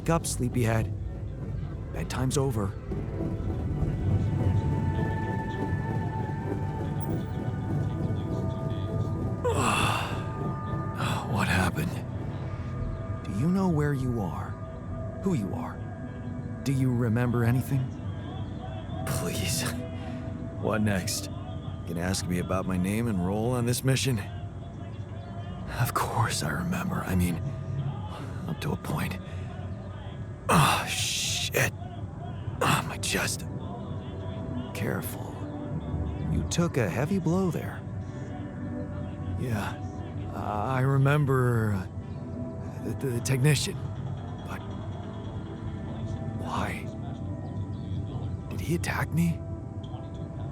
Wake up, sleepyhead. Bedtime's over. What happened? Do you know where you are? Who you are? Do you remember anything? Please. What next? You gonna ask me about my name and role on this mission? Of course I remember. I mean, up to a point. Oh, shit. Oh, my chest. Careful. You took a heavy blow there. Yeah, I remember the technician. But why? Did he attack me?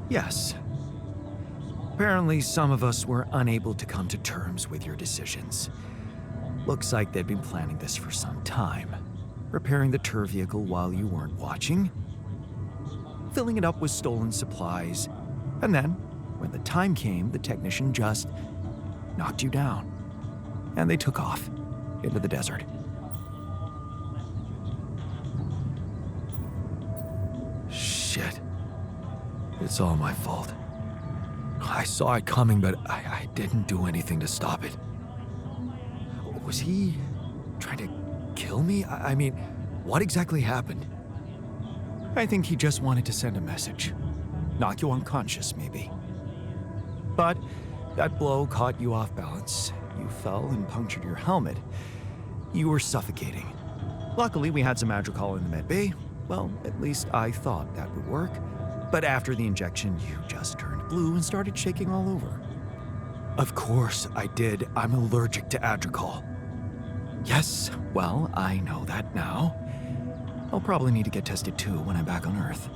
Yes. Apparently, some of us were unable to come to terms with your decisions. Looks like they'd been planning this for some time. Repairing the tour vehicle while you weren't watching, filling it up with stolen supplies, and then, when the time came, the technician just knocked you down, and they took off into the desert. Shit. It's all my fault. I saw it coming, but I didn't do anything to stop it. Was he trying to kill me? I mean, what exactly happened? I think he just wanted to send a message. Knock you unconscious, maybe. But that blow caught you off balance. You fell and punctured your helmet. You were suffocating. Luckily, we had some Madrigal in the med bay. Well, at least I thought that would work. But after the injection, you just turned blue and started shaking all over. Of course I did. I'm allergic to Adrical. Yes, well, I know that now. I'll probably need to get tested too when I'm back on Earth.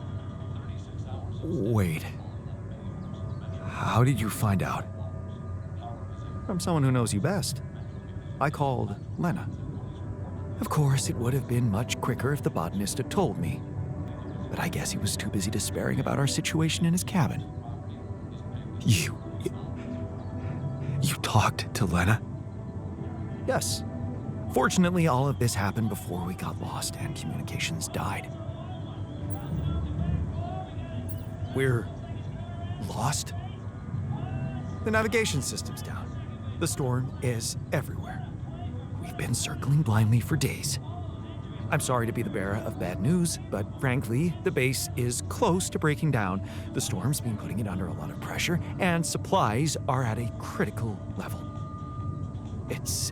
Wait. How did you find out? From someone who knows you best. I called Lena. Of course, it would have been much quicker if the botanist had told me. But I guess he was too busy despairing about our situation in his cabin. You talked to Lena? Yes. Fortunately, all of this happened before we got lost and communications died. We're lost? The navigation system's down. The storm is everywhere. We've been circling blindly for days. I'm sorry to be the bearer of bad news, but frankly, the base is close to breaking down. The storm's been putting it under a lot of pressure, and supplies are at a critical level. It's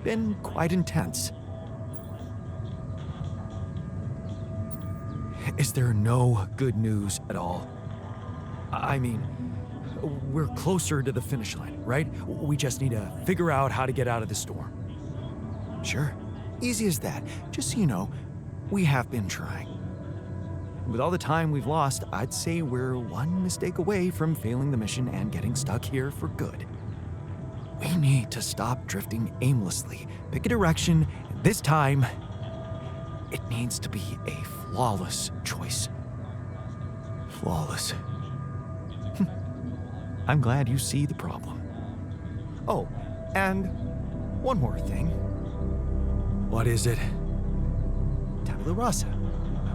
been quite intense. Is there no good news at all? I mean, we're closer to the finish line, right? We just need to figure out how to get out of the storm. Sure. Easy as that. Just so you know, we have been trying. With all the time we've lost, I'd say we're one mistake away from failing the mission and getting stuck here for good. We need to stop drifting aimlessly, pick a direction, and this time, it needs to be a flawless choice. Flawless. I'm glad you see the problem. Oh, and one more thing. What is it? Tabula rasa.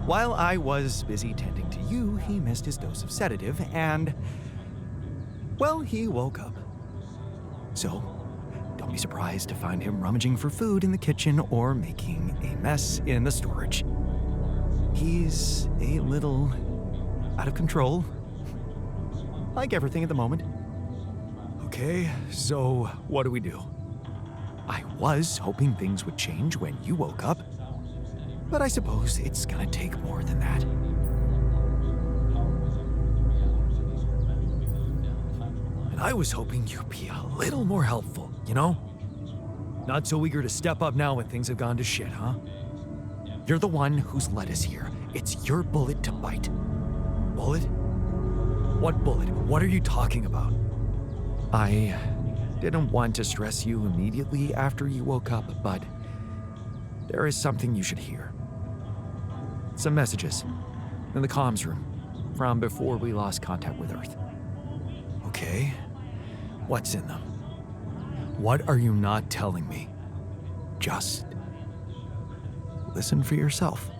While I was busy tending to you, he missed his dose of sedative and, well, he woke up. So, don't be surprised to find him rummaging for food in the kitchen or making a mess in the storage. He's a little out of control, like everything at the moment. Okay, so what do we do? I was hoping things would change when you woke up, but I suppose it's gonna take more than that. And I was hoping you'd be a little more helpful, you know? Not so eager to step up now when things have gone to shit, huh? You're the one who's led us here. It's your bullet to bite. Bullet? What bullet? What are you talking about? I didn't want to stress you immediately after you woke up, but there is something you should hear. Some messages in the comms room from before we lost contact with Earth. Okay, what's in them? What are you not telling me? Just Listen for yourself.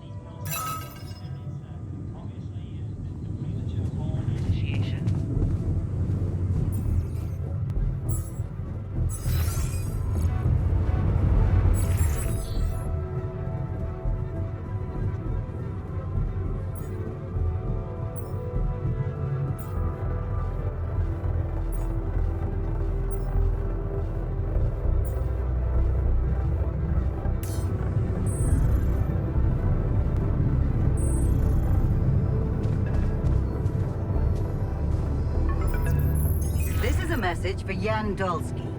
Message for Jan Dolsky,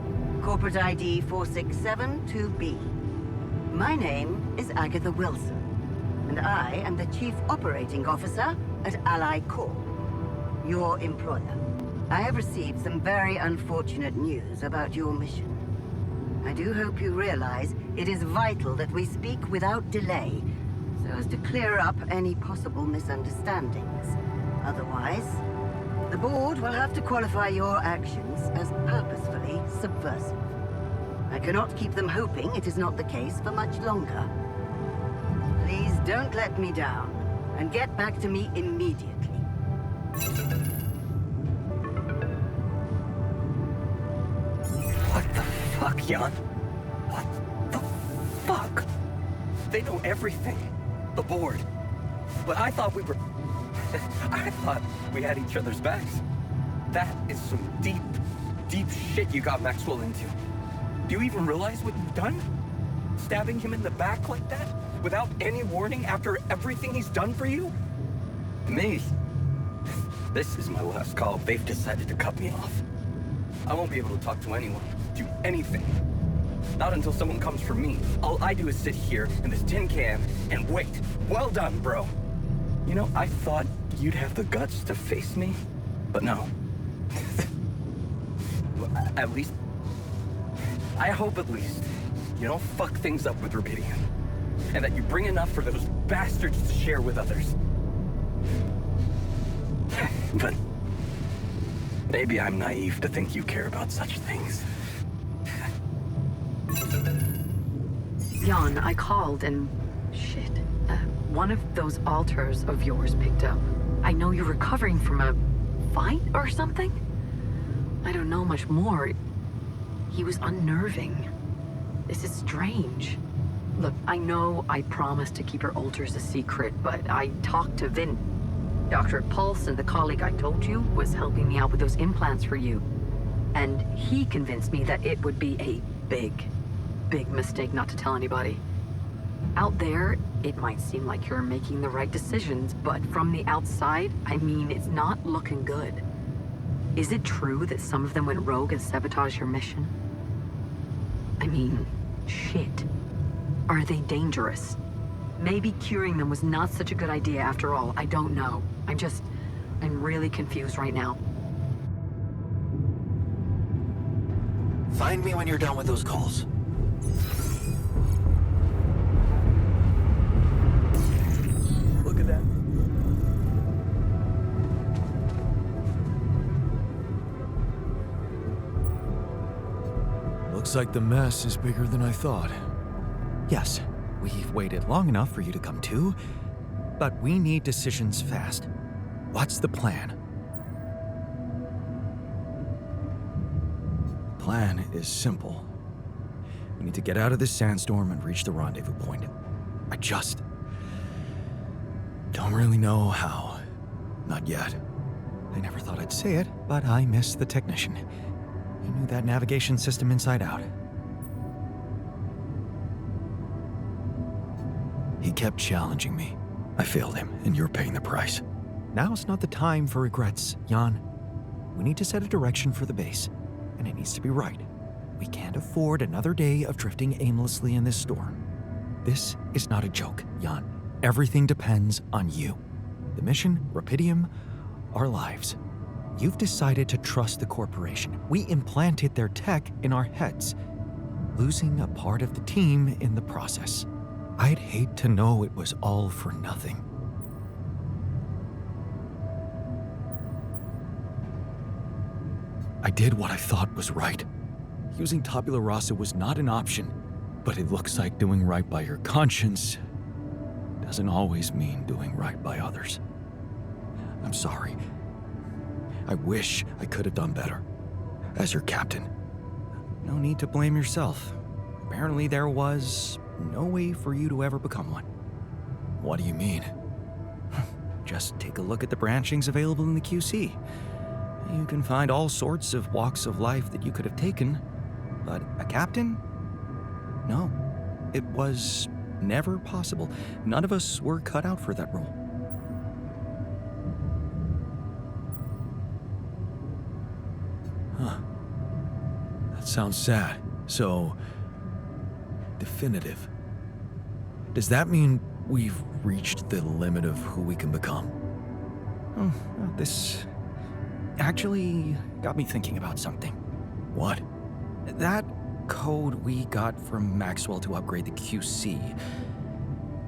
corporate ID 4672B. My name is Agatha Wilson, and I am the Chief Operating Officer at Ally Corp, your employer. I have received some very unfortunate news about your mission. I do hope you realize it is vital that we speak without delay, so as to clear up any possible misunderstandings. Otherwise, the board will have to qualify your actions as purposefully subversive. I cannot keep them hoping it is not the case for much longer. Please don't let me down, and get back to me immediately. What the fuck, Jan? What the fuck? They know everything. The board. But I thought we were... I thought we had each other's backs. That is some deep, deep shit you got Maxwell into. Do you even realize what you've done? Stabbing him in the back like that? Without any warning after everything he's done for you? Me? This is my last call. They've decided to cut me off. I won't be able to talk to anyone, do anything. Not until someone comes for me. All I do is sit here in this tin can and wait. Well done, bro. You know, I thought you'd have the guts to face me, but no. At least, I hope at least, you don't fuck things up with Rubidium, and that you bring enough for those bastards to share with others. But maybe I'm naive to think you care about such things. Jan, I called and... shit. One of those altars of yours picked up. I know you're recovering from a fight or something? I don't know much more. He was unnerving. This is strange. Look, I know I promised to keep your altars a secret, but I talked to Vin. Dr. Paulson, the colleague I told you, was helping me out with those implants for you. And he convinced me that it would be a big mistake not to tell anybody. Out there, it might seem like you're making the right decisions, but from the outside, I mean, it's not looking good. Is it true that some of them went rogue and sabotaged your mission? I mean, shit. Are they dangerous? Maybe curing them was not such a good idea after all. I don't know. I'm really confused right now. Find me when you're done with those calls. Look at that. Looks like the mess is bigger than I thought. Yes, we've waited long enough for you to come to, but we need decisions fast. What's the plan? Plan is simple. We need to get out of this sandstorm and reach the rendezvous point. I just don't really know how. Not yet. I never thought I'd say it, but I miss the technician. He knew that navigation system inside out. He kept challenging me. I failed him, and you're paying the price. Now's not the time for regrets, Jan. We need to set a direction for the base, and it needs to be right. We can't afford another day of drifting aimlessly in this storm. This is not a joke, Jan. Everything depends on you. The mission, Rapidium, our lives. You've decided to trust the corporation. We implanted their tech in our heads, losing a part of the team in the process. I'd hate to know it was all for nothing. I did what I thought was right. Using tabula rasa was not an option, but it looks like doing right by your conscience doesn't always mean doing right by others. I'm sorry. I wish I could have done better. As your captain. No need to blame yourself. Apparently there was no way for you to ever become one. What do you mean? Just take a look at the branchings available in the QC. You can find all sorts of walks of life that you could have taken, but a captain? No, it was never possible. None of us were cut out for that role. Huh. That sounds sad. So, definitive. Does that mean we've reached the limit of who we can become? Oh, this actually got me thinking about something. What? That code we got from Maxwell to upgrade the QC,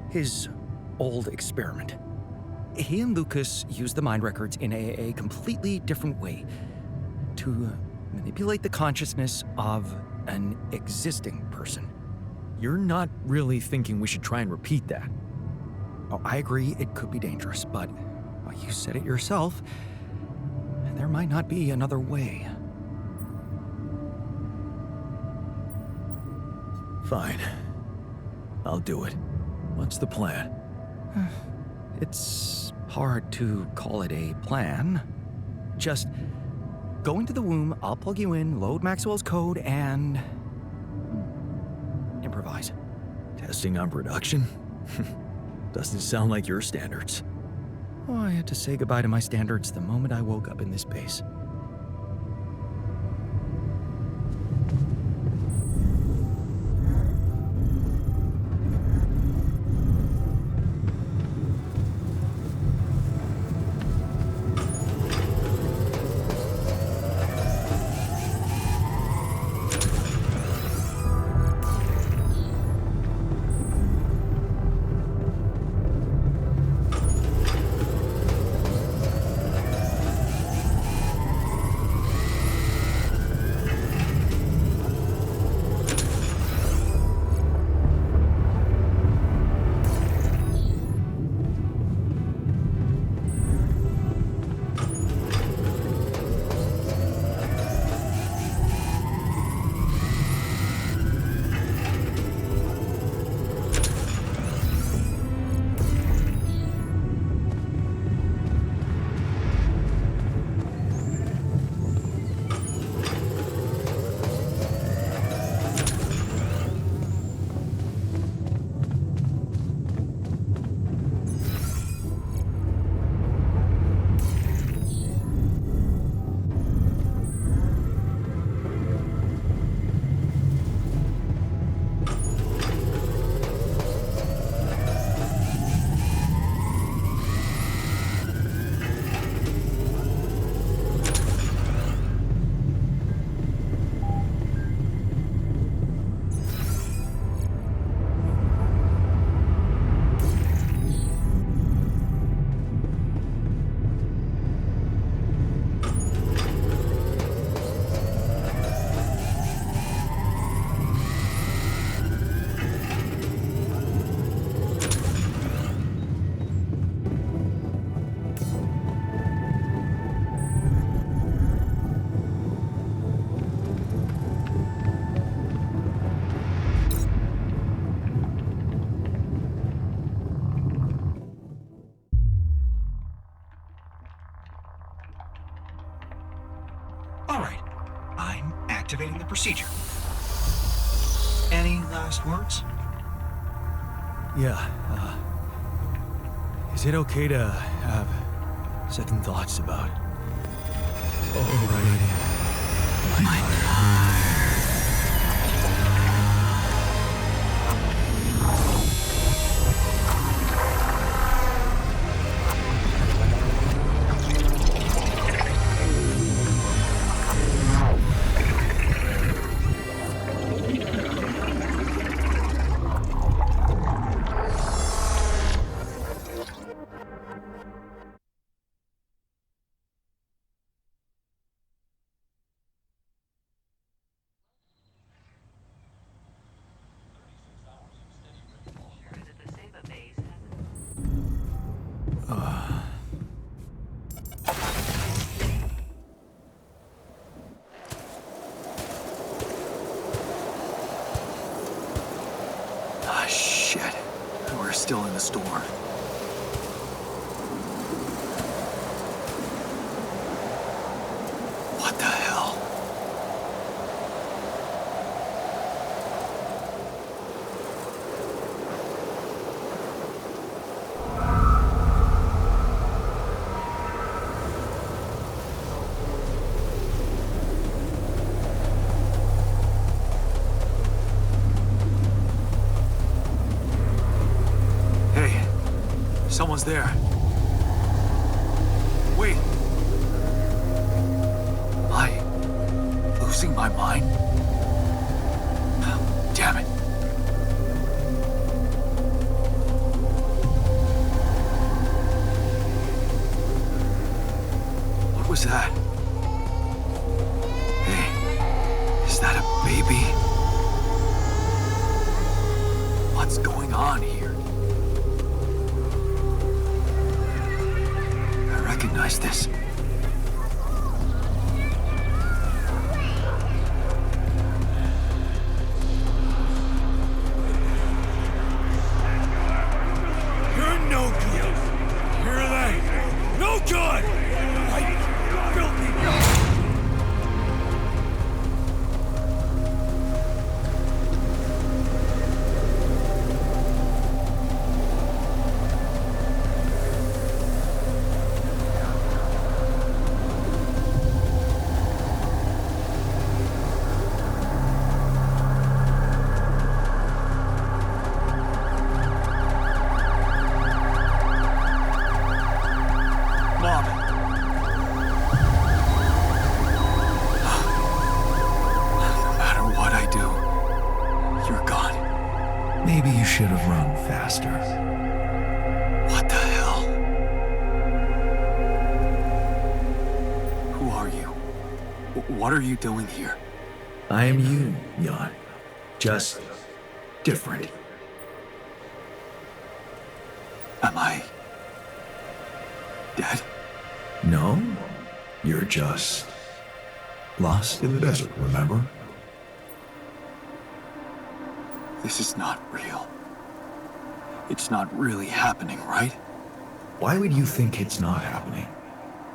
his old experiment. He and Lucas used the mind records in a completely different way to manipulate the consciousness of an existing person. You're not really thinking we should try and repeat that? Oh, I agree it could be dangerous, but well, you said it yourself. There might not be another way. Fine. I'll do it. What's the plan? It's hard to call it a plan. Just go into the womb, I'll plug you in, load Maxwell's code, and improvise. Testing on production? Doesn't sound like your standards. Oh, I had to say goodbye to my standards the moment I woke up in this base. All right, I'm activating the procedure. Any last words? Yeah, is it okay to have second thoughts about overriding my heart? storm. What the hell? Hey, someone's there. Wait. Am I losing my mind? Damn it. What was that? Hey, is that a baby? What's going on here? I recognize this. You're no good. Hear that? No good! Filthy. Mom. No matter what I do, you're gone. Maybe you should have run faster. What the hell? Who are you? What are you doing here? I am you, Jan. Just different. Am I dead? No, you're just lost in the desert, remember? This is not real. It's not really happening, right? Why would you think it's not happening?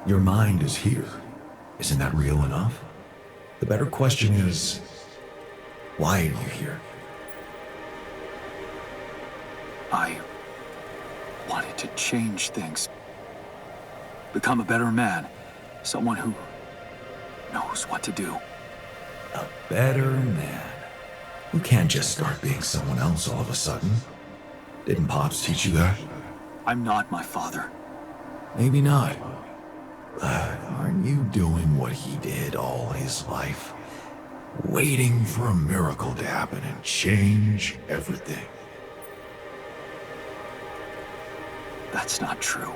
Your mind is here. Isn't that real enough? The better question is, why are you here? I wanted to change things. Become a better man. Someone who knows what to do. A better man? You can't just start being someone else all of a sudden. Didn't Pops teach you that? I'm not my father. Maybe not. But aren't you doing what he did all his life? Waiting for a miracle to happen and change everything. That's not true.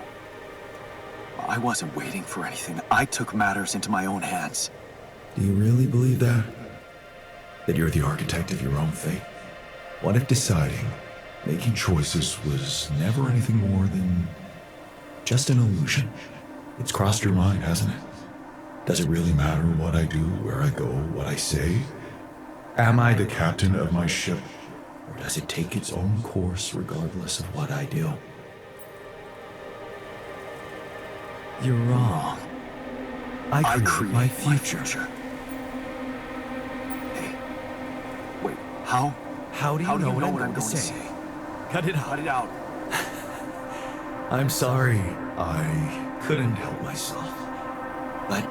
I wasn't waiting for anything. I took matters into my own hands. Do you really believe that? That you're the architect of your own fate? What if deciding, making choices was never anything more than just an illusion? It's crossed your mind, hasn't it? Does it really matter what I do, where I go, what I say? Am I the captain of my ship? Or does it take its own course regardless of what I do? You're wrong. I create my future. Hey, wait, how? How do you know what I'm going to say? Cut it out. Cut it out. I'm sorry. I couldn't help myself. But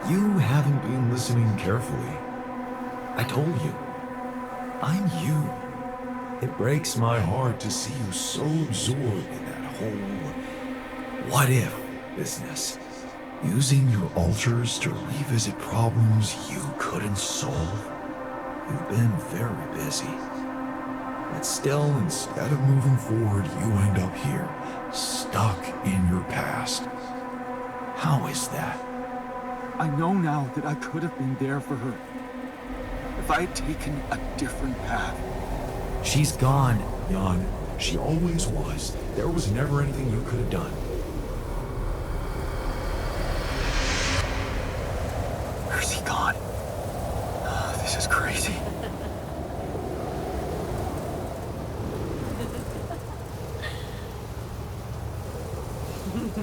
you haven't been listening carefully. I told you. I'm you. It breaks my heart to see you so absorbed in that whole what if business. Using your alters to revisit problems you couldn't solve. You've been very busy. But still, instead of moving forward, you end up here, stuck in your past. How is that? I know now that I could have been there for her. If I had taken a different path. She's gone, Jan. She always was. There was never anything you could have done. Where's he gone? Oh, this is crazy. Is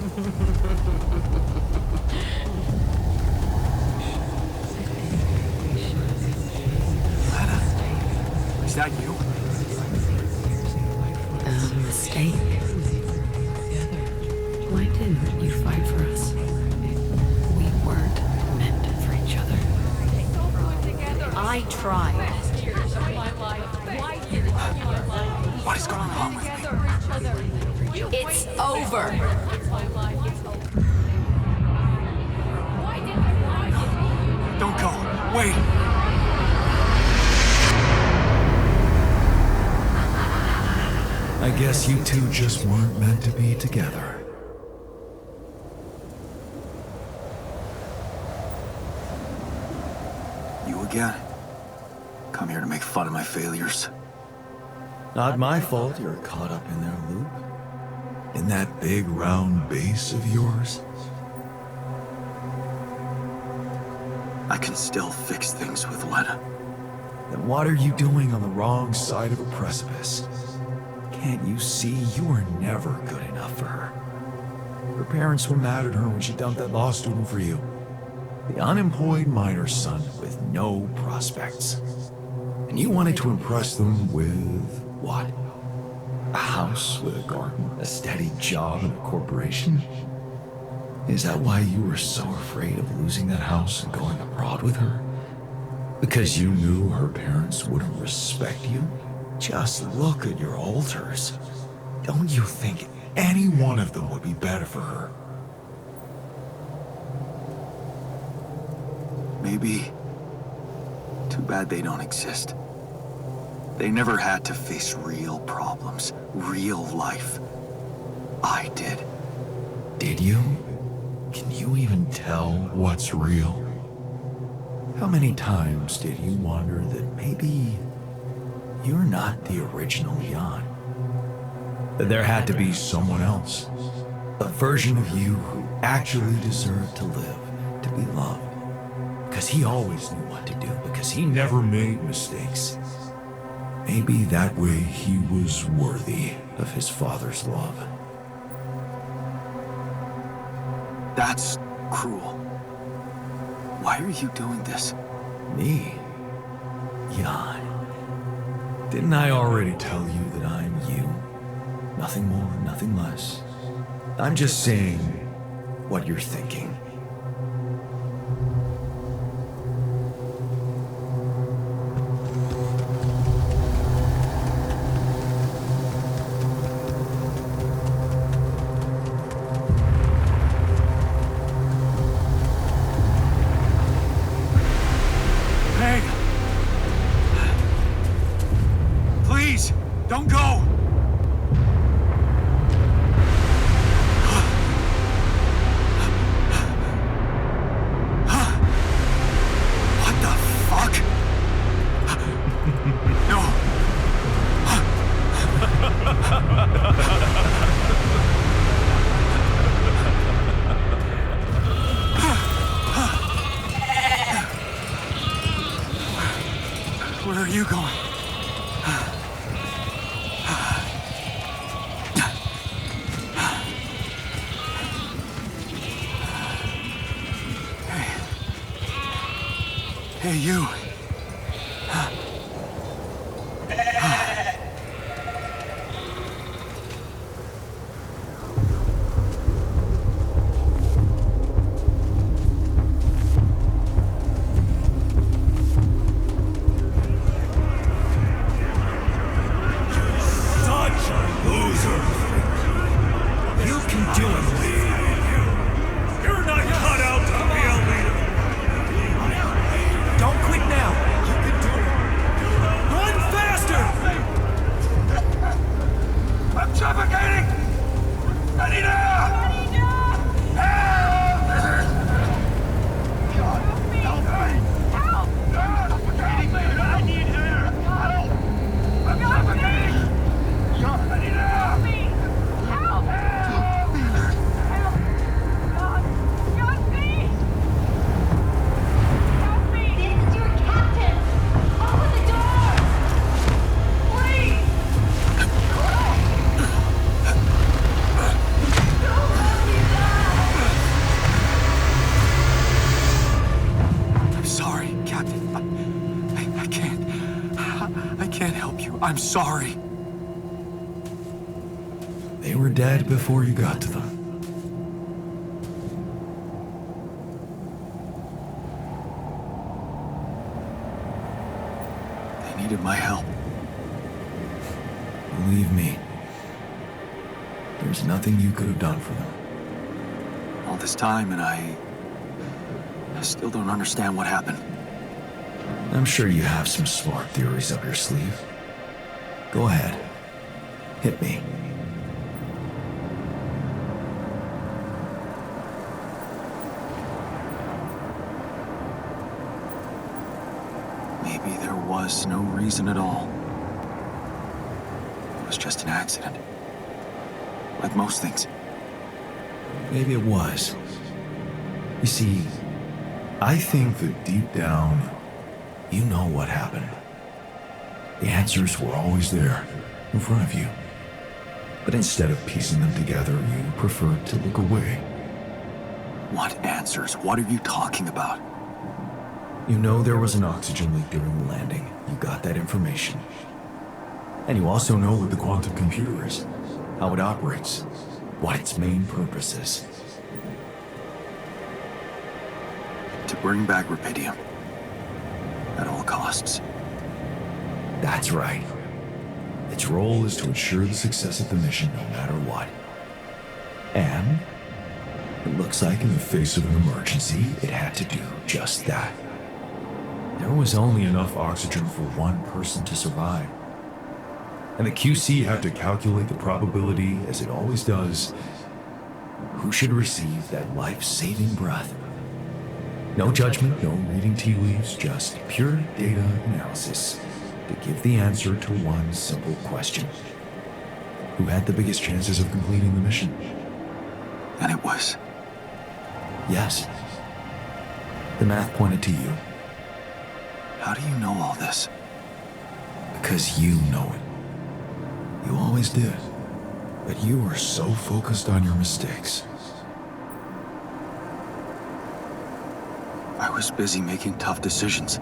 that you? A mistake. Why didn't you fight for us? We weren't meant for each other. I tried. What is going on with me? It's over. Don't go. Wait. I guess you two just weren't meant to be together. You again? Come here to make fun of my failures. Not my fault you're caught up in their loop. In that big round base of yours. I can still fix things with Lena. Then what are you doing on the wrong side of a precipice? Can't you see you were never good enough for her? Her parents were mad at her when she dumped that law student for you. The unemployed miner son with no prospects. And you wanted to impress them with what? A house with a garden, a steady job, and a corporation? Is that why you were so afraid of losing that house and going abroad with her? Because you knew her parents wouldn't respect you? Just look at your alters. Don't you think any one of them would be better for her? Maybe. Too bad they don't exist. They never had to face real problems, real life. I did. Did you? Can you even tell what's real? How many times did you wonder that maybe you're not the original Jan? That there had to be someone else, a version of you who actually deserved to live, to be loved. Because he always knew what to do, because he never made mistakes. Maybe that way he was worthy of his father's love. That's cruel. Why are you doing this? Me? Jan. Didn't I already tell you that I'm you? Nothing more, nothing less. I'm just saying what you're thinking. Hey! Please, don't go! What the fuck? No! Where are you going? Hey, you. Such a loser. You can do it. You're not cut out to be a leader. Don't quit now. You can do it. Run faster! I'm suffocating! I need help! Help! God, help me! Help! I'm suffocating! I need air! Help! I'm suffocating! God, I need help! Help! sorry. They were dead before you got to them. They needed my help. Believe me, there's nothing you could have done for them. All this time, and I still don't understand what happened. I'm sure you have some smart theories up your sleeve. Go ahead. Hit me. Maybe there was no reason at all. It was just an accident. Like most things. Maybe it was. You see, I think that deep down, you know what happened. The answers were always there, in front of you. But instead of piecing them together, you preferred to look away. What answers? What are you talking about? You know there was an oxygen leak during the landing. You got that information. And you also know what the quantum computer is, how it operates, what its main purpose is. To bring back Rapidium. At all costs. That's right. Its role is to ensure the success of the mission no matter what. And it looks like in the face of an emergency, it had to do just that. There was only enough oxygen for one person to survive. And the QC had to calculate the probability, as it always does, who should receive that life-saving breath. No judgment, no reading tea leaves, just pure data analysis to give the answer to one simple question. Who had the biggest chances of completing the mission? And it was. Yes. The math pointed to you. How do you know all this? Because you know it. You always did. But you were so focused on your mistakes. I was busy making tough decisions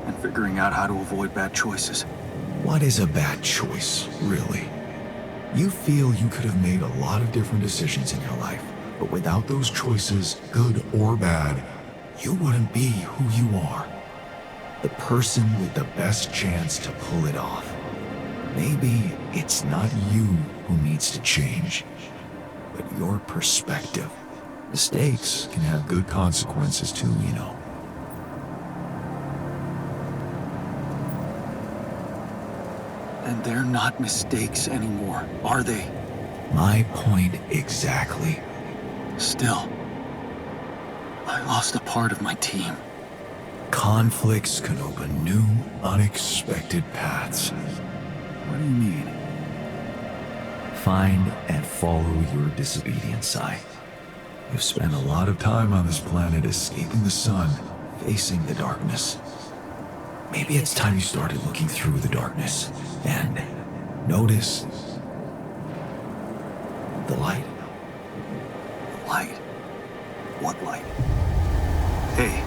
and figuring out how to avoid bad choices. What is a bad choice, really? You feel you could have made a lot of different decisions in your life, but without those choices, good or bad, you wouldn't be who you are. The person with the best chance to pull it off. Maybe it's not you who needs to change, but your perspective. Mistakes can have good consequences too, you know. And they're not mistakes anymore, are they? My point exactly. Still, I lost a part of my team. Conflicts can open new, unexpected paths. What do you mean? Find and follow your disobedient side. You've spent a lot of time on this planet escaping the sun, facing the darkness. Maybe it's time you started looking through the darkness and notice the light. Light? What light? Hey.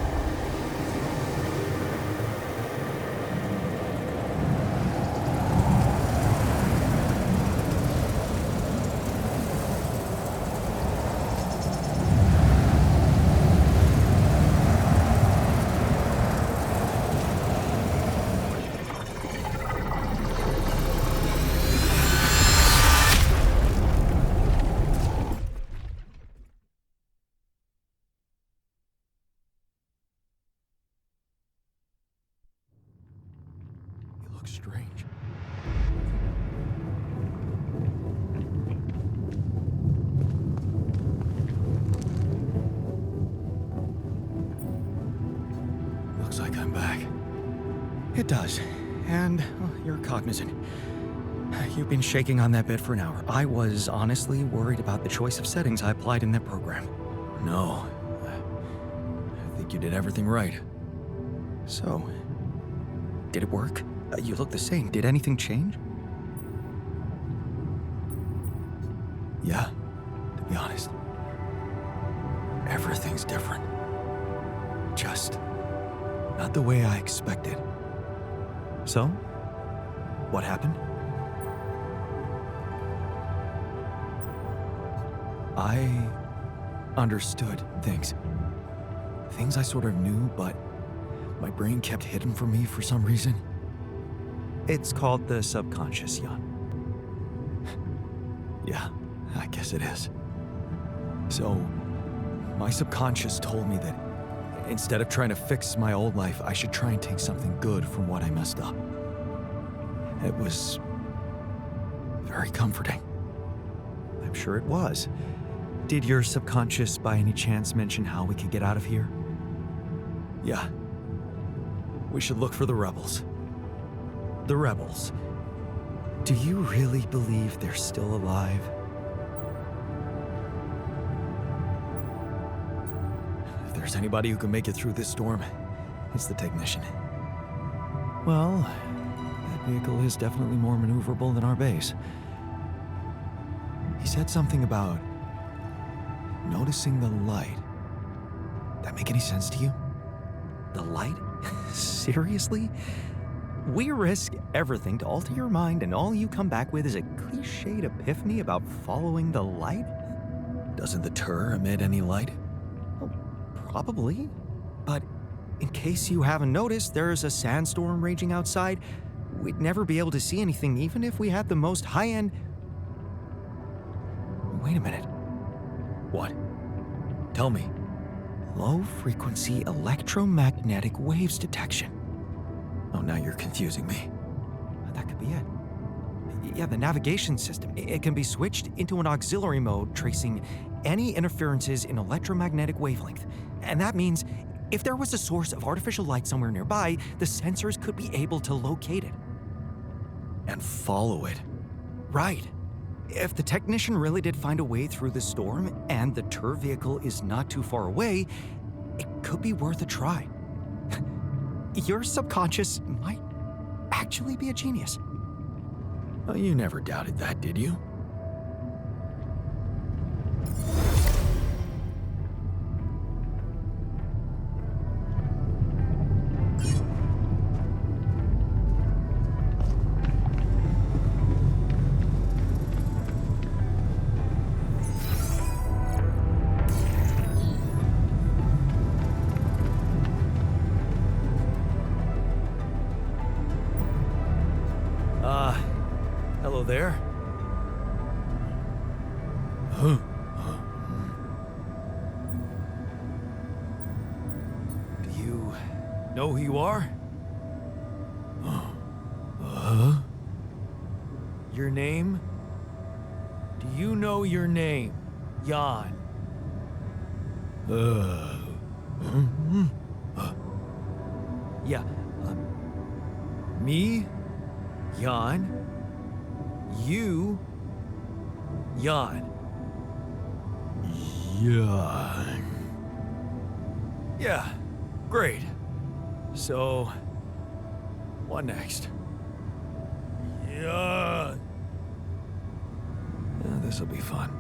Strange. Looks like I'm back. It does. And you're cognizant. You've been shaking on that bed for an hour. I was honestly worried about the choice of settings I applied in that program. No. I think you did everything right. So, did it work? You look the same. Did anything change? Yeah, to be honest. Everything's different. Just not the way I expected. So, What happened? I understood things. Things I sort of knew, but my brain kept hidden from me for some reason. It's called the subconscious, Jan. Yeah, I guess it is. So, my subconscious told me that instead of trying to fix my old life, I should try and take something good from what I messed up. It was very comforting. I'm sure it was. Did your subconscious by any chance mention how we could get out of here? Yeah. We should look for the rebels. The rebels. Do you really believe they're still alive? If there's anybody who can make it through this storm, it's the technician. Well, that vehicle is definitely more maneuverable than our base. He said something about noticing the light. That make any sense to you? The light? Seriously? We risk everything to alter your mind, and all you come back with is a cliched epiphany about following the light? Doesn't the Tur emit any light? Well, probably. But in case you haven't noticed, there's a sandstorm raging outside. We'd never be able to see anything, even if we had the most high-end... Wait a minute. What? Tell me. Low-frequency electromagnetic waves detection. Oh, now you're confusing me. That could be it. Yeah, the navigation system. It can be switched into an auxiliary mode, tracing any interferences in electromagnetic wavelength. And that means if there was a source of artificial light somewhere nearby, the sensors could be able to locate it. And follow it. Right. If the technician really did find a way through the storm, and the Tur vehicle is not too far away, it could be worth a try. Your subconscious might actually be a genius. Well, you never doubted that, did you? Hello there. Do you know who you are? Your name? Do you know your name, Jan? Yeah. Me? Jan? You? Jan. Jan. Yeah, great. So, what next? Jan. This'll be fun.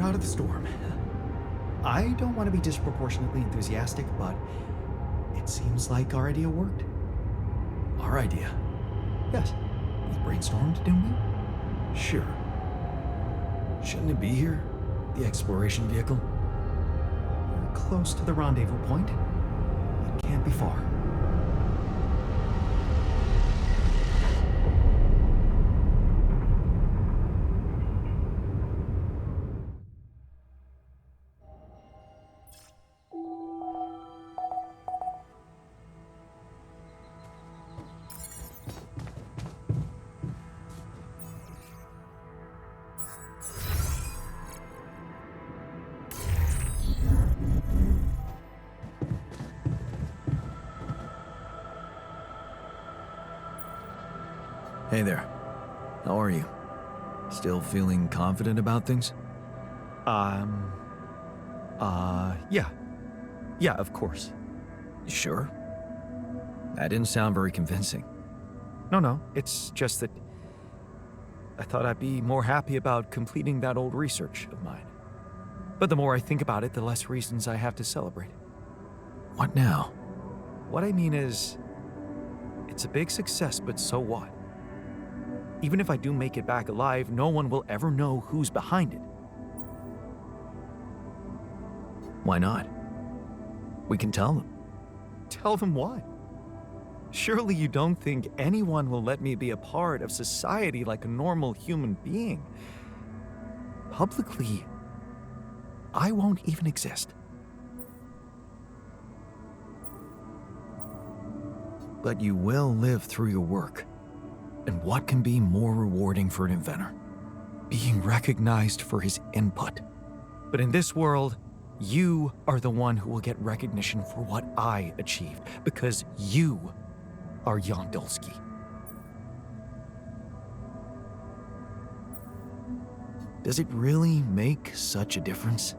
Out of the storm. I don't want to be disproportionately enthusiastic, but it seems like our idea worked. Our idea? Yes. We brainstormed, didn't we? Sure. Shouldn't it be here? The exploration vehicle? We're close to the rendezvous point. It can't be far. Hey there. How are you? Still feeling confident about things? Yeah. Yeah, of course. You sure? That didn't sound very convincing. No, it's just that I thought I'd be more happy about completing that old research of mine. But the more I think about it, the less reasons I have to celebrate. What now? What I mean is, it's a big success, but so what? Even if I do make it back alive, no one will ever know who's behind it. Why not? We can tell them. Tell them what? Surely you don't think anyone will let me be a part of society like a normal human being? Publicly, I won't even exist. But you will live through your work. And what can be more rewarding for an inventor? Being recognized for his input. But in this world, you are the one who will get recognition for what I achieved, because you are Jan Dulski. Does it really make such a difference?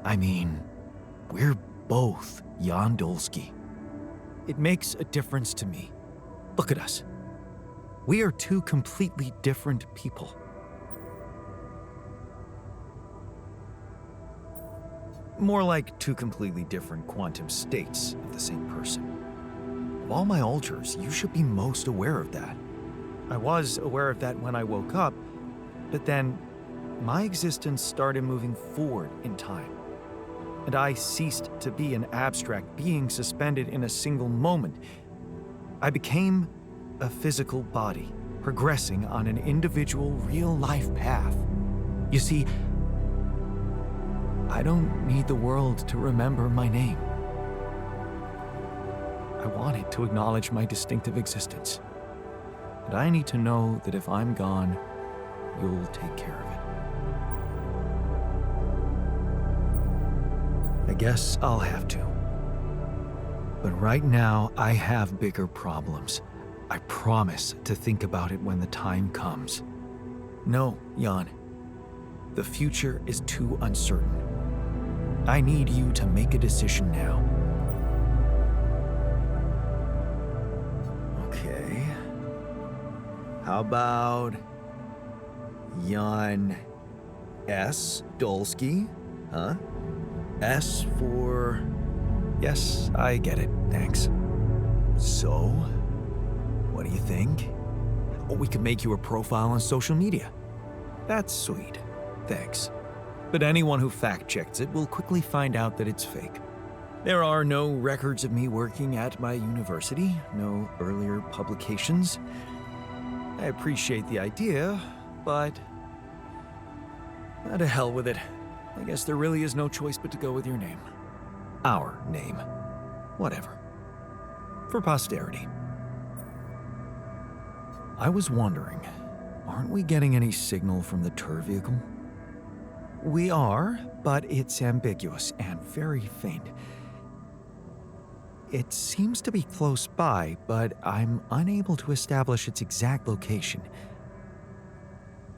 I mean, we're both Jan Dulski. It makes a difference to me. Look at us. We are two completely different people. More like two completely different quantum states of the same person. Of all my alters, you should be most aware of that. I was aware of that when I woke up, but then my existence started moving forward in time. And I ceased to be an abstract being suspended in a single moment. I became a physical body, progressing on an individual real-life path. You see, I don't need the world to remember my name. I want it to acknowledge my distinctive existence. And I need to know that if I'm gone, you'll take care of it. I guess I'll have to. But right now, I have bigger problems. I promise to think about it when the time comes. No, Jan. The future is too uncertain. I need you to make a decision now. Okay. How about Jan S. Dulski? Huh? S for... Yes, I get it. Thanks. So, what do you think? Oh, we could make you a profile on social media. That's sweet. Thanks. But anyone who fact-checks it will quickly find out that it's fake. There are no records of me working at my university, no earlier publications. I appreciate the idea, but... to hell with it. I guess there really is no choice but to go with your name. Our name. Whatever. For posterity. I was wondering, aren't we getting any signal from the tour vehicle? We are, but it's ambiguous and very faint. It seems to be close by, but I'm unable to establish its exact location.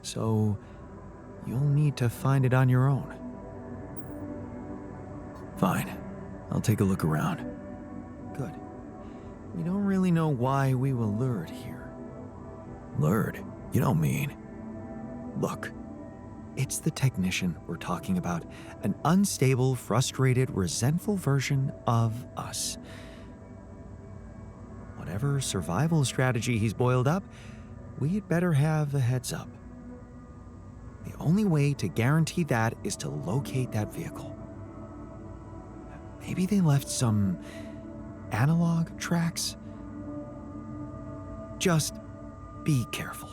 So, you'll need to find it on your own. Fine. I'll take a look around. Good. We don't really know why we were lured here. Lured? You don't mean... Look. It's the technician we're talking about. An unstable, frustrated, resentful version of us. Whatever survival strategy he's boiled up, we'd better have a heads up. The only way to guarantee that is to locate that vehicle. Maybe they left some analog tracks? Just be careful.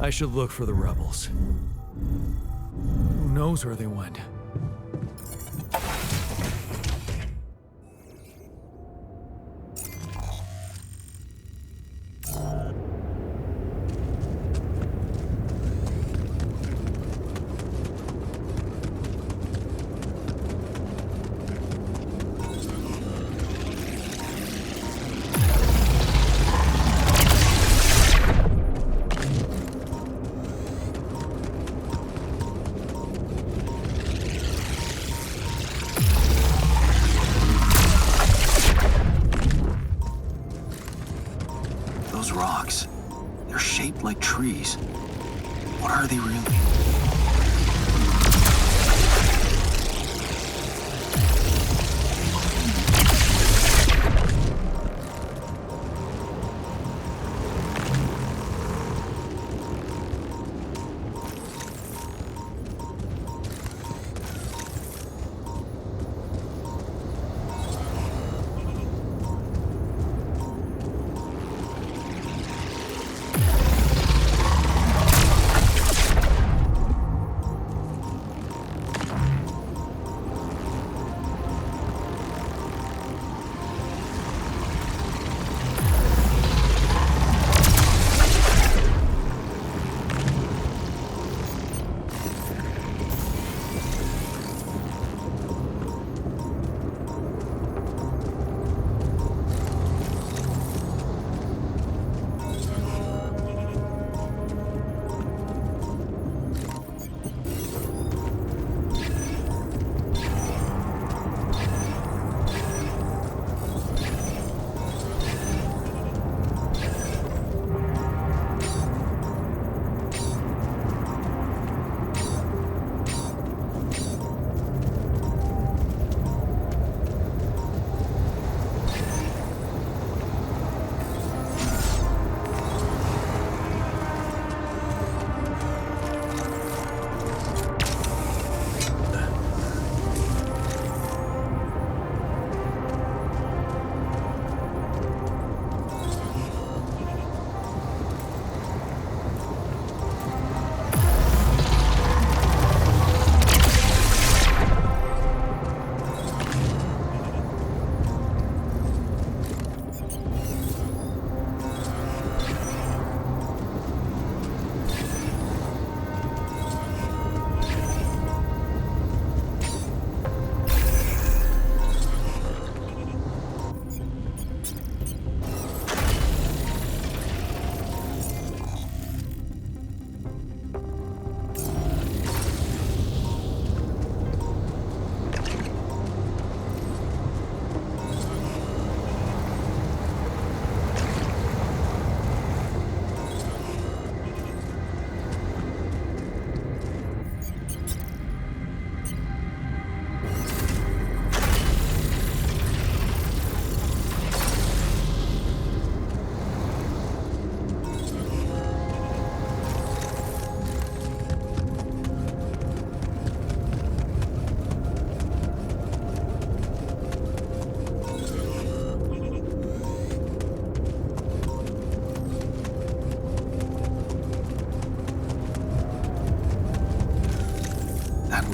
I should look for the rebels. Who knows where they went? Those rocks, they're shaped like trees. What are they really?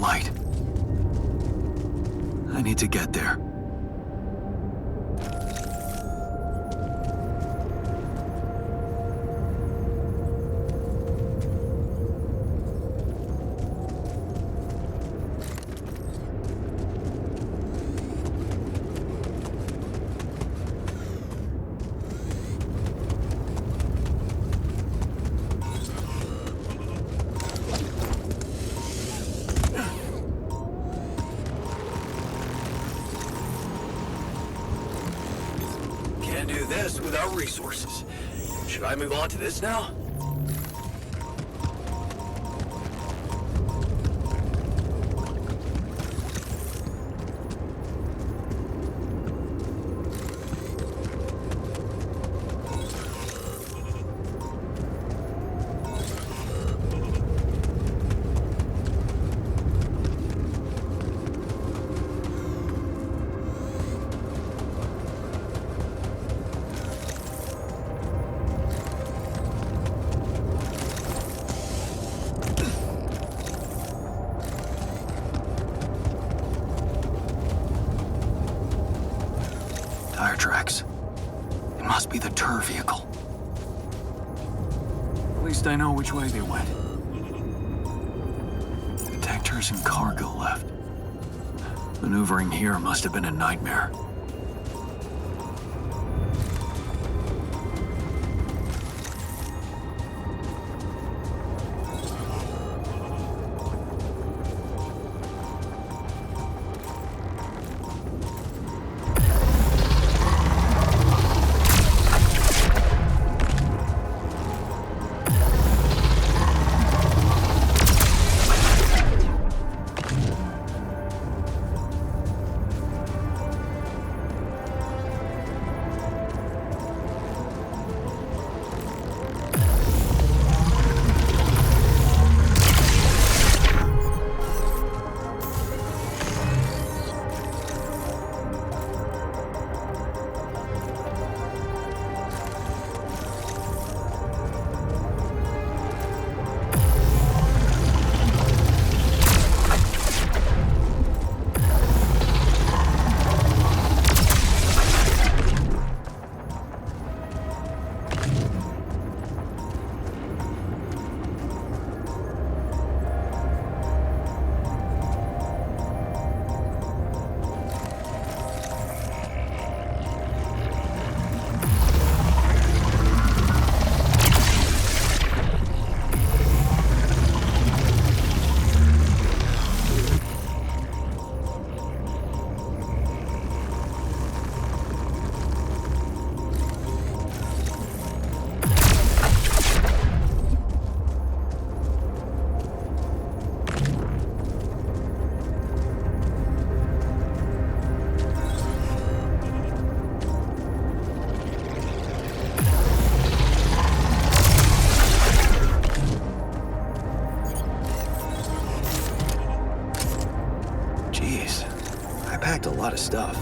Light. I need to get there. Can't do this without resources. Should I move on to this now? tracks. It must be the tour vehicle. At least I know which way they went. Detectors and cargo left. Maneuvering here must have been a nightmare. A lot of stuff.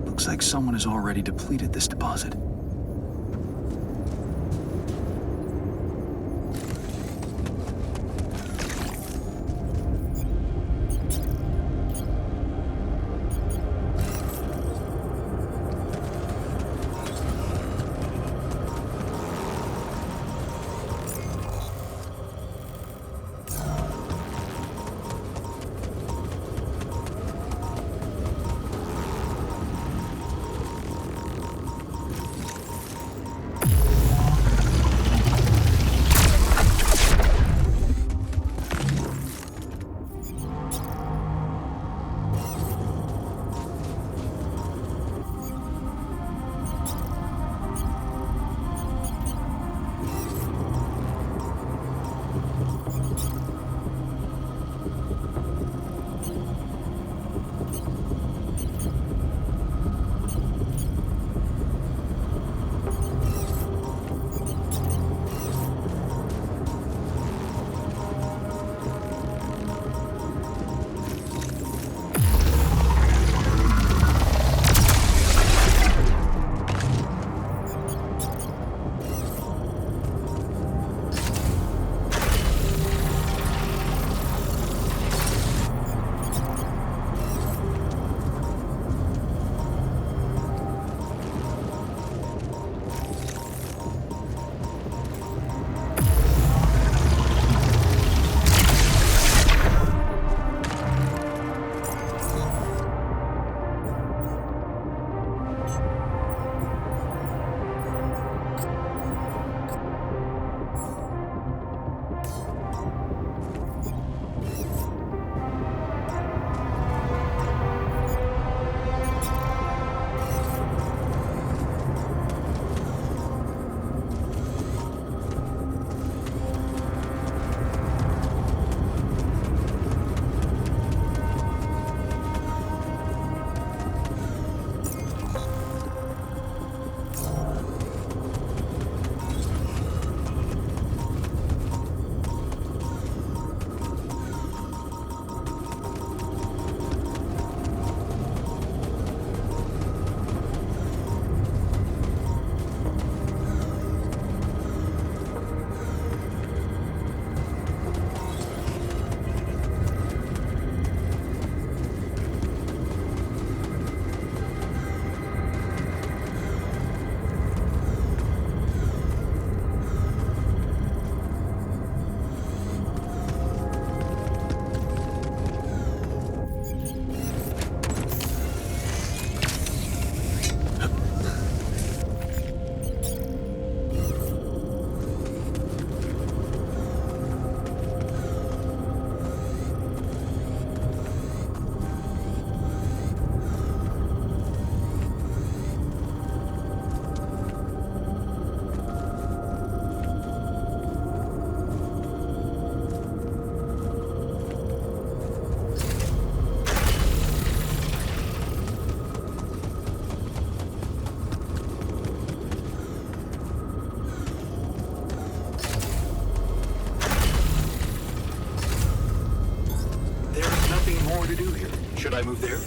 Looks like someone has already depleted this deposit. I move there?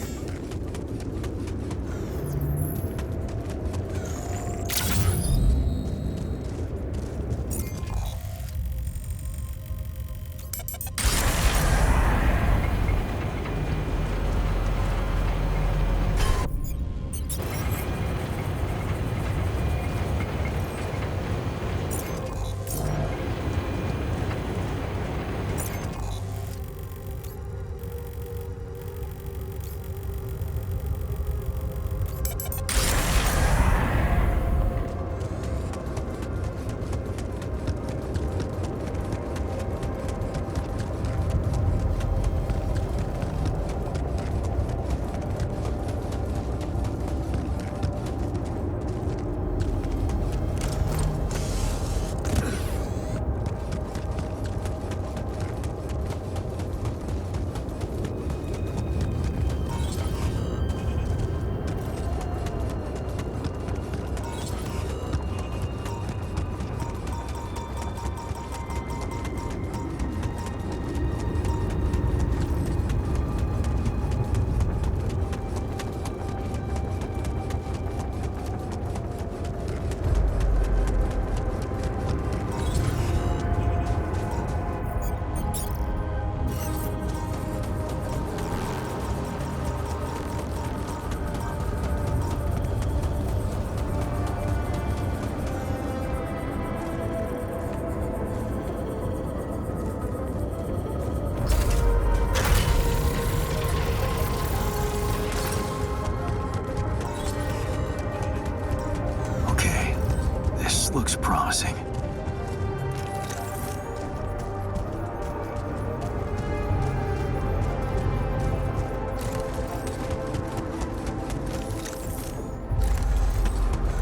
Looks promising.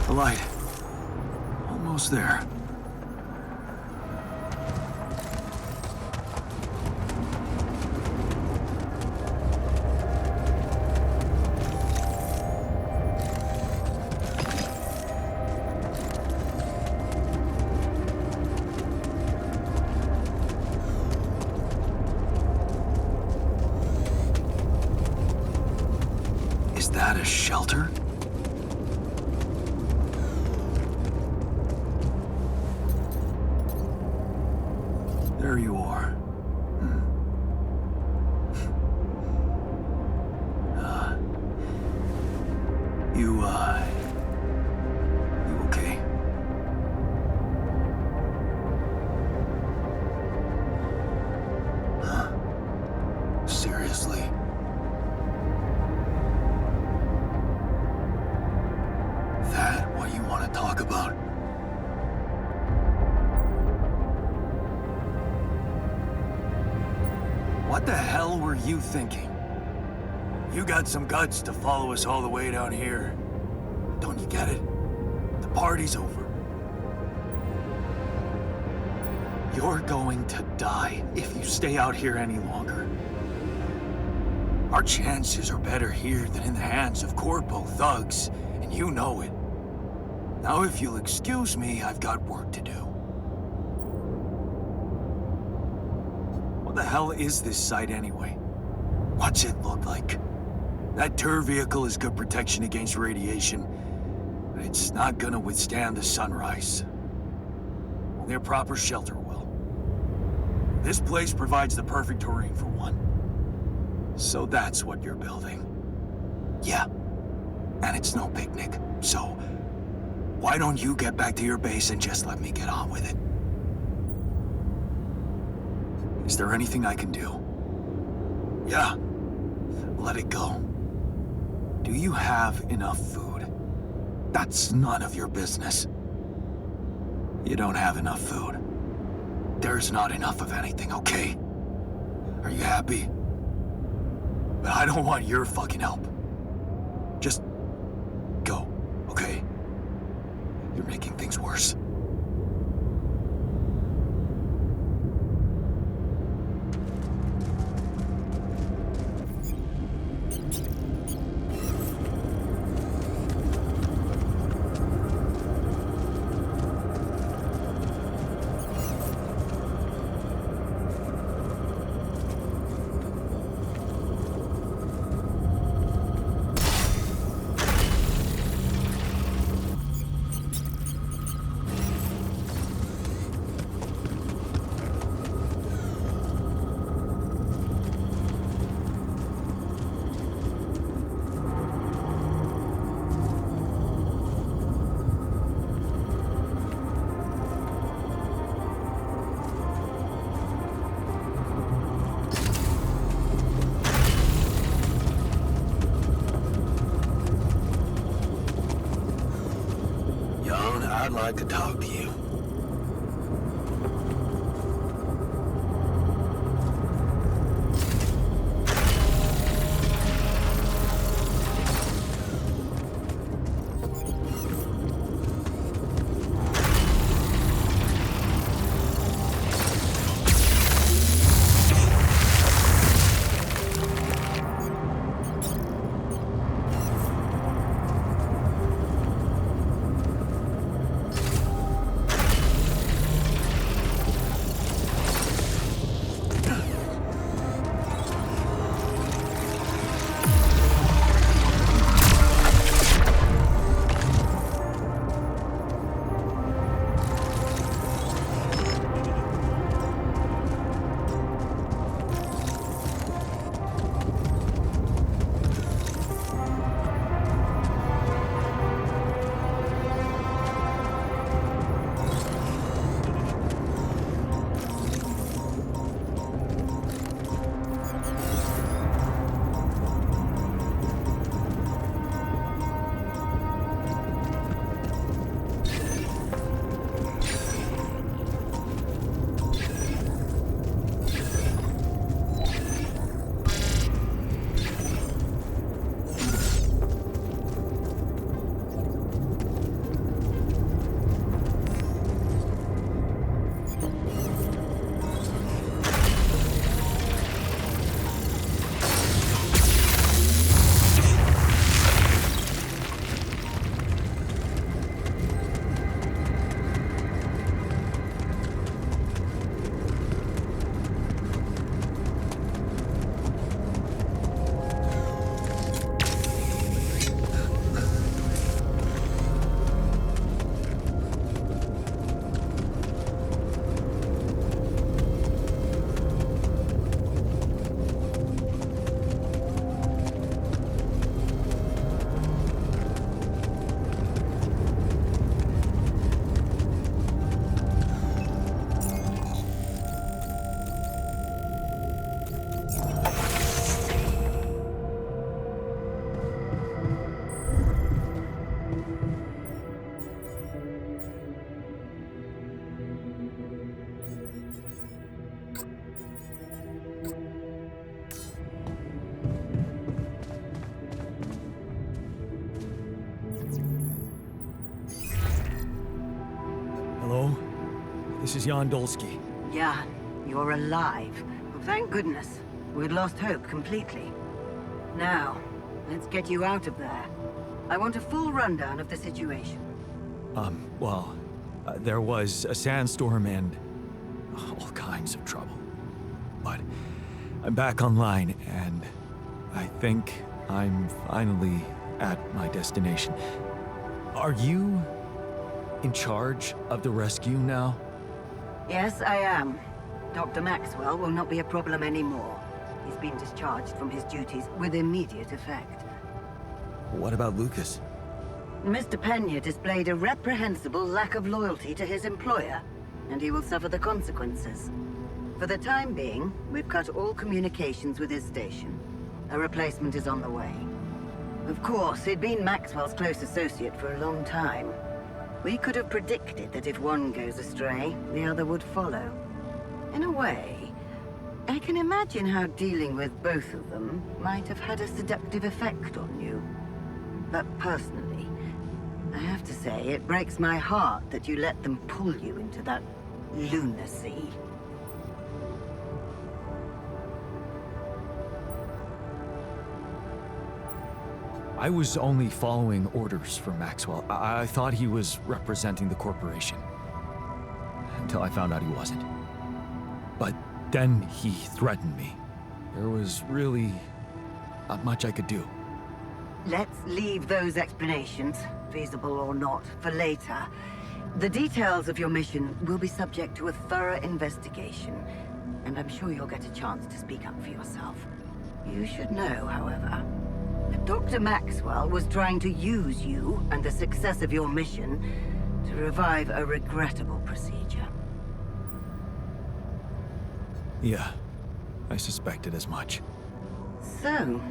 The light. Almost there. Is that a shelter? There you are. You okay? Seriously? That what you want to talk about? What the hell were you thinking? You got some guts to follow us all the way down here. Don't you get it? The party's over. You're going to die if you stay out here any longer. Our chances are better here than in the hands of corpo thugs, and you know it. Now, if you'll excuse me, I've got work to do. What the hell is this site anyway? What's it look like? That tour vehicle is good protection against radiation, but it's not gonna withstand the sunrise. Only a proper shelter will. This place provides the perfect terrain for one. So that's what you're building. Yeah, and it's no picnic, so why don't you get back to your base and just let me get on with it? Is there anything I can do? Yeah, let it go. Do you have enough food? That's none of your business. You don't have enough food. There's not enough of anything, okay? Are you happy? But I don't want your fucking help. Just go, okay? You're making things worse. I'd like to talk to you. Hello? This is Jan Dolsky. Jan, you're alive. Well, thank goodness. We'd lost hope completely. Now, let's get you out of there. I want a full rundown of the situation. There was a sandstorm and all kinds of trouble. But I'm back online, and I think I'm finally at my destination. Are you in charge of the rescue now? Yes, I am. Dr. Maxwell will not be a problem anymore. He's been discharged from his duties with immediate effect. What about Lucas? Mr. Pena displayed a reprehensible lack of loyalty to his employer, and he will suffer the consequences. For the time being, we've cut all communications with his station. A replacement is on the way. Of course, he'd been Maxwell's close associate for a long time. We could have predicted that if one goes astray, the other would follow. In a way, I can imagine how dealing with both of them might have had a seductive effect on you. But personally, I have to say, it breaks my heart that you let them pull you into that lunacy. I was only following orders from Maxwell. I thought he was representing the corporation. Until I found out he wasn't. But then he threatened me. There was really not much I could do. Let's leave those explanations, feasible or not, for later. The details of your mission will be subject to a thorough investigation, and I'm sure you'll get a chance to speak up for yourself. You should know, however, that Dr. Maxwell was trying to use you and the success of your mission to revive a regrettable procedure. Yeah, I suspected as much. So,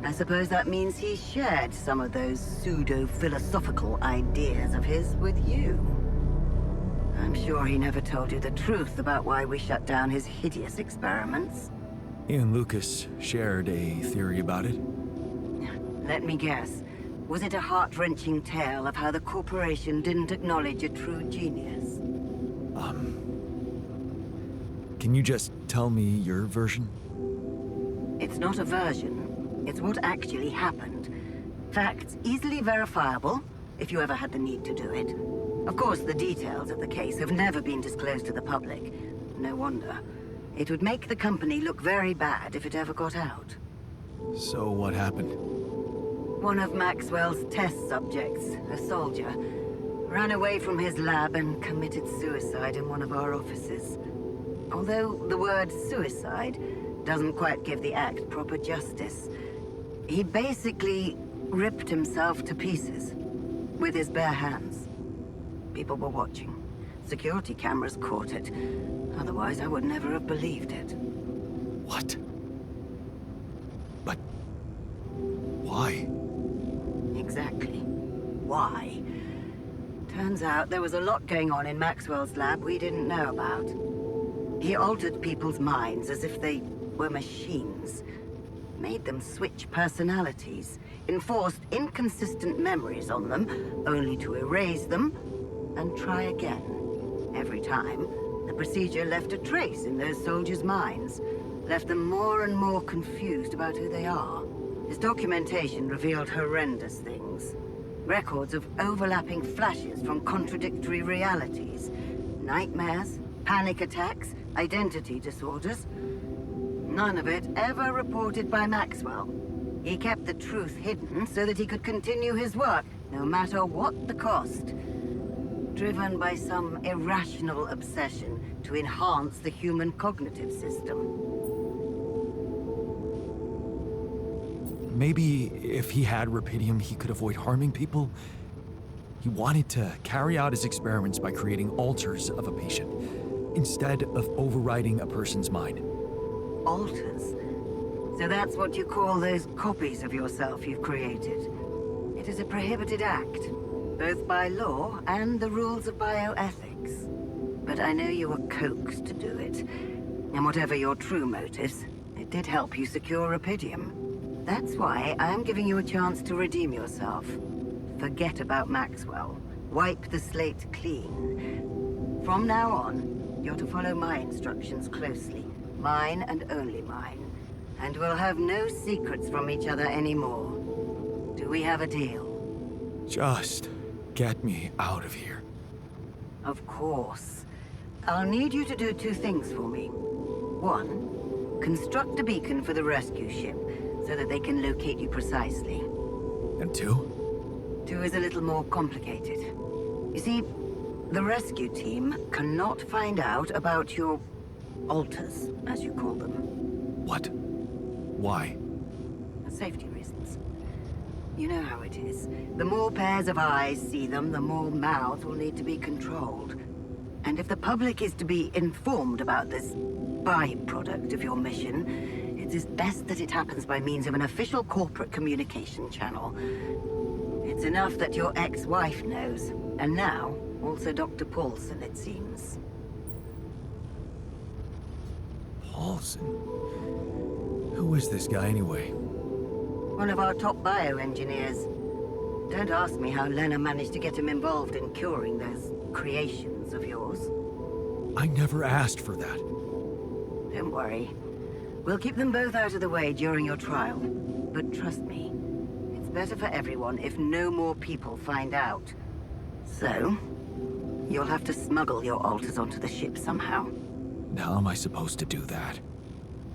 I suppose that means he shared some of those pseudo-philosophical ideas of his with you. I'm sure he never told you the truth about why we shut down his hideous experiments. He and Lucas shared a theory about it. Let me guess. Was it a heart-wrenching tale of how the corporation didn't acknowledge a true genius? Can you just tell me your version? It's not a version. It's what actually happened. Facts easily verifiable, if you ever had the need to do it. Of course, the details of the case have never been disclosed to the public. No wonder. It would make the company look very bad if it ever got out. So what happened? One of Maxwell's test subjects, a soldier, ran away from his lab and committed suicide in one of our offices. Although the word suicide doesn't quite give the act proper justice, he basically ripped himself to pieces with his bare hands. People were watching. Security cameras caught it. Otherwise, I would never have believed it. What? But why? Exactly. Why? Turns out there was a lot going on in Maxwell's lab we didn't know about. He altered people's minds as if they were machines. Made them switch personalities. Enforced inconsistent memories on them, only to erase them and try again. Every time, the procedure left a trace in those soldiers' minds. Left them more and more confused about who they are. His documentation revealed horrendous things. Records of overlapping flashes from contradictory realities. Nightmares, panic attacks, identity disorders. None of it ever reported by Maxwell. He kept the truth hidden so that he could continue his work, no matter what the cost. Driven by some irrational obsession to enhance the human cognitive system. Maybe if he had Rapidium, he could avoid harming people? He wanted to carry out his experiments by creating alters of a patient, instead of overriding a person's mind. Alters? So that's what you call those copies of yourself you've created. It is a prohibited act, both by law and the rules of bioethics. But I know you were coaxed to do it. And whatever your true motives, it did help you secure Rapidium. That's why I'm giving you a chance to redeem yourself. Forget about Maxwell. Wipe the slate clean. From now on, you're to follow my instructions closely. Mine and only mine. And we'll have no secrets from each other anymore. Do we have a deal? Just get me out of here. Of course. I'll need you to do two things for me. One, construct a beacon for the rescue ship, so that they can locate you precisely. And two? Two is a little more complicated. You see, the rescue team cannot find out about your alters, as you call them. What? Why? Safety reasons. You know how it is. The more pairs of eyes see them, the more mouths will need to be controlled. And if the public is to be informed about this byproduct of your mission, it is best that it happens by means of an official corporate communication channel. It's enough that your ex-wife knows, and now also Dr. Paulson, it seems. Paulson? Who is this guy anyway? One of our top bioengineers. Don't ask me how Lena managed to get him involved in curing those creations of yours. I never asked for that. Don't worry. We'll keep them both out of the way during your trial. But trust me, it's better for everyone if no more people find out. So, you'll have to smuggle your alters onto the ship somehow. How am I supposed to do that?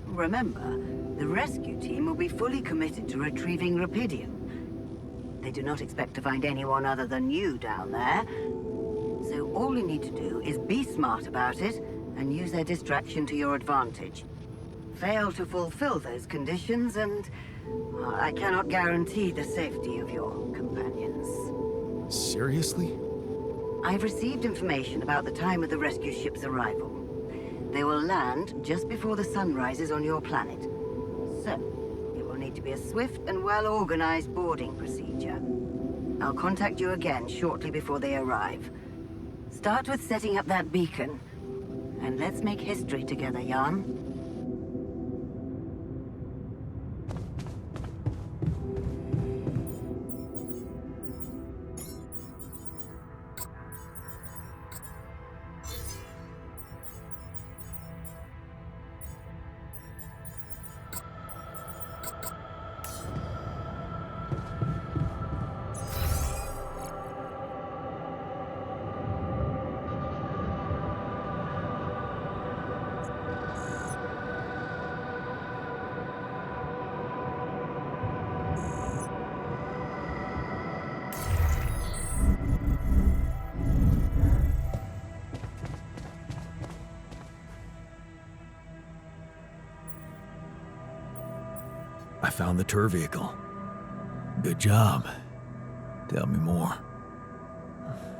Remember, the rescue team will be fully committed to retrieving Rapidium. They do not expect to find anyone other than you down there. So all you need to do is be smart about it and use their distraction to your advantage. Fail to fulfill those conditions and I cannot guarantee the safety of your companions. Seriously? I've received information about the time of the rescue ship's arrival. They will land just before the sun rises on your planet. So, it will need to be a swift and well-organized boarding procedure. I'll contact you again shortly before they arrive. start with setting up that beacon. And let's make history together, Jan. I found the tour vehicle. Good job. Tell me more.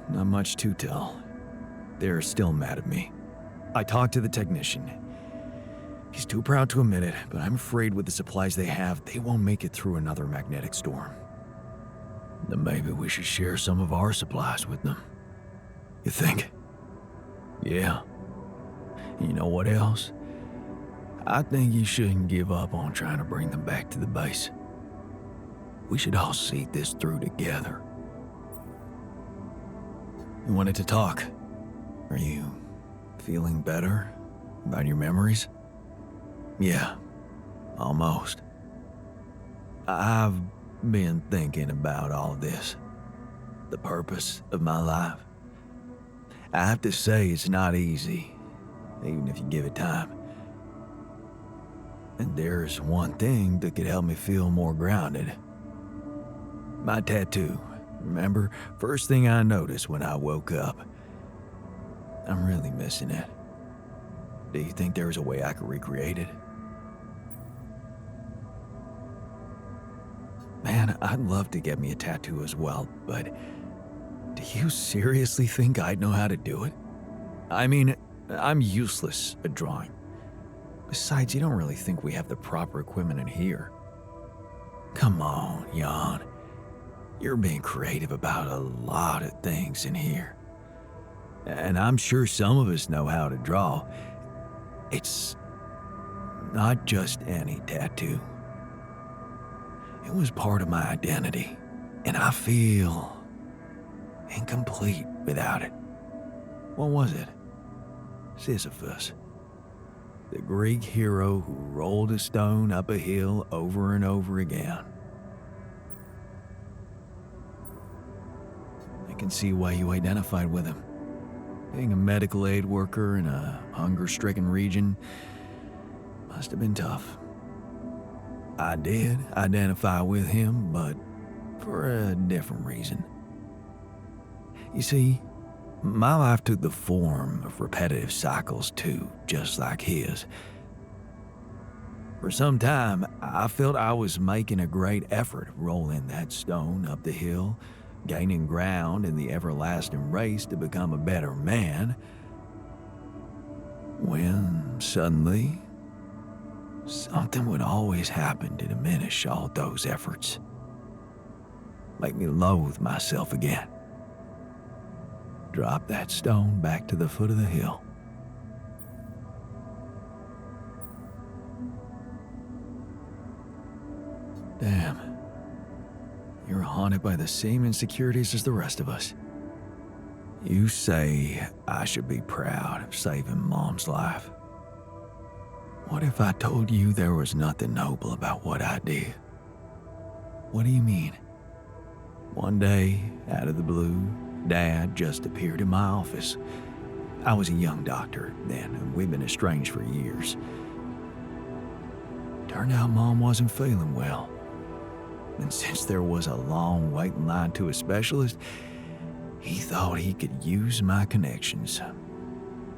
Not much to tell. They're still mad at me. I talked to the technician. He's too proud to admit it, but I'm afraid with the supplies they have, they won't make it through another magnetic storm. Then maybe we should share some of our supplies with them. You think? Yeah. You know what else? I think you shouldn't give up on trying to bring them back to the base. We should all see this through together. You wanted to talk. Are you feeling better about your memories? Yeah, almost. I've been thinking about all this. The purpose of my life. I have to say it's not easy, even if you give it time. And there's one thing that could help me feel more grounded. My tattoo. Remember? First thing I noticed when I woke up. I'm really missing it. Do you think there's a way I could recreate it? Man, I'd love to get me a tattoo as well, but do you seriously think I'd know how to do it? I mean, I'm useless at drawing. Besides, you don't really think we have the proper equipment in here. Come on, Jan. You're being creative about a lot of things in here. And I'm sure some of us know how to draw. It's not just any tattoo. It was part of my identity, and I feel incomplete without it. What was it? Sisyphus. The Greek hero who rolled a stone up a hill over and over again. I can see why you identified with him. Being a medical aid worker in a hunger-stricken region must have been tough. I did identify with him, but for a different reason. You see, my life took the form of repetitive cycles too, just like his. For some time, I felt I was making a great effort rolling that stone up the hill, gaining ground in the everlasting race to become a better man, when suddenly, something would always happen to diminish all those efforts. Make me loathe myself again. Drop that stone back to the foot of the hill. Damn. You're haunted by the same insecurities as the rest of us. You say I should be proud of saving Mom's life. What if I told you there was nothing noble about what I did? What do you mean? One day, out of the blue, Dad just appeared in my office. I was a young doctor then, and we'd been estranged for years. Turned out Mom wasn't feeling well. And since there was a long waiting line to a specialist, he thought he could use my connections.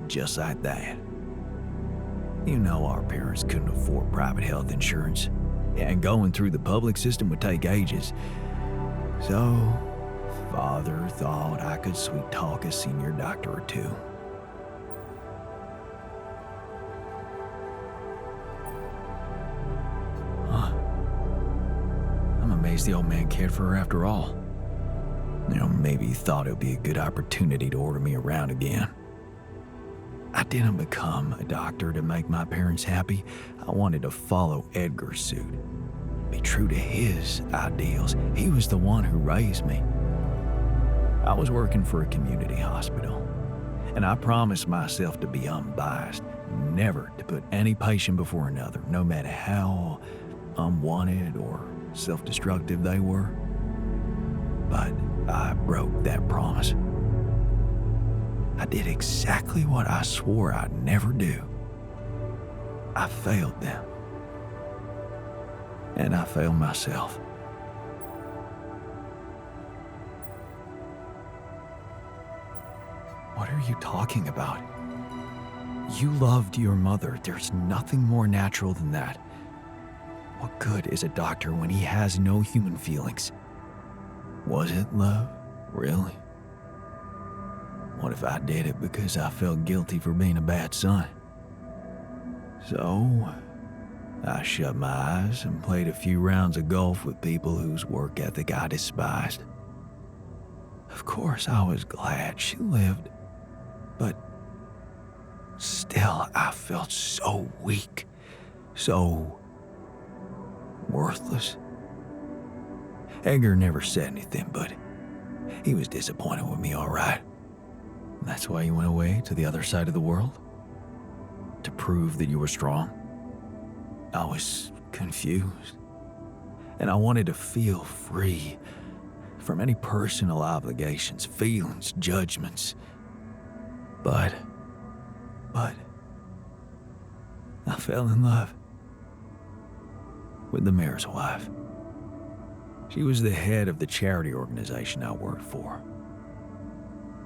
Just like that. You know our parents couldn't afford private health insurance, and going through the public system would take ages. So, Father thought I could sweet talk a senior doctor or two. Huh. I'm amazed the old man cared for her after all. Maybe he thought it would be a good opportunity to order me around again. I didn't become a doctor to make my parents happy. I wanted to follow Edgar's suit, be true to his ideals. He was the one who raised me. I was working for a community hospital, and I promised myself to be unbiased, never to put any patient before another, no matter how unwanted or self-destructive they were. But I broke that promise. I did exactly what I swore I'd never do. I failed them. And I failed myself. What are you talking about? You loved your mother. There's nothing more natural than that. What good is a doctor when he has no human feelings? Was it love? Really? What if I did it because I felt guilty for being a bad son? So, I shut my eyes and played a few rounds of golf with people whose work ethic I despised. Of course, I was glad she lived, but still, I felt so weak, so worthless. Edgar never said anything, but he was disappointed with me, all right. That's why you went away to the other side of the world? To prove that you were strong? I was confused, and I wanted to feel free from any personal obligations, feelings, judgments. But I fell in love with the mayor's wife. She was the head of the charity organization I worked for.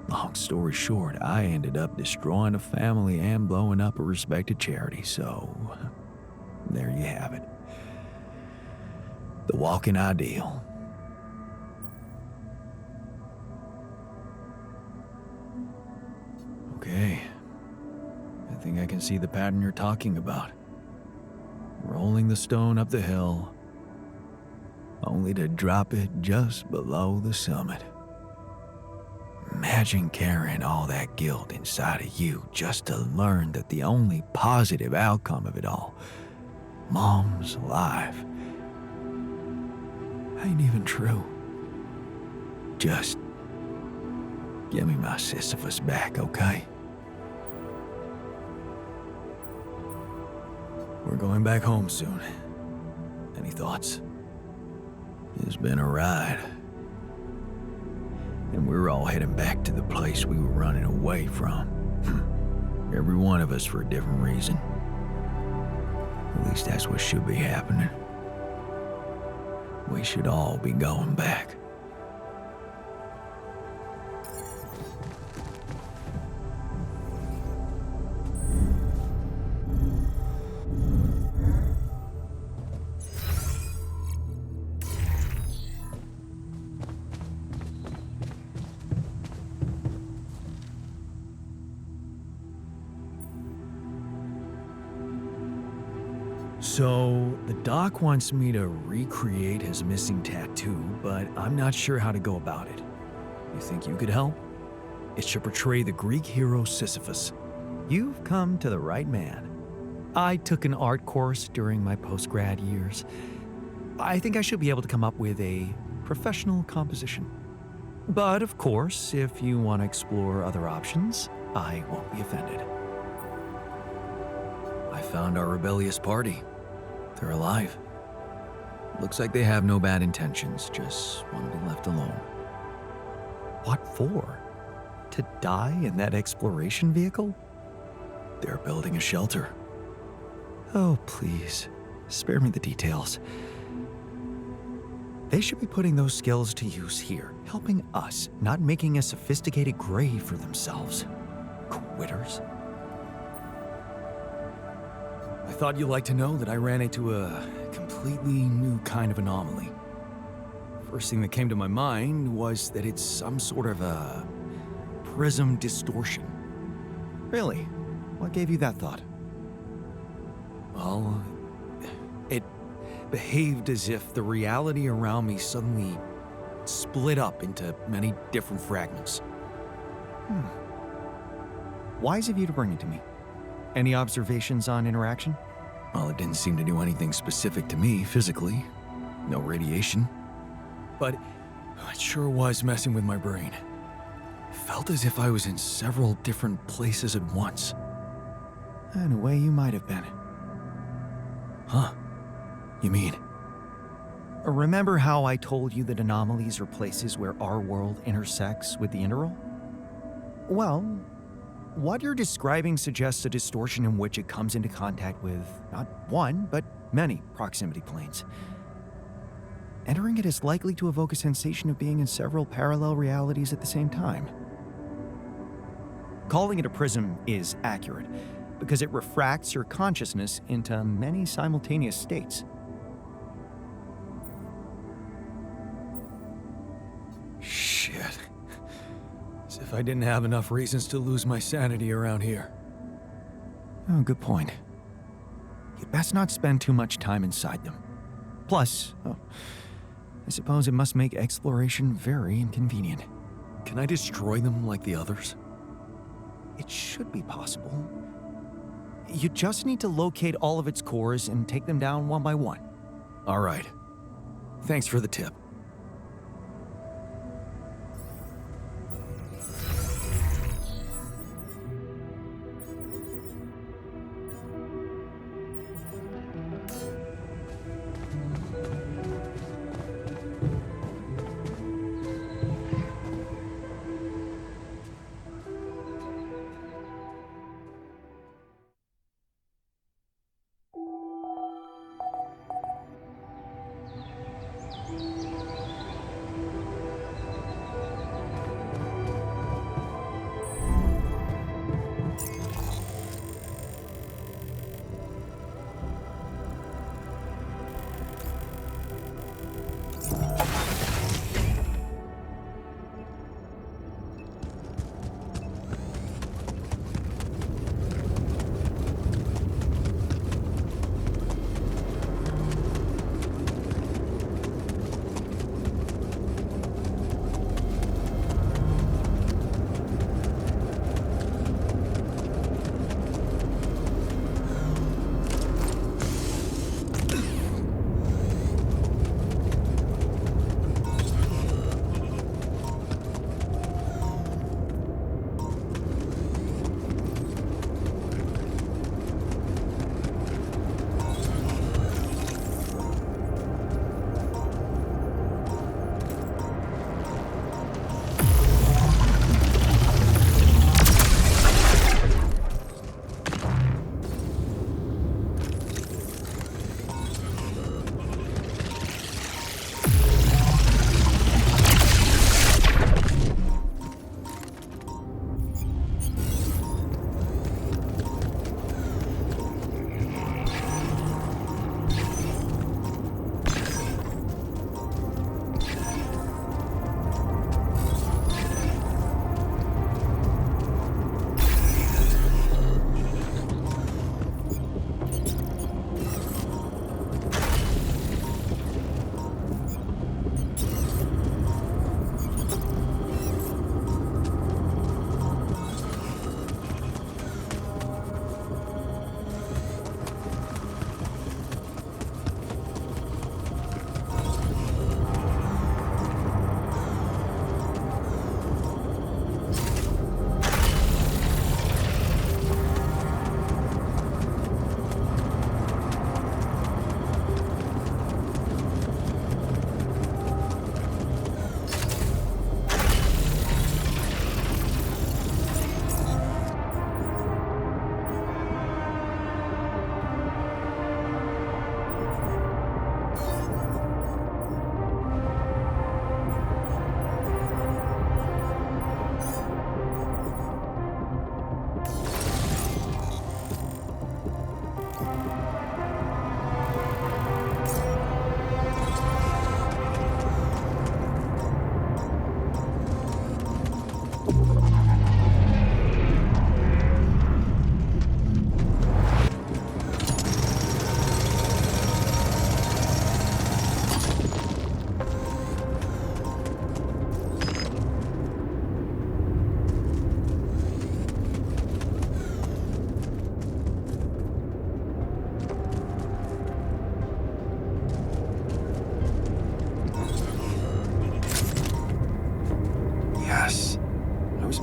Long story short, I ended up destroying a family and blowing up a respected charity, so there you have it. The walking ideal. Okay, I think I can see the pattern you're talking about. Rolling the stone up the hill, only to drop it just below the summit. Imagine carrying all that guilt inside of you just to learn that the only positive outcome of it all, Mom's life, ain't even true. Just give me my Sisyphus back, okay? We're going back home soon. Any thoughts? It's been a ride. And we're all heading back to the place we were running away from. Every one of us for a different reason. At least that's what should be happening. We should all be going back. So, the doc wants me to recreate his missing tattoo, but I'm not sure how to go about it. You think you could help? It should portray the Greek hero Sisyphus. You've come to the right man. I took an art course during my post-grad years. I think I should be able to come up with a professional composition. But of course, if you want to explore other options, I won't be offended. I found our rebellious party. They're alive. Looks like they have no bad intentions, just want to be left alone. What for? To die in that exploration vehicle? They're building a shelter. Oh, please, spare me the details. They should be putting those skills to use here, helping us, not making a sophisticated grave for themselves. Quitters. I thought you'd like to know that I ran into a completely new kind of anomaly. First thing that came to my mind was that it's some sort of a prism distortion. Really? What gave you that thought? Well, it behaved as if the reality around me suddenly split up into many different fragments. Wise of you to bring it to me. Any observations on interaction? Well, it didn't seem to do anything specific to me physically. No radiation. But it sure was messing with my brain. Felt as if I was in several different places at once. In a way, you might have been. Huh? You mean? Remember how I told you that anomalies are places where our world intersects with the interworld? Well, what you're describing suggests a distortion in which it comes into contact with not one, but many proximity planes. Entering it is likely to evoke a sensation of being in several parallel realities at the same time. Calling it a prism is accurate, because it refracts your consciousness into many simultaneous states. Shit. As if I didn't have enough reasons to lose my sanity around here. Oh, good point. You'd best not spend too much time inside them. Plus, I suppose it must make exploration very inconvenient. Can I destroy them like the others? It should be possible. You just need to locate all of its cores and take them down one by one. All right. Thanks for the tip.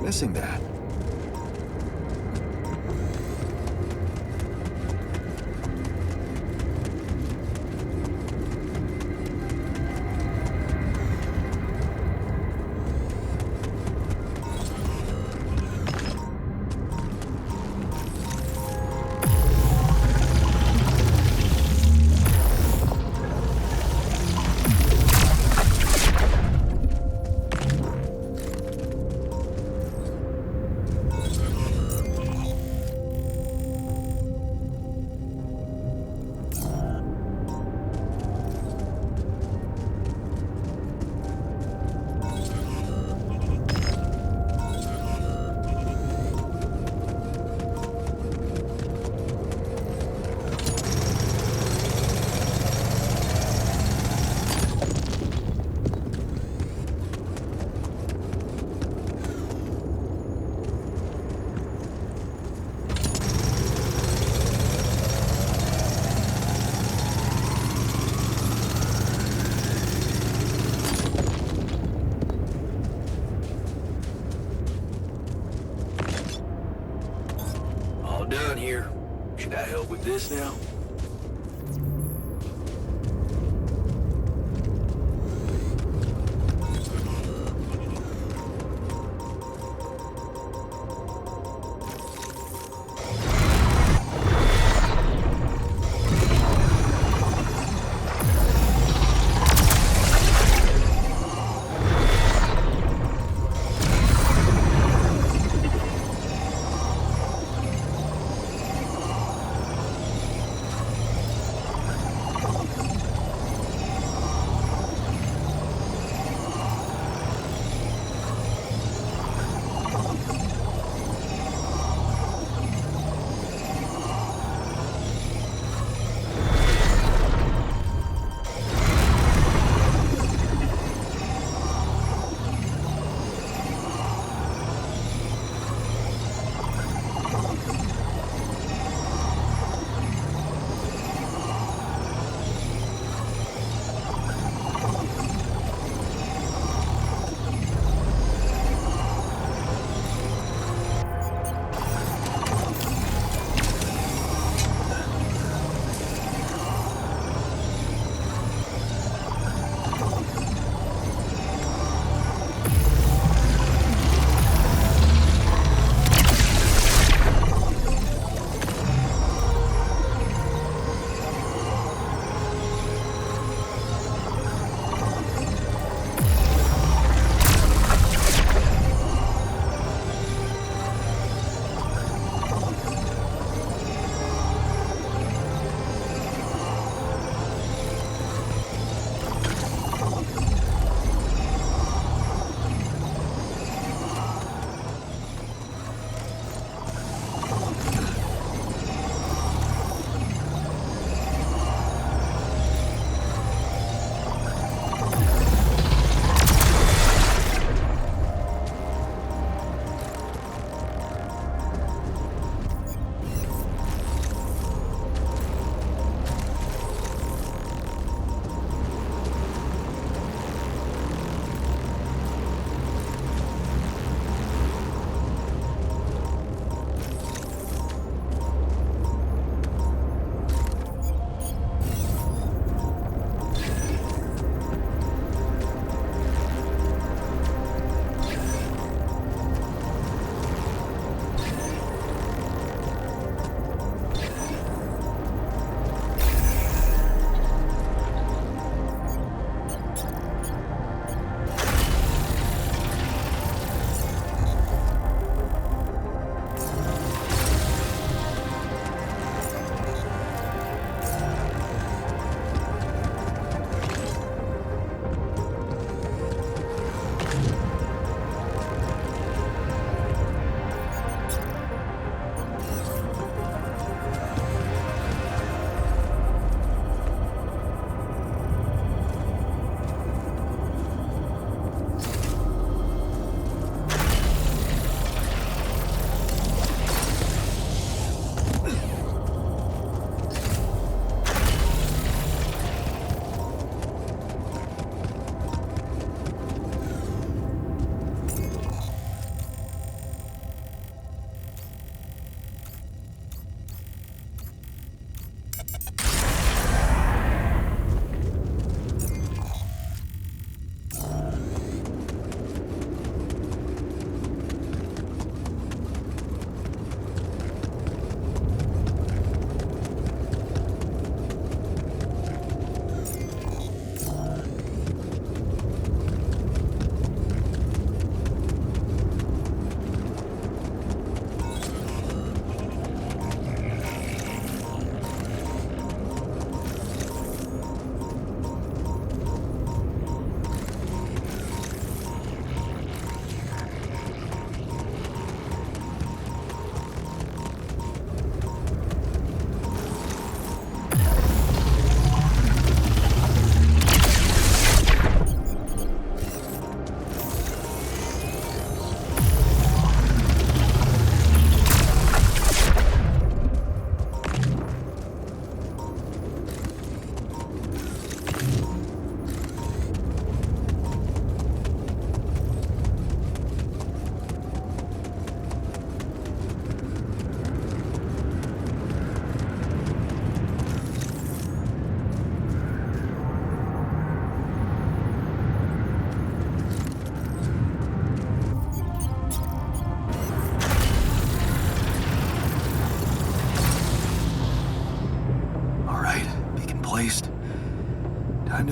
Missing that. Done here. Should I help with this now?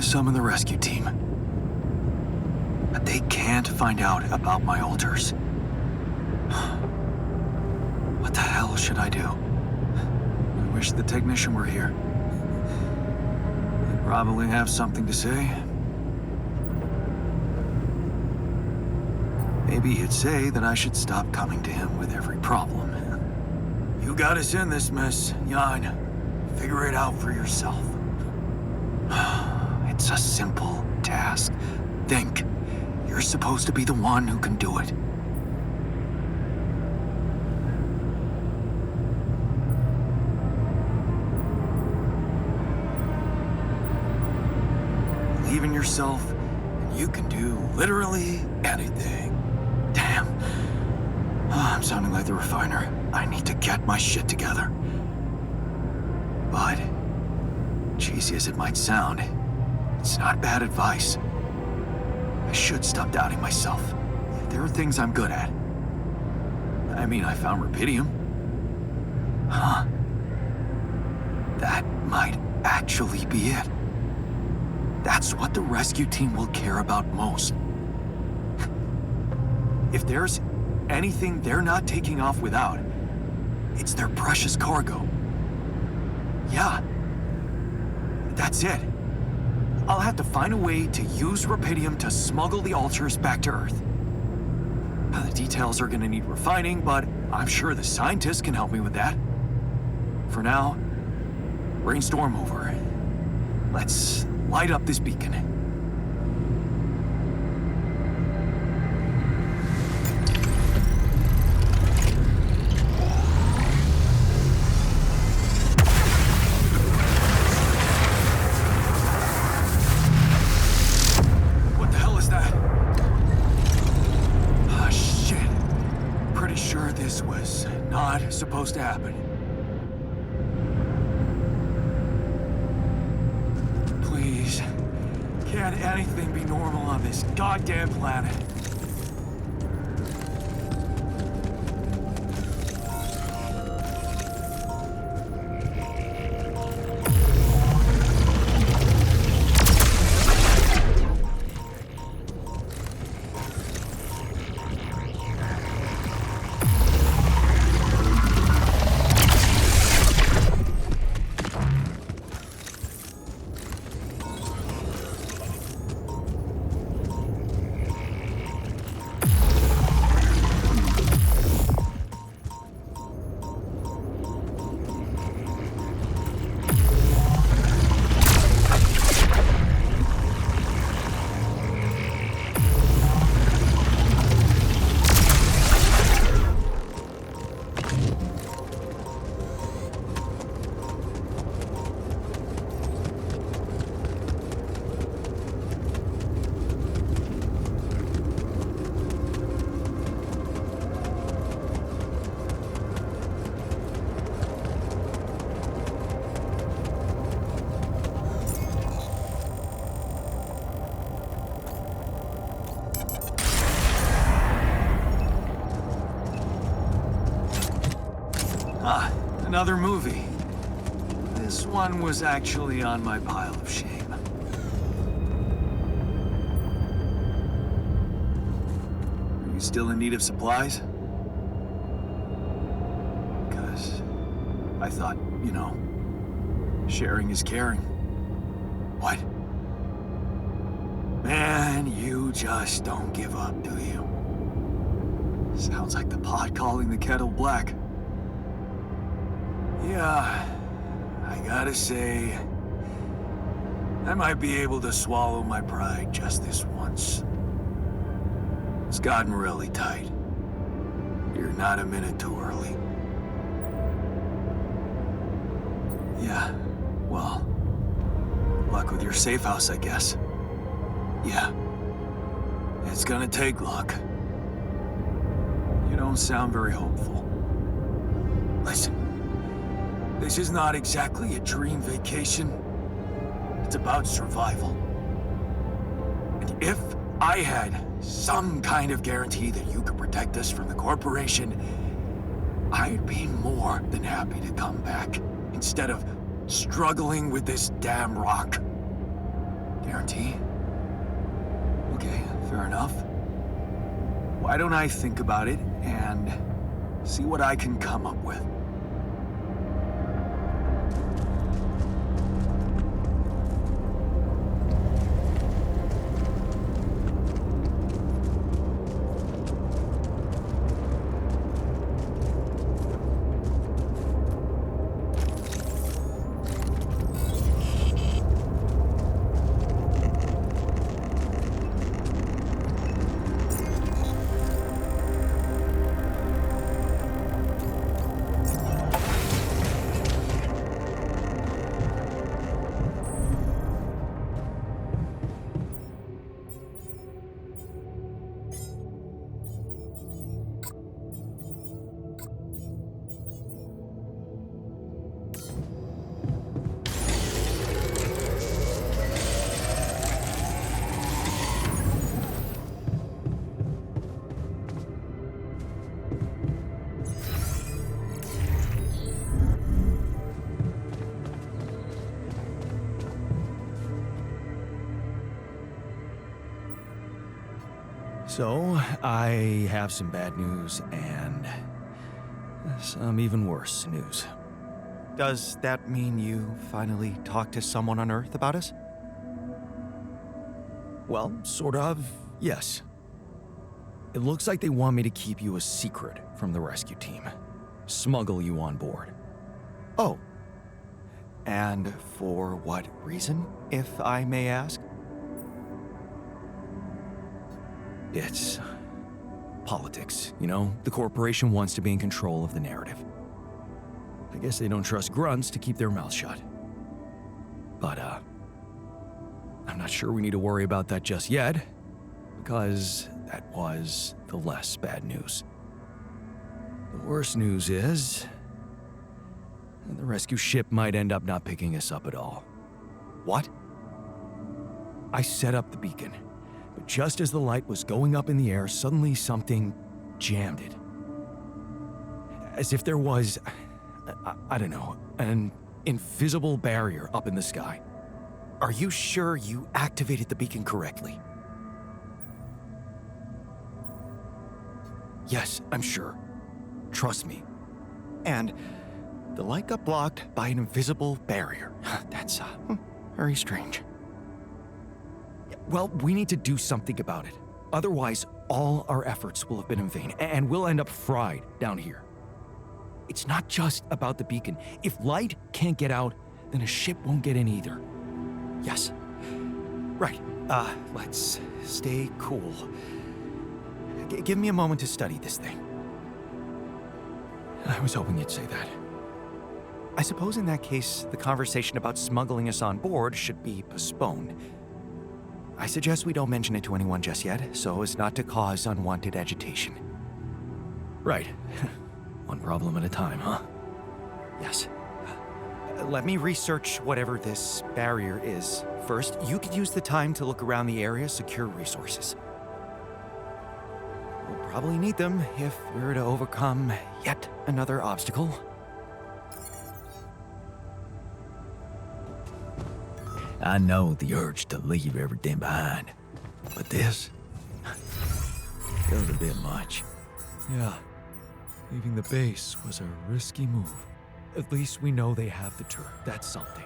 to summon the rescue team. But they can't find out about my altars. What the hell should I do? I wish the technician were here. He'd probably have something to say. Maybe he'd say that I should stop coming to him with every problem. You got us in this mess, Jan. Figure it out for yourself. It's a simple task. Think. You're supposed to be the one who can do it. Believe in yourself, and you can do literally anything. Damn. I'm sounding like the refiner. I need to get my shit together. But, cheesy as it might sound, it's not bad advice. I should stop doubting myself. There are things I'm good at. I mean, I found rubidium. Huh. That might actually be it. That's what the rescue team will care about most. If there's anything they're not taking off without, it's their precious cargo. Yeah. That's it. I'll have to find a way to use rubidium to smuggle the altars back to Earth. The details are gonna need refining, but I'm sure the scientists can help me with that. For now, brainstorm over. Let's light up this beacon. Supposed to happen. Please, can't anything be normal on this goddamn planet? Another movie. This one was actually on my pile of shame. Are you still in need of supplies? Because I thought, you know, sharing is caring. What? Man, you just don't give up, do you? Sounds like the pot calling the kettle black. Yeah, I gotta say, I might be able to swallow my pride just this once. It's gotten really tight. You're not a minute too early. Yeah, well, luck with your safe house, I guess. Yeah, it's gonna take luck. You don't sound very hopeful. Listen. This is not exactly a dream vacation. It's about survival. And if I had some kind of guarantee that you could protect us from the corporation, I'd be more than happy to come back, instead of struggling with this damn rock. Guarantee? Okay, fair enough. Why don't I think about it and see what I can come up with? So, I have some bad news and some even worse news. Does that mean you finally talked to someone on Earth about us? Well, sort of, yes. It looks like they want me to keep you a secret from the rescue team. Smuggle you on board. Oh. And for what reason, if I may ask? It's politics, you know? The corporation wants to be in control of the narrative. I guess they don't trust grunts to keep their mouths shut. But, I'm not sure we need to worry about that just yet, because that was the less bad news. The worst news is the rescue ship might end up not picking us up at all. What? I set up the beacon. But just as the light was going up in the air, suddenly something jammed it. As if there was, I don't know, an invisible barrier up in the sky. Are you sure you activated the beacon correctly? Yes, I'm sure. Trust me. And the light got blocked by an invisible barrier. That's very strange. Well, we need to do something about it. Otherwise, all our efforts will have been in vain, and we'll end up fried down here. It's not just about the beacon. If light can't get out, then a ship won't get in either. Yes. Right. Let's stay cool. Give me a moment to study this thing. I was hoping you'd say that. I suppose in that case, the conversation about smuggling us on board should be postponed. I suggest we don't mention it to anyone just yet, so as not to cause unwanted agitation. Right. One problem at a time, huh? Yes. Let me research whatever this barrier is. First, you could use the time to look around the area, secure resources. We'll probably need them if we're to overcome yet another obstacle. I know the urge to leave everything behind, but this feels a bit much. Yeah, leaving the base was a risky move. At least we know they have the turret. That's something.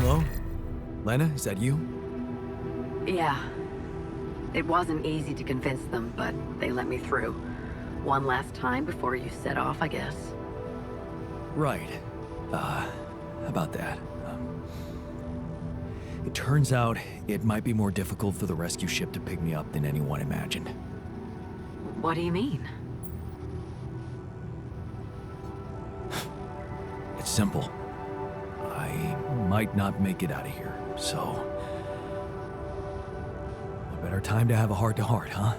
Hello? Lena, is that you? Yeah. It wasn't easy to convince them, but they let me through. One last time before you set off, I guess. Right. About that. It turns out it might be more difficult for the rescue ship to pick me up than anyone imagined. What do you mean? It's simple. I might not make it out of here, so... What better time to have a heart-to-heart, huh?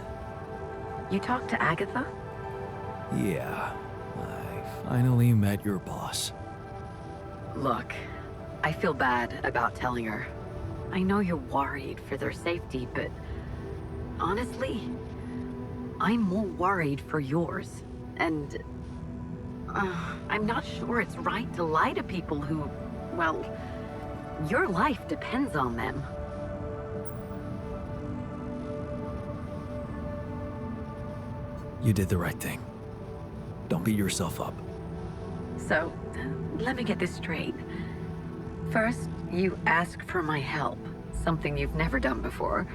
You talked to Agatha? Yeah, I finally met your boss. Look, I feel bad about telling her. I know you're worried for their safety, but honestly, I'm more worried for yours. And I'm not sure it's right to lie to people who, well, your life depends on them. You did the right thing. Don't beat yourself up. So, let me get this straight. First, you ask for my help, something you've never done before.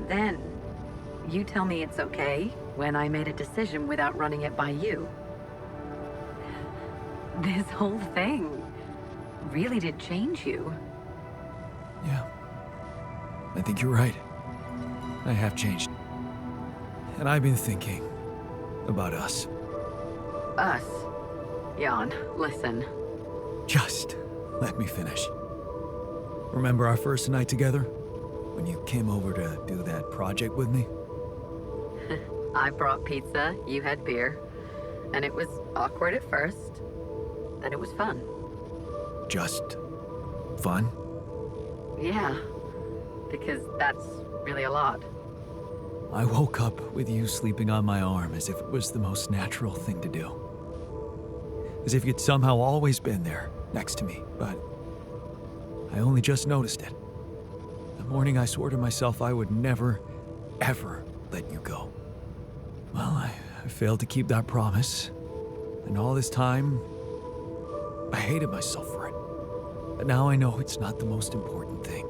Then, you tell me it's okay when I made a decision without running it by you. This whole thing really did change you. Yeah. I think you're right. I have changed. And I've been thinking about us. Us. Jan, listen. Just let me finish. Remember our first night together? When you came over to do that project with me? I brought pizza, you had beer. And it was awkward at first. Then it was fun. Just fun? Yeah. Because that's really a lot. I woke up with you sleeping on my arm as if it was the most natural thing to do. As if you'd somehow always been there, next to me, but I only just noticed it. The morning I swore to myself I would never, ever let you go. Well, I failed to keep that promise, and all this time, I hated myself for it. But now I know it's not the most important thing.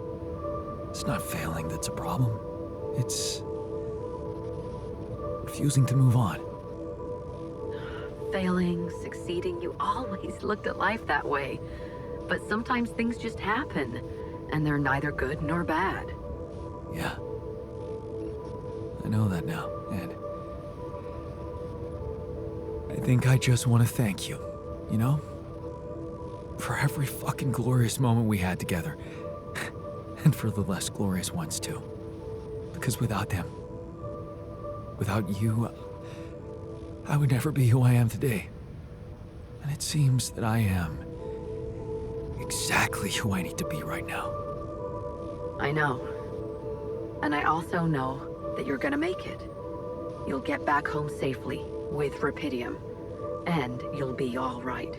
It's not failing that's a problem. It's refusing to move on. Failing, succeeding, you always looked at life that way. But sometimes things just happen, and they're neither good nor bad. Yeah. I know that now, and I think I just want to thank you, you know? For every fucking glorious moment we had together. And for the less glorious ones, too. Because without them, without you, I would never be who I am today. And it seems that I am exactly who I need to be right now. I know. And I also know that you're gonna make it. You'll get back home safely with Rapidium, and you'll be all right.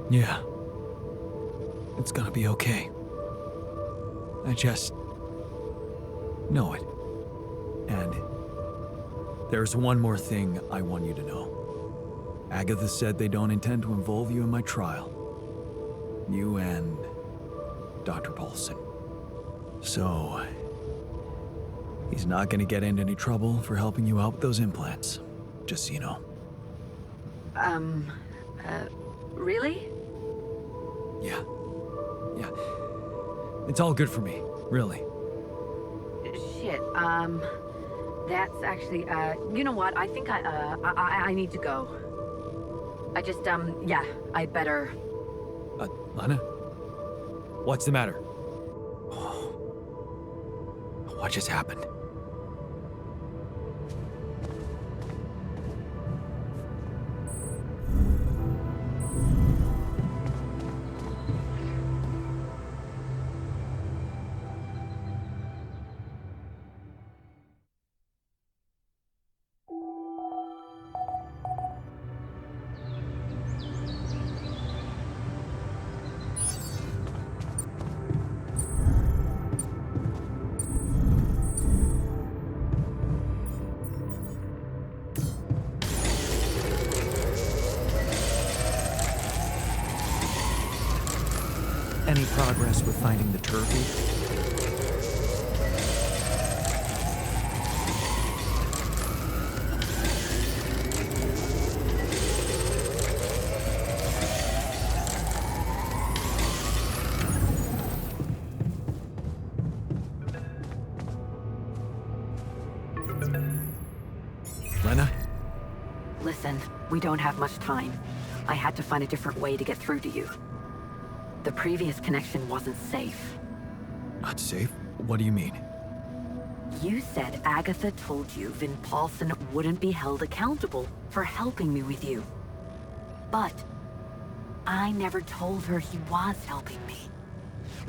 Yeah. It's gonna be okay. I just know it. And there's one more thing I want you to know. Agatha said they don't intend to involve you in my trial. You and Dr. Paulson. So, he's not gonna get into any trouble for helping you out with those implants. Just so you know. Really? Yeah. Yeah. It's all good for me, really. Shit, that's actually, you know what? I think I need to go. I just, yeah, I better... Lana? What's the matter? What just happened? Any progress with finding the turkey? Lena? Listen, we don't have much time. I had to find a different way to get through to you. The previous connection wasn't safe. Not safe? What do you mean? You said Agatha told you Vin Paulson wouldn't be held accountable for helping me with you. But I never told her he was helping me.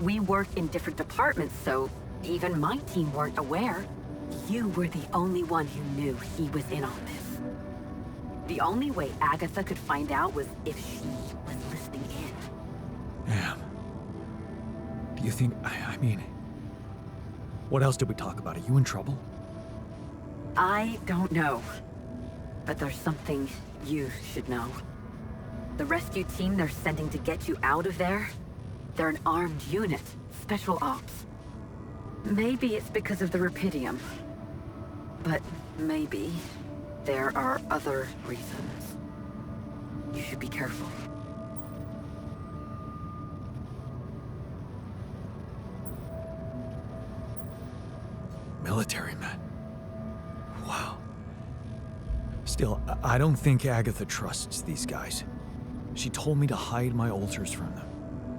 We worked in different departments, so even my team weren't aware. You were the only one who knew he was in on this. The only way Agatha could find out was if she was listening in. Damn. Do you think... I mean... What else did we talk about? Are you in trouble? I don't know. But there's something you should know. The rescue team they're sending to get you out of there, they're an armed unit, special ops. Maybe it's because of the Rapidium. But maybe there are other reasons. You should be careful. Military men. Wow. Still, I don't think Agatha trusts these guys. She told me to hide my altars from them.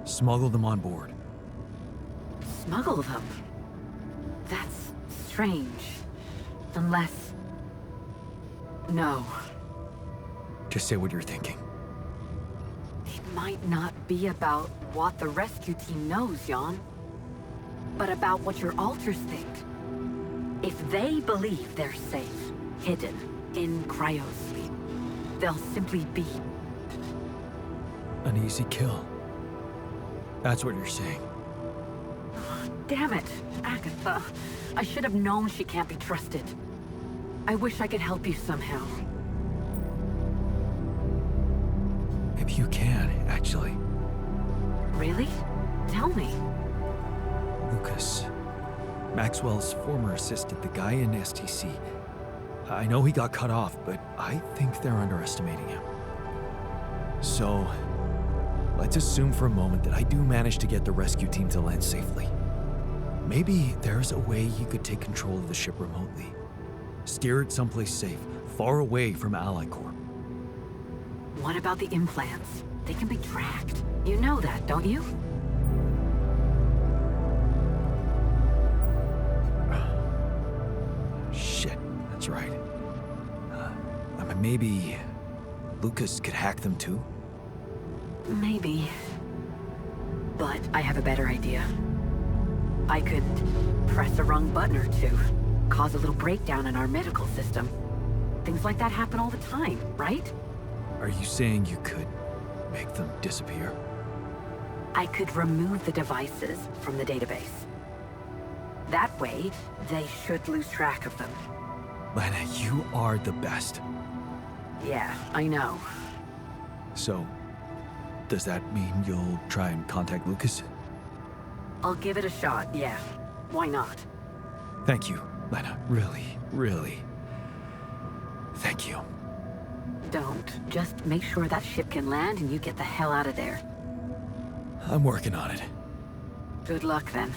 Smuggle them on board. Smuggle them? That's strange. Unless... No. Just say what you're thinking. It might not be about what the rescue team knows, Jan. But about what your altars think. If they believe they're safe, hidden, in cryosleep, they'll simply be... An easy kill. That's what you're saying. Damn it, Agatha. I should have known she can't be trusted. I wish I could help you somehow. Maybe you can, actually. Really? Tell me. Lucas. Maxwell's former assistant, the guy in STC. I know he got cut off, but I think they're underestimating him. So, let's assume for a moment that I do manage to get the rescue team to land safely. Maybe there's a way you could take control of the ship remotely. Steer it someplace safe, far away from Ally Corp. What about the implants? They can be tracked. You know that, don't you? Shit, that's right. Maybe Lucas could hack them too? Maybe. But I have a better idea. I could press a wrong button or two, cause a little breakdown in our medical system. Things like that happen all the time, right? Are you saying you could make them disappear? I could remove the devices from the database. That way, they should lose track of them. Lana, you are the best. Yeah, I know. So, does that mean you'll try and contact Lucas? I'll give it a shot, yeah. Why not? Thank you, Lana. Really, really. Thank you. Don't. Just make sure that ship can land and you get the hell out of there. I'm working on it. Good luck, then.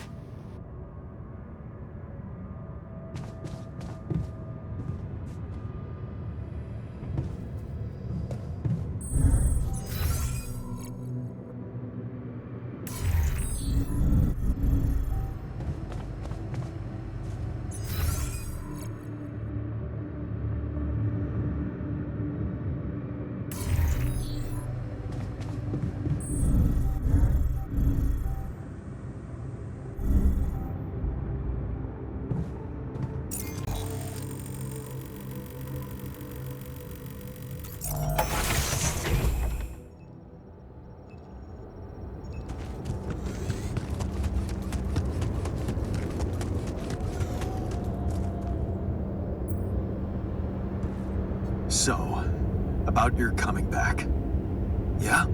So, about your coming back. Yeah?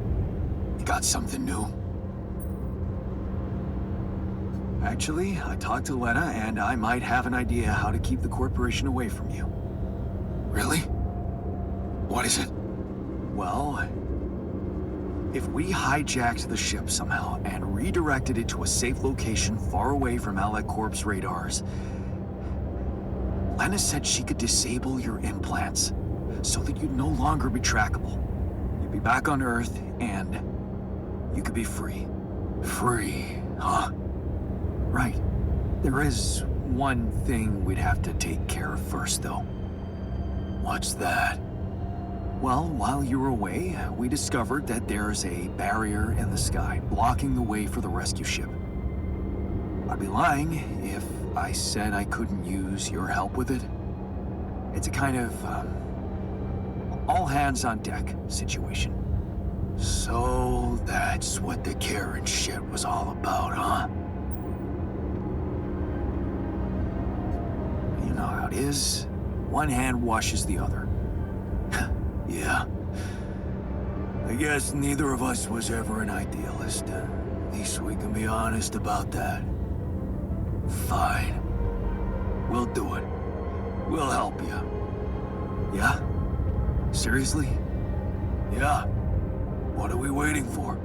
You got something new? Actually, I talked to Lena, and I might have an idea how to keep the corporation away from you. Really? What is it? Well, if we hijacked the ship somehow and redirected it to a safe location far away from Allied Corp's radars, Lena said she could disable your implants so that you'd no longer be trackable. You'd be back on Earth, and you could be free. Free, huh? Right. There is one thing we'd have to take care of first, though. What's that? Well, while you were away, we discovered that there's a barrier in the sky blocking the way for the rescue ship. I'd be lying if I said I couldn't use your help with it. It's a kind of, all hands on deck situation. So that's what the Karen shit was all about, huh? You know how it is. One hand washes the other. Yeah. I guess neither of us was ever an idealist. At least we can be honest about that. Fine. We'll do it. We'll help you. Yeah? Seriously? Yeah. What are we waiting for?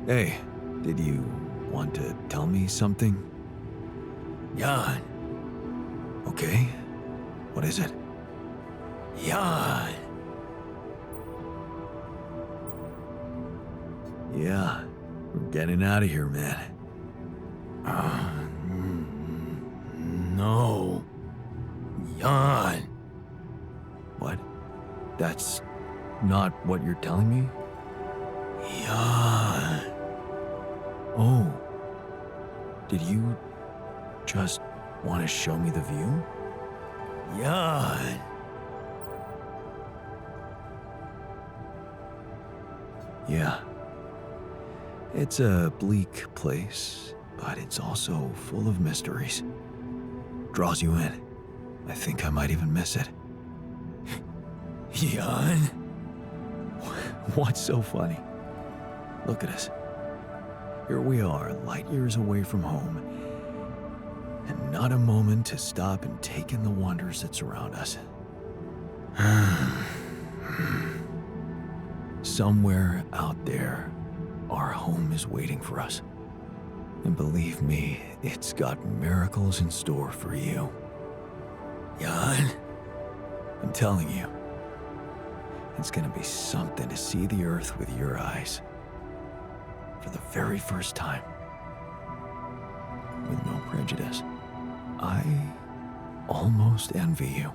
Hey, did you want to tell me something? Jan. Okay. What is it? Jan. Yeah, we're getting out of here, man. No. Jan. What? That's not what you're telling me? Jan. Oh. Did you just want to show me the view? Jan. Yeah. It's a bleak place, but it's also full of mysteries. Draws you in. I think I might even miss it. Jan? What's so funny? Look at us. Here we are, light years away from home, and not a moment to stop and take in the wonders that surround us. Somewhere out there, our home is waiting for us. And believe me, it's got miracles in store for you. Jan, I'm telling you, it's gonna be something to see the Earth with your eyes. For the very first time. With no prejudice. I almost envy you.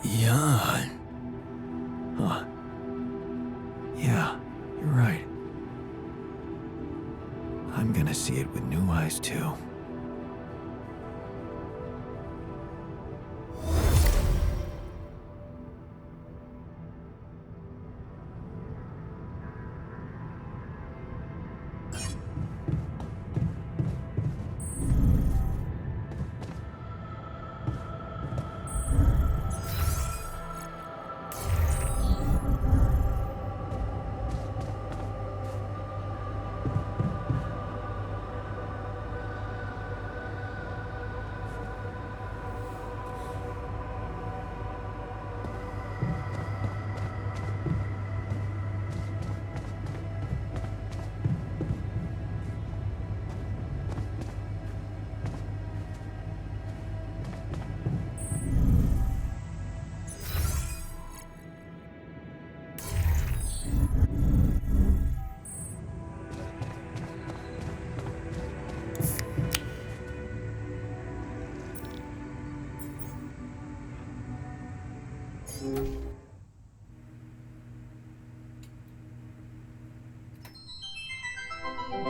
Jan. Huh. Yeah, you're right. I'm gonna see it with new eyes too.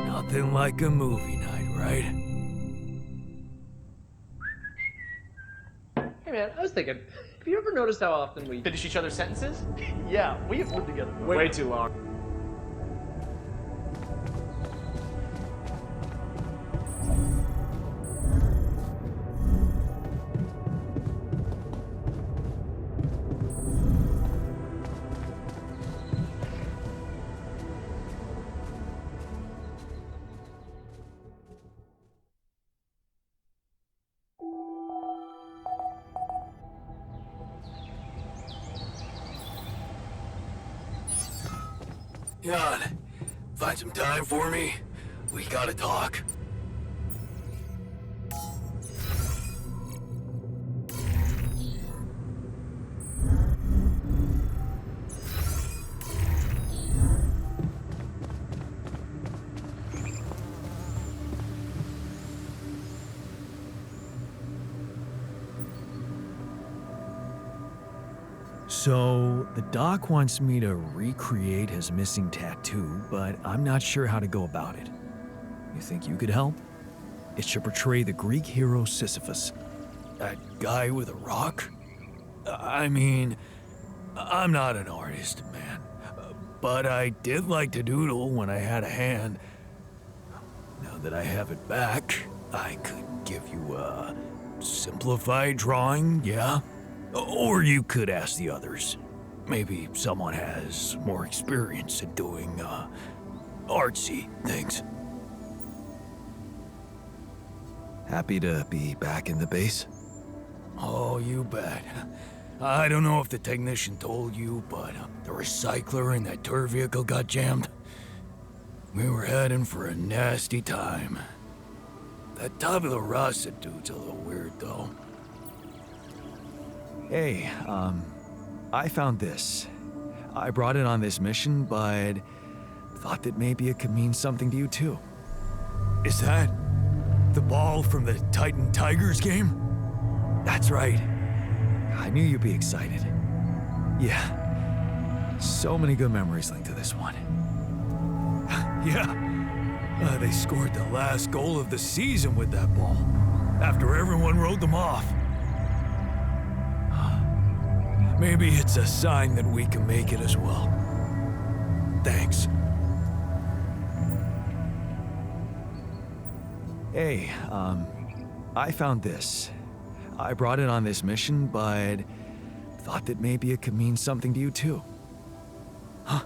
Nothing like a movie night, right? Hey man, I was thinking, have you ever noticed how often we finish each other's sentences? Yeah, we've lived together for way too long. Jan, find some time for me? We gotta talk. So, the doc wants me to recreate his missing tattoo, but I'm not sure how to go about it. You think you could help? It should portray the Greek hero Sisyphus. That guy with a rock? I mean, I'm not an artist, man. But I did like to doodle when I had a hand. Now that I have it back, I could give you a simplified drawing, yeah? Or you could ask the others. Maybe someone has more experience in doing, artsy things. Happy to be back in the base? Oh, you bet. I don't know if the technician told you, but the recycler in that tour vehicle got jammed. We were heading for a nasty time. That Tabula Rasa dude's a little weird, though. Hey, I found this. I brought it on this mission, but thought that maybe it could mean something to you too. Is that the ball from the Titan Tigers game? That's right. I knew you'd be excited. Yeah. So many good memories linked to this one. Yeah. They scored the last goal of the season with that ball, after everyone wrote them off. Maybe it's a sign that we can make it as well. Thanks. Hey, I found this. I brought it on this mission, but thought that maybe it could mean something to you too. Huh?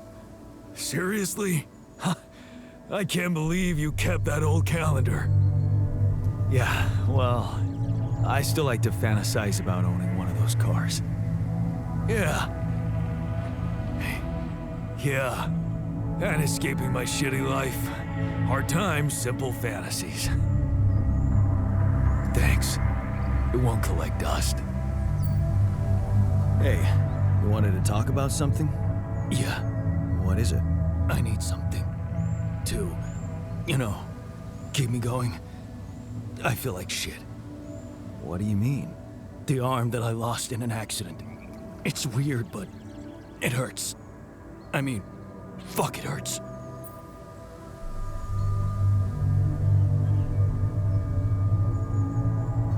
Seriously? Huh? I can't believe you kept that old calendar. Yeah, well, I still like to fantasize about owning one of those cars. Yeah. Hey, yeah. And escaping my shitty life. Hard times, simple fantasies. Thanks. It won't collect dust. Hey, you wanted to talk about something? Yeah, What is it? I need something to, keep me going. I feel like shit. What do you mean? The arm that I lost in an accident. It's weird, but it hurts. I mean, fuck, it hurts.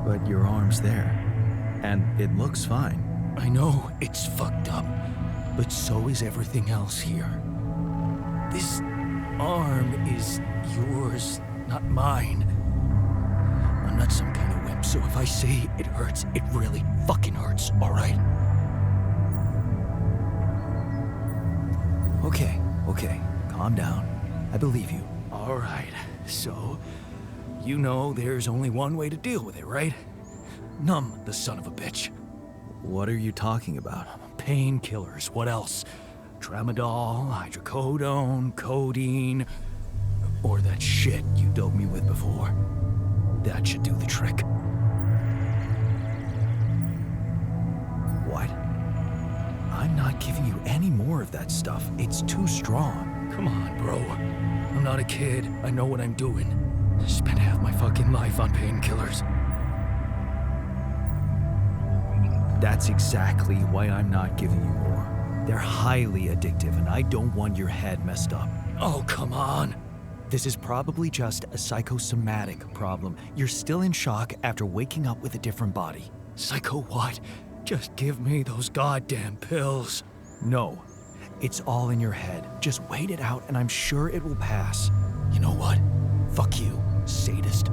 But your arm's there. And it looks fine. I know it's fucked up, but so is everything else here. This arm is yours, not mine. I'm not some kind of wimp, so if I say it hurts, it really fucking hurts, alright? Okay, calm down. I believe you. Alright, so, you know there's only one way to deal with it, right? Numb the son of a bitch. What are you talking about? Painkillers, what else? Tramadol, hydrocodone, codeine, or that shit you doped me with before. That should do the trick. What? I'm not giving you any more of that stuff. It's too strong. Come on, bro. I'm not a kid. I know what I'm doing. I spent half my fucking life on painkillers. That's exactly why I'm not giving you more. They're highly addictive, and I don't want your head messed up. Oh, come on. This is probably just a psychosomatic problem. You're still in shock after waking up with a different body. Psycho what? Just give me those goddamn pills. No, it's all in your head. Just wait it out, and I'm sure it will pass. You know what? Fuck you, sadist.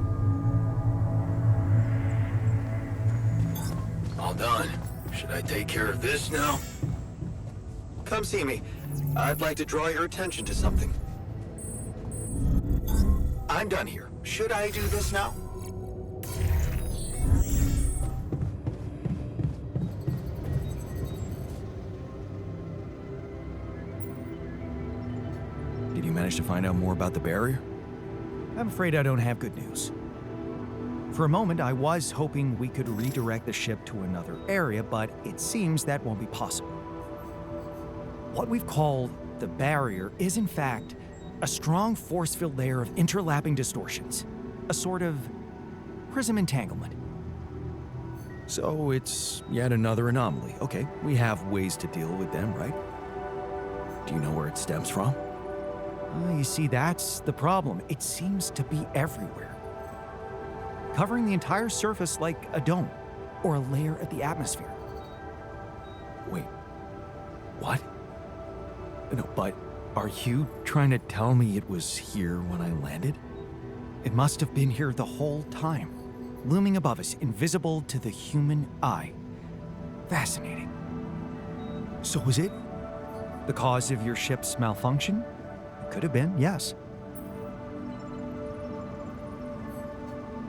All done. Should I take care of this now? Come see me. I'd like to draw your attention to something. I'm done here. Should I do this now? Did you manage to find out more about the barrier? I'm afraid I don't have good news. For a moment, I was hoping we could redirect the ship to another area, but it seems that won't be possible. What we've called the barrier is, in fact, a strong force-filled layer of interlapping distortions, a sort of prism entanglement. So it's yet another anomaly. Okay, we have ways to deal with them, right? Do you know where it stems from? You see, that's the problem. It seems to be everywhere, covering the entire surface like a dome or a layer of the atmosphere. Wait, what? No, but are you trying to tell me it was here when I landed? It must have been here the whole time, looming above us, invisible to the human eye. Fascinating. So was it the cause of your ship's malfunction? It could have been, yes.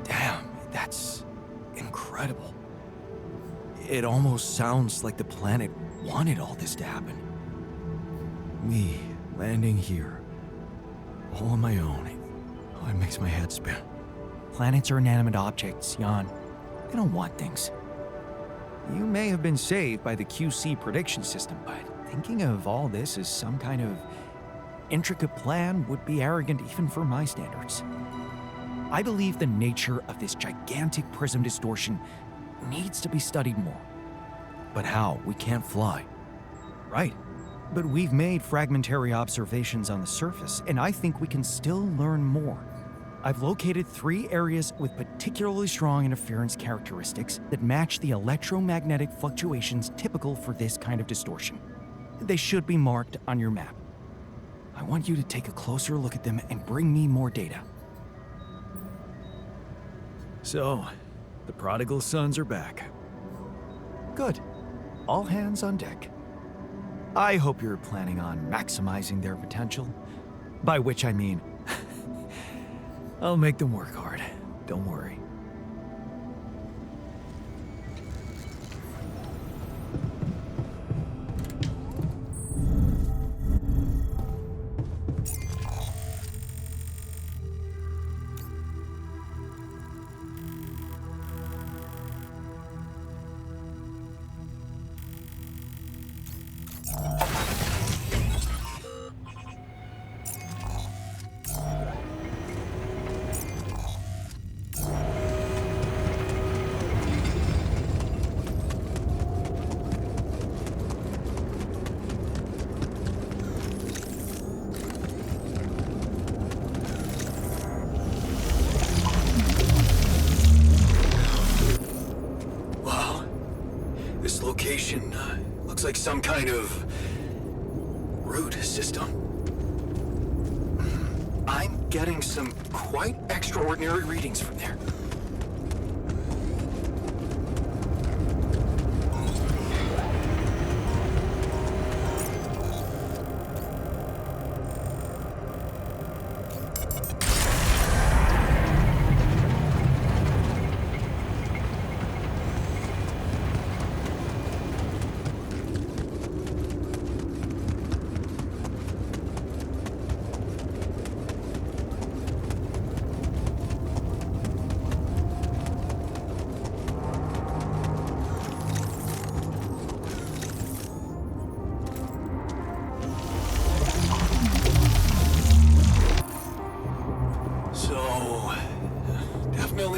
Damn, that's incredible. It almost sounds like the planet wanted all this to happen. Me landing here, all on my own. Oh, it makes my head spin. Planets are inanimate objects, Jan. They don't want things. You may have been saved by the QC prediction system, but thinking of all this as some kind of intricate plan would be arrogant even for my standards. I believe the nature of this gigantic prism distortion needs to be studied more. But how? We can't fly. Right. But we've made fragmentary observations on the surface, and I think we can still learn more. I've located 3 areas with particularly strong interference characteristics that match the electromagnetic fluctuations typical for this kind of distortion. They should be marked on your map. I want you to take a closer look at them and bring me more data. So, the prodigal sons are back. Good. All hands on deck. I hope you're planning on maximizing their potential. By which I mean, I'll make them work hard. Don't worry. location. Looks like some kind of root system. I'm getting some quite extraordinary readings from there.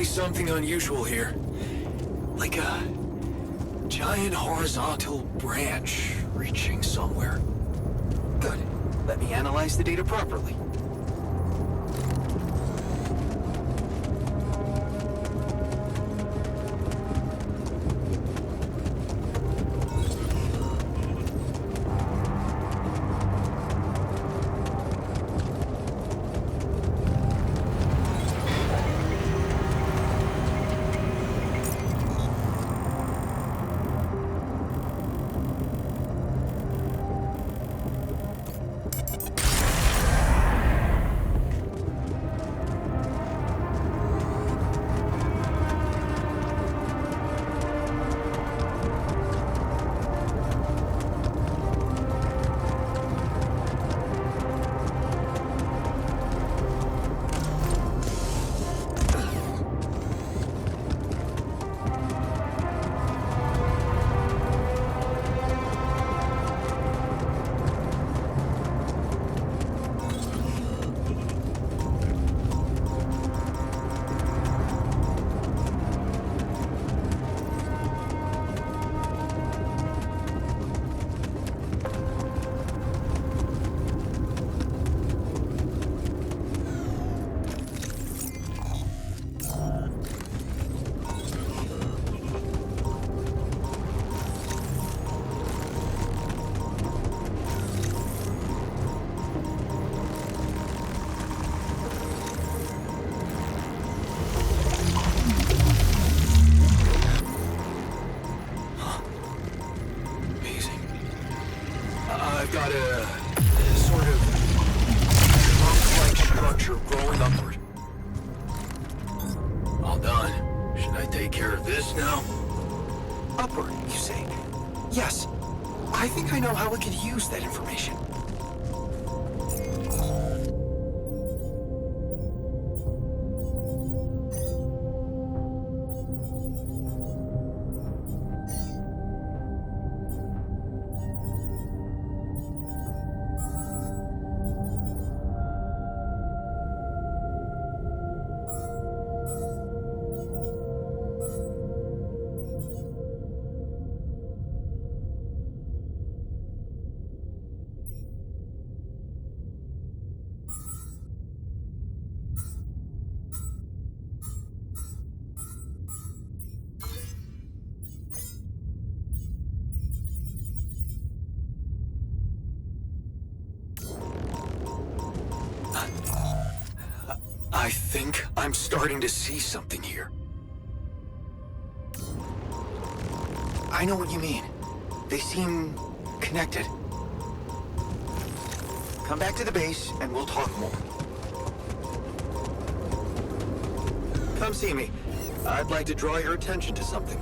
Something unusual here. Like a giant horizontal branch reaching somewhere. Good. Let me analyze the data properly. I've got a sort of trunk-like structure growing upward. All done. Should I take care of this now? Upward, you say? Yes. I think I know how we could use that information. I think I'm starting to see something here. I know what you mean. They seem connected. Come back to the base and we'll talk more. Come see me. I'd like to draw your attention to something.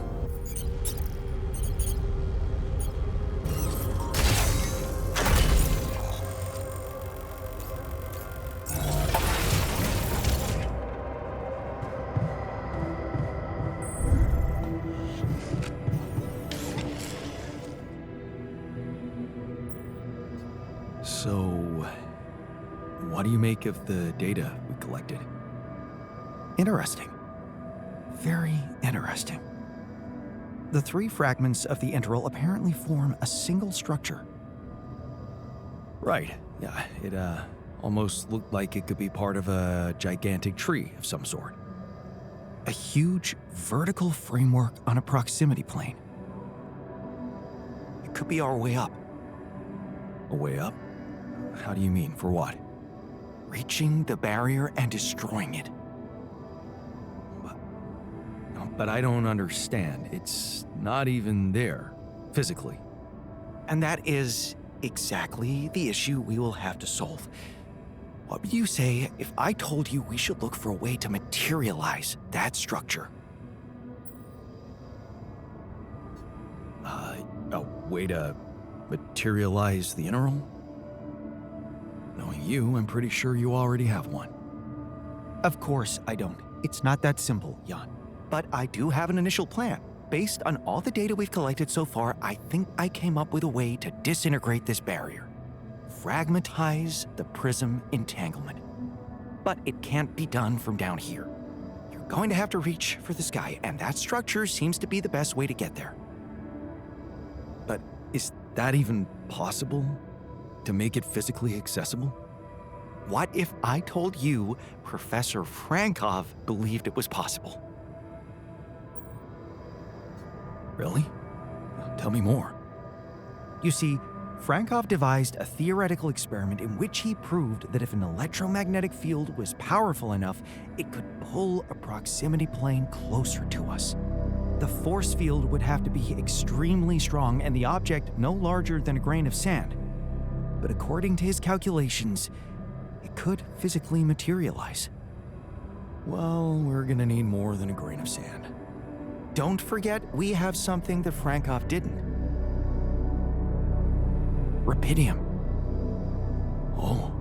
So, what do you make of the data we collected? Interesting. Very interesting. The three fragments of the integral apparently form a single structure. Right. Yeah, it almost looked like it could be part of a gigantic tree of some sort. A huge vertical framework on a proximity plane. could be our way up. A way up? How do you mean? For what? Reaching the barrier and destroying it. But I don't understand. It's not even there, physically. And that is exactly the issue we will have to solve. What would you say if I told you we should look for a way to materialize that structure? A way to materialize the interval? Knowing you, I'm pretty sure you already have one. Of course I don't. It's not that simple, Jan. But I do have an initial plan. Based on all the data we've collected so far, I think I came up with a way to disintegrate this barrier. Fragmentize the prism entanglement. But it can't be done from down here. You're going to have to reach for the sky, and that structure seems to be the best way to get there. But is that even possible? To make it physically accessible? What if I told you Professor Frankov believed it was possible? Really? Tell me more. You see, Frankov devised a theoretical experiment in which he proved that if an electromagnetic field was powerful enough, it could pull a proximity plane closer to us. The force field would have to be extremely strong and the object no larger than a grain of sand. But according to his calculations, it could physically materialize. Well, we're gonna need more than a grain of sand. Don't forget, we have something that Frankov didn't. Rubidium. Oh.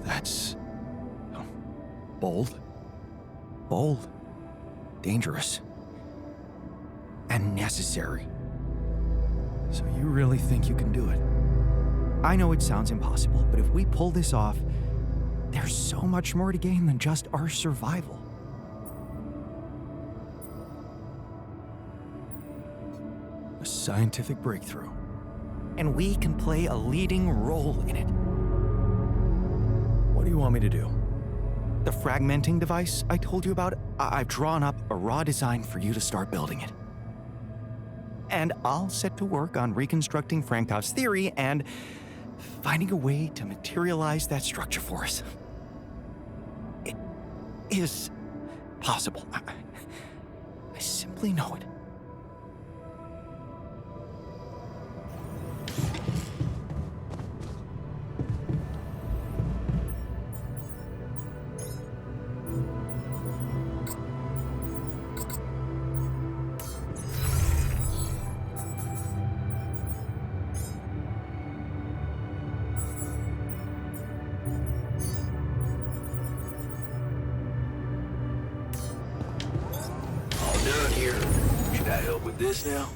That's... bold. Bold. Dangerous. And necessary. So you really think you can do it? I know it sounds impossible, but if we pull this off, there's so much more to gain than just our survival. A scientific breakthrough. And we can play a leading role in it. What do you want me to do? The fragmenting device I told you about, I've drawn up a raw design for you to start building it. And I'll set to work on reconstructing Frankov's theory and finding a way to materialize that structure for us. It is possible. I simply know it. Done here. Should I help with this now?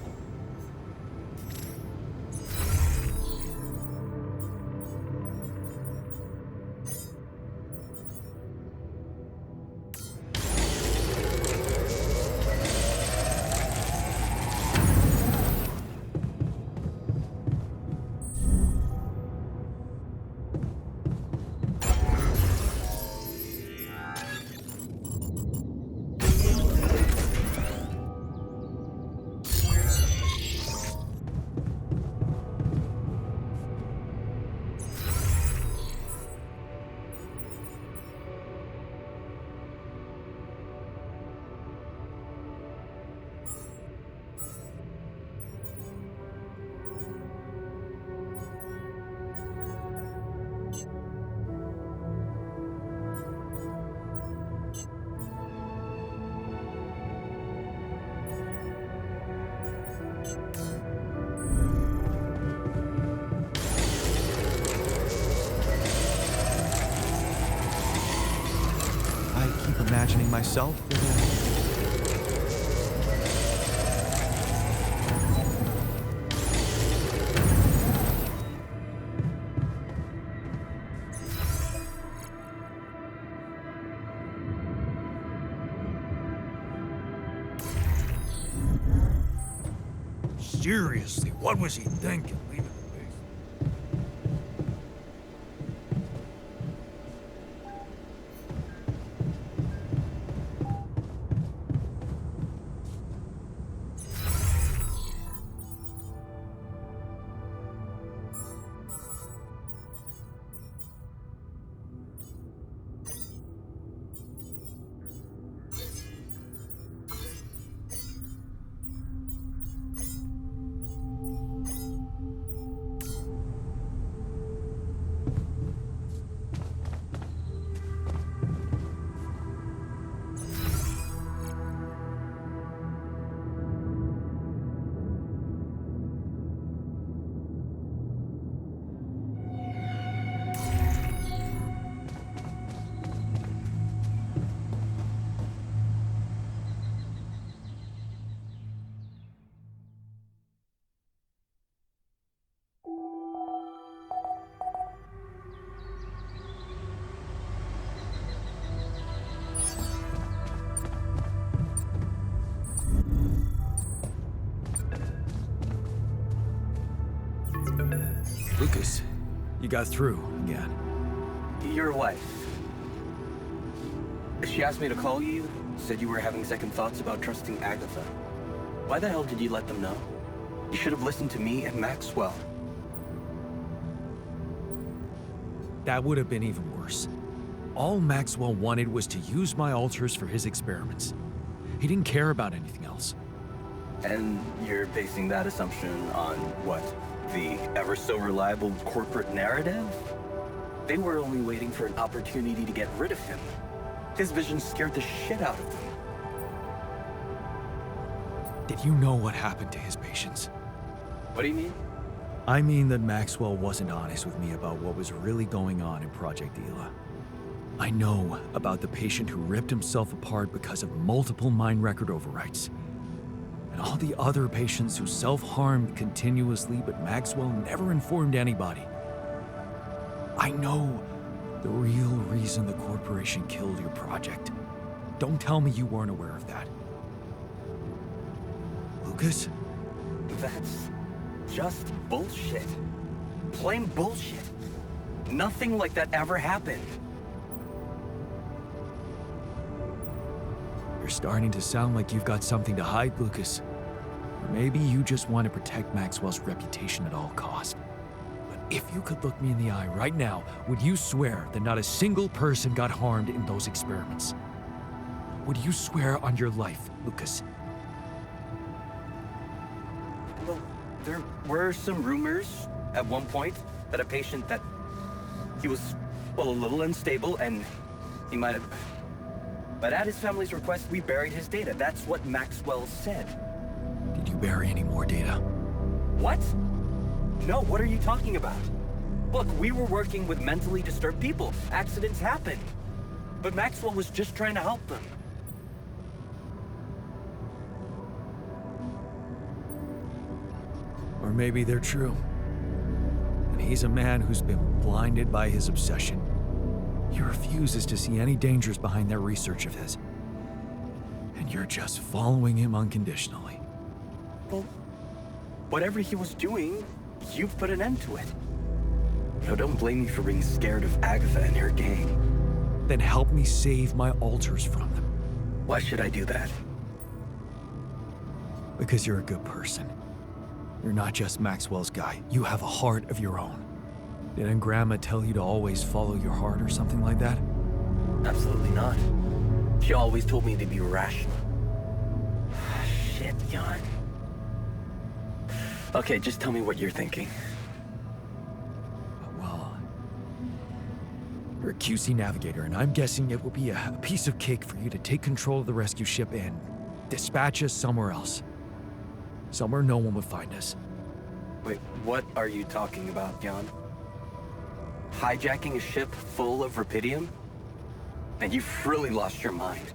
Imagining myself with Seriously, what was he thinking? Leaving the base? Lucas, you got through again. Your wife. She asked me to call you, said you were having second thoughts about trusting Agatha. Why the hell did you let them know? You should have listened to me and Maxwell. That would have been even worse. All Maxwell wanted was to use my alters for his experiments. He didn't care about anything else. And you're basing that assumption on what? The ever-so-reliable corporate narrative? They were only waiting for an opportunity to get rid of him. His vision scared the shit out of them. Did you know what happened to his patients? What do you mean? I mean that Maxwell wasn't honest with me about what was really going on in Project Ela. I know about the patient who ripped himself apart because of multiple mind record overwrites. And all the other patients who self-harmed continuously, but Maxwell never informed anybody. I know the real reason the corporation killed your project. Don't tell me you weren't aware of that. Lucas? That's just bullshit. Plain bullshit. Nothing like that ever happened. You're starting to sound like you've got something to hide, Lucas. Or maybe you just want to protect Maxwell's reputation at all costs. But if you could look me in the eye right now, would you swear that not a single person got harmed in those experiments? Would you swear on your life, Lucas? Well, there were some rumors at one point that a patient that he was, well, a little unstable and he might have... But at his family's request, we buried his data. That's what Maxwell said. Did you bury any more data? What? No, what are you talking about? Look, we were working with mentally disturbed people. Accidents happen. But Maxwell was just trying to help them. Or maybe they're true. And he's a man who's been blinded by his obsession. He refuses to see any dangers behind that research of his. And you're just following him unconditionally. Well, whatever he was doing, you've put an end to it. No, don't blame me for being scared of Agatha and her gang. Then help me save my alters from them. Why should I do that? Because you're a good person. You're not just Maxwell's guy. You have a heart of your own. Didn't Grandma tell you to always follow your heart or something like that? Absolutely not. She always told me to be rational. Shit, Jan. Okay, just tell me what you're thinking. Well, you're a QC navigator, and I'm guessing it will be a piece of cake for you to take control of the rescue ship and dispatch us somewhere else. Somewhere no one would find us. Wait, what are you talking about, Jan? Hijacking a ship full of rubidium? And you've really lost your mind.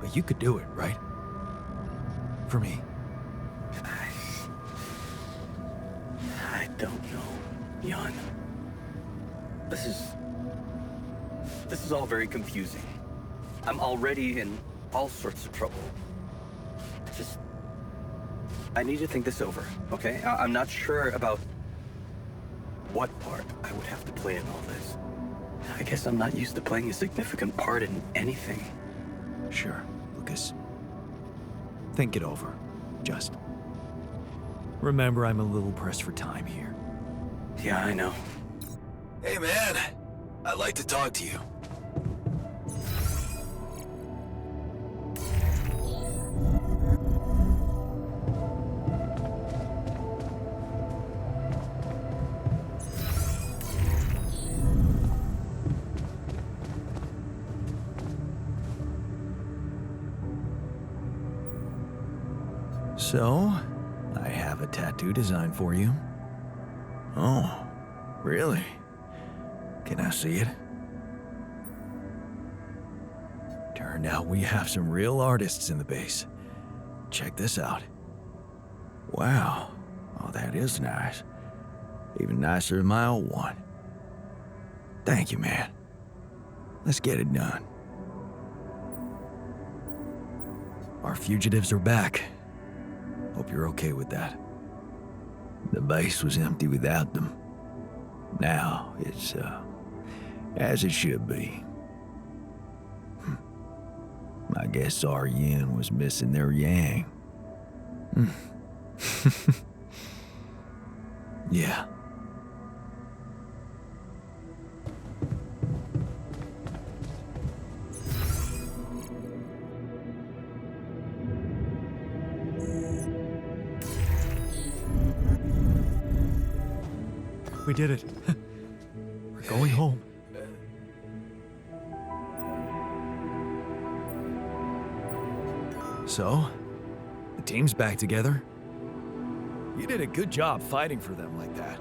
But you could do it, right? For me. I don't know, Jan. This is all very confusing. I'm already in all sorts of trouble. I need to think this over, okay? I'm not sure about what part I would have to play in all this. I guess I'm not used to playing a significant part in anything. Sure, Lucas. Think it over. Just remember I'm a little pressed for time here. Yeah, I know. Hey man, I'd like to talk to you. So, I have a tattoo design for you. Oh, really? Can I see it? Turned out we have some real artists in the base. Check this out. Wow. Oh, that is nice. Even nicer than my old one. Thank you, man. Let's get it done. Our fugitives are back. Hope you're okay with that. The base was empty without them. Now it's, as it should be. I guess our yin was missing their yang. Yeah. We did it. We're going home. So, the team's back together. You did a good job fighting for them like that.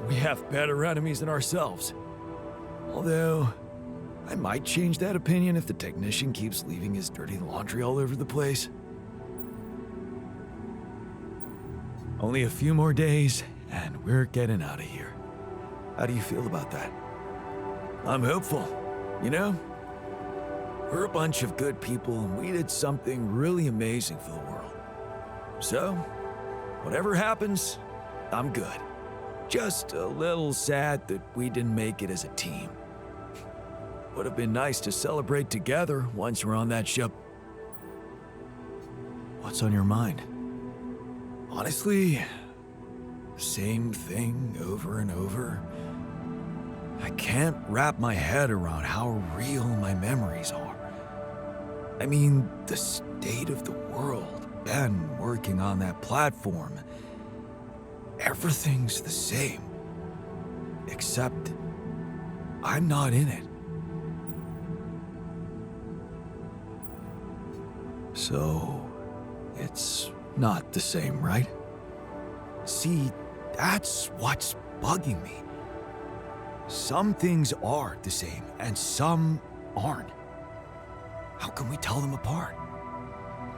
We have better enemies than ourselves. Although, I might change that opinion if the technician keeps leaving his dirty laundry all over the place. Only a few more days, and we're getting out of here. How do you feel about that? I'm hopeful. You know, we're a bunch of good people, and we did something really amazing for the world. So, whatever happens, I'm good. Just a little sad that we didn't make it as a team. Would have been nice to celebrate together once we're on that ship. What's on your mind? Honestly, same thing over and over. I can't wrap my head around how real my memories are. I mean, the state of the world, Ben working on that platform. Everything's the same. Except, I'm not in it. So, it's not the same, right? See, that's what's bugging me. Some things are the same, and some aren't. How can we tell them apart?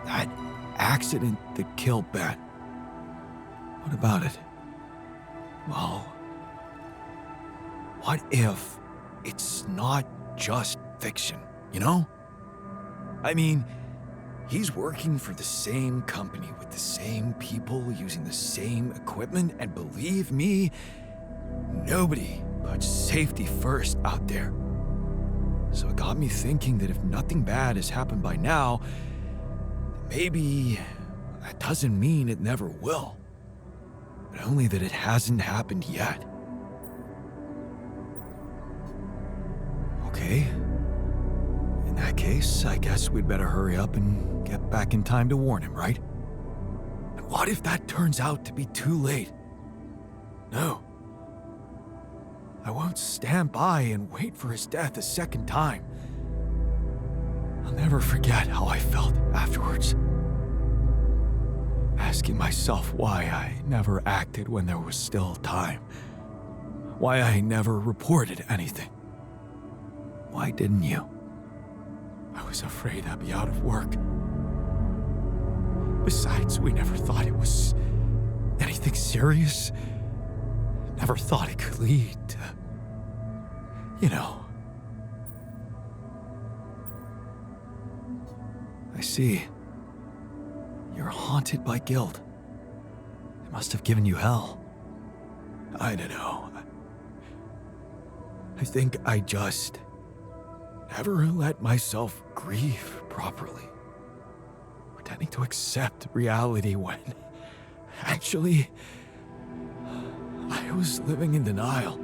That accident that killed Ben. What about it? Well, what if it's not just fiction, you know? I mean, he's working for the same company with the same people using the same equipment, and believe me, nobody puts safety first out there. So it got me thinking that if nothing bad has happened by now, maybe that doesn't mean it never will. But only that it hasn't happened yet. Okay. In that case, I guess we'd better hurry up and get back in time to warn him, right? And what if that turns out to be too late? No. I won't stand by and wait for his death a second time. I'll never forget how I felt afterwards. Asking myself why I never acted when there was still time. Why I never reported anything. Why didn't you? I was afraid I'd be out of work. Besides, we never thought it was anything serious. Never thought it could lead to, you know. I see. You're haunted by guilt. It must have given you hell. I don't know. I think I just never let myself grieve properly. Pretending to accept reality when actually I was living in denial.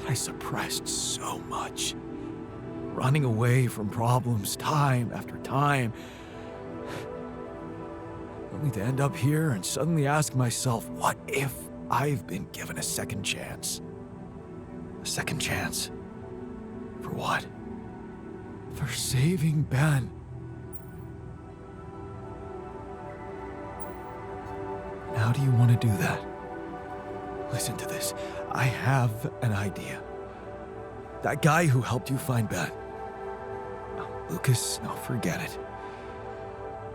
I suppressed so much. Running away from problems time after time. Only to end up here and suddenly ask myself, what if I've been given a second chance? A second chance? For what? For saving Ben. And how do you want to do that? Listen to this. I have an idea. That guy who helped you find Ben. Lucas, no, forget it.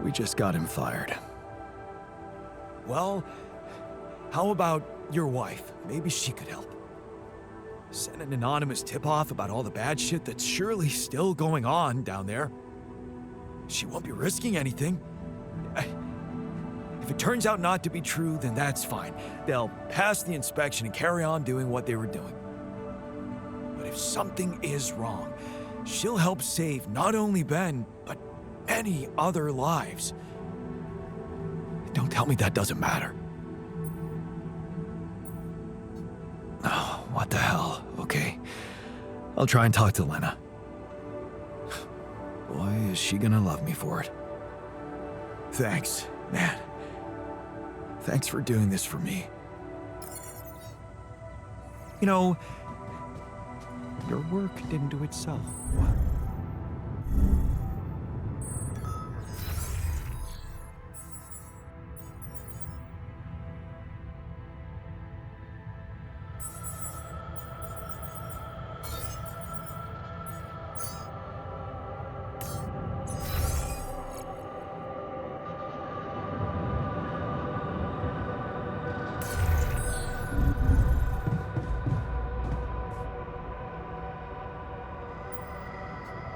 We just got him fired. Well, how about your wife? Maybe she could help. Send an anonymous tip-off about all the bad shit that's surely still going on down there. She won't be risking anything. If it turns out not to be true, then that's fine. They'll pass the inspection and carry on doing what they were doing. But if something is wrong, she'll help save not only Ben, but many other lives. Don't tell me that doesn't matter. Oh, what the hell? Okay. I'll try and talk to Lena. Boy, is she gonna love me for it. Thanks, man. Thanks for doing this for me. You know, your work didn't do itself. What?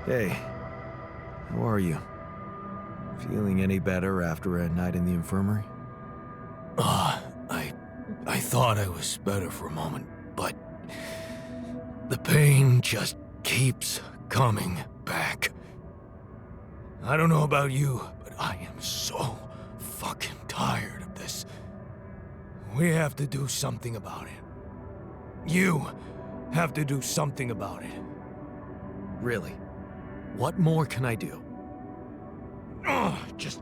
Hey, how are you? Feeling any better after a night in the infirmary? I thought I was better for a moment, but the pain just keeps coming back. I don't know about you, but I am so fucking tired of this. We have to do something about it. You have to do something about it. Really? What more can I do? Just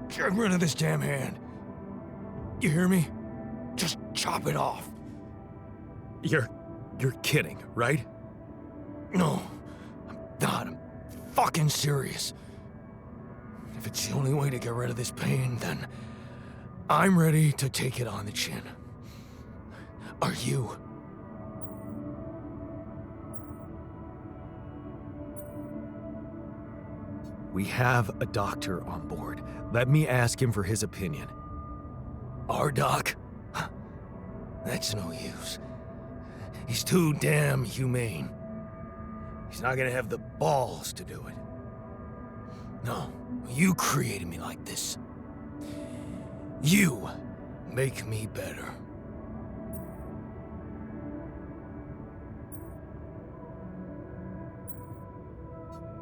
get rid of this damn hand. You hear me? Just chop it off. You're kidding, right? No, I'm not. I'm fucking serious. If it's the only way to get rid of this pain, then I'm ready to take it on the chin. Are you? We have a doctor on board. Let me ask him for his opinion. Our doc? That's no use. He's too damn humane. He's not gonna have the balls to do it. No, you created me like this. You make me better.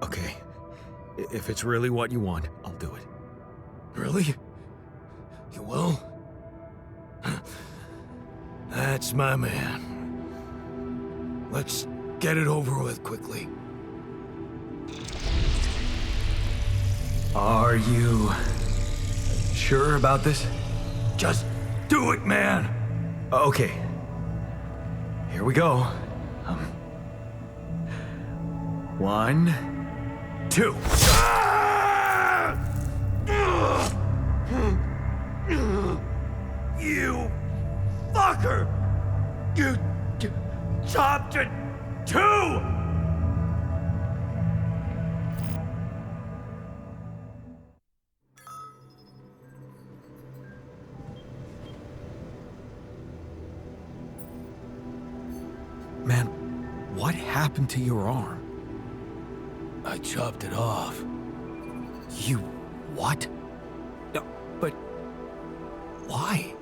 Okay. If it's really what you want, I'll do it. Really? You will? That's my man. Let's get it over with quickly. Are you sure about this? Just do it, man! Okay. Here we go. 1, 2. You fucker! You chopped it too! Man, what happened to your arm? I chopped it off. You what? No, but why?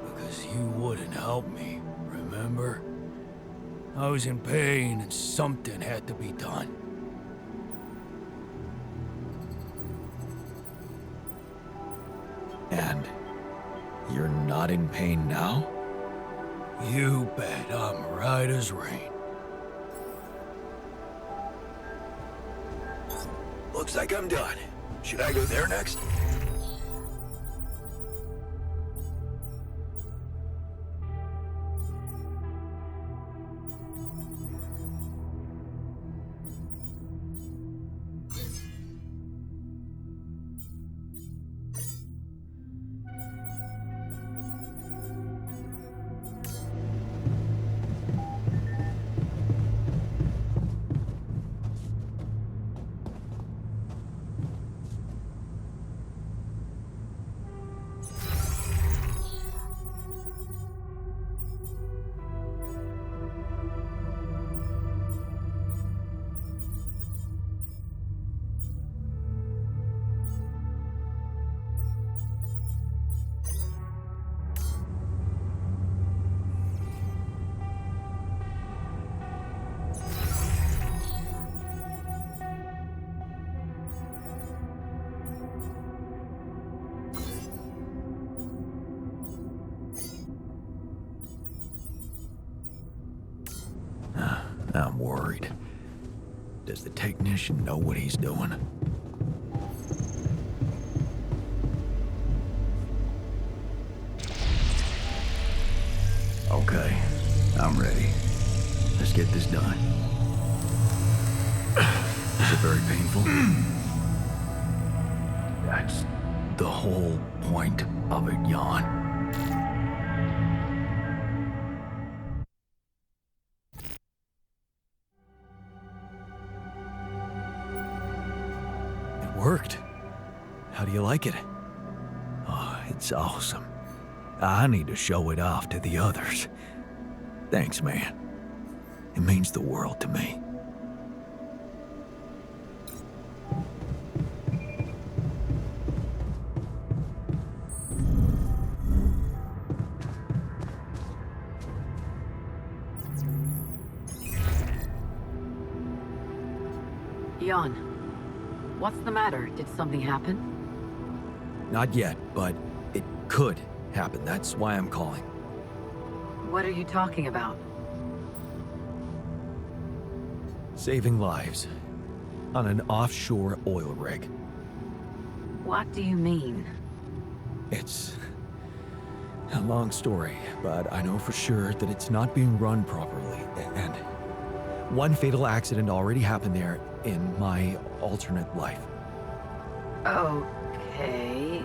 Because you wouldn't help me, remember? I was in pain and something had to be done. And you're not in pain now? You bet I'm right as rain. Looks like I'm done. Should I go there next? I'm worried. Does the technician know what he's doing? Okay, I'm ready. Let's get this done. Is it very painful? That's the whole point of it, Jan. It worked. How do you like it? Oh, it's awesome. I need to show it off to the others. Thanks, man. It means the world to me. Jan, what's the matter? Did something happen? Not yet, but it could happen. That's why I'm calling. What are you talking about? Saving lives on an offshore oil rig. What do you mean? It's a long story, but I know for sure that it's not being run properly. And one fatal accident already happened there in my alternate life. Okay.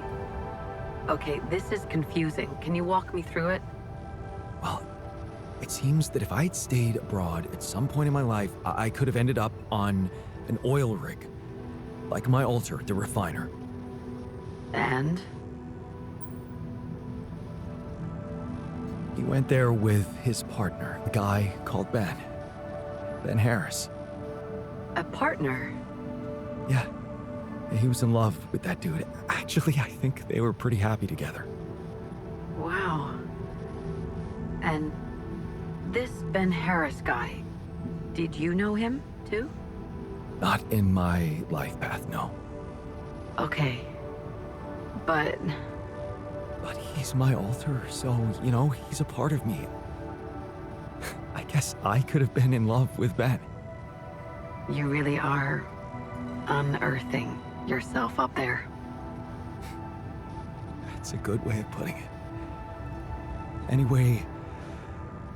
Okay, this is confusing. Can you walk me through it? Well, it seems that if I'd stayed abroad at some point in my life, I could have ended up on an oil rig. Like my alter, the refiner. And? He went there with his partner, a guy called Ben. Ben Harris. A partner? Yeah. He was in love with that dude. Actually, I think they were pretty happy together. Wow. And this Ben Harris guy, did you know him, too? Not in my life path, no. Okay. But he's my alter, so, you know, he's a part of me. I guess I could have been in love with Ben. you really are unearthing yourself up there. That's a good way of putting it. Anyway,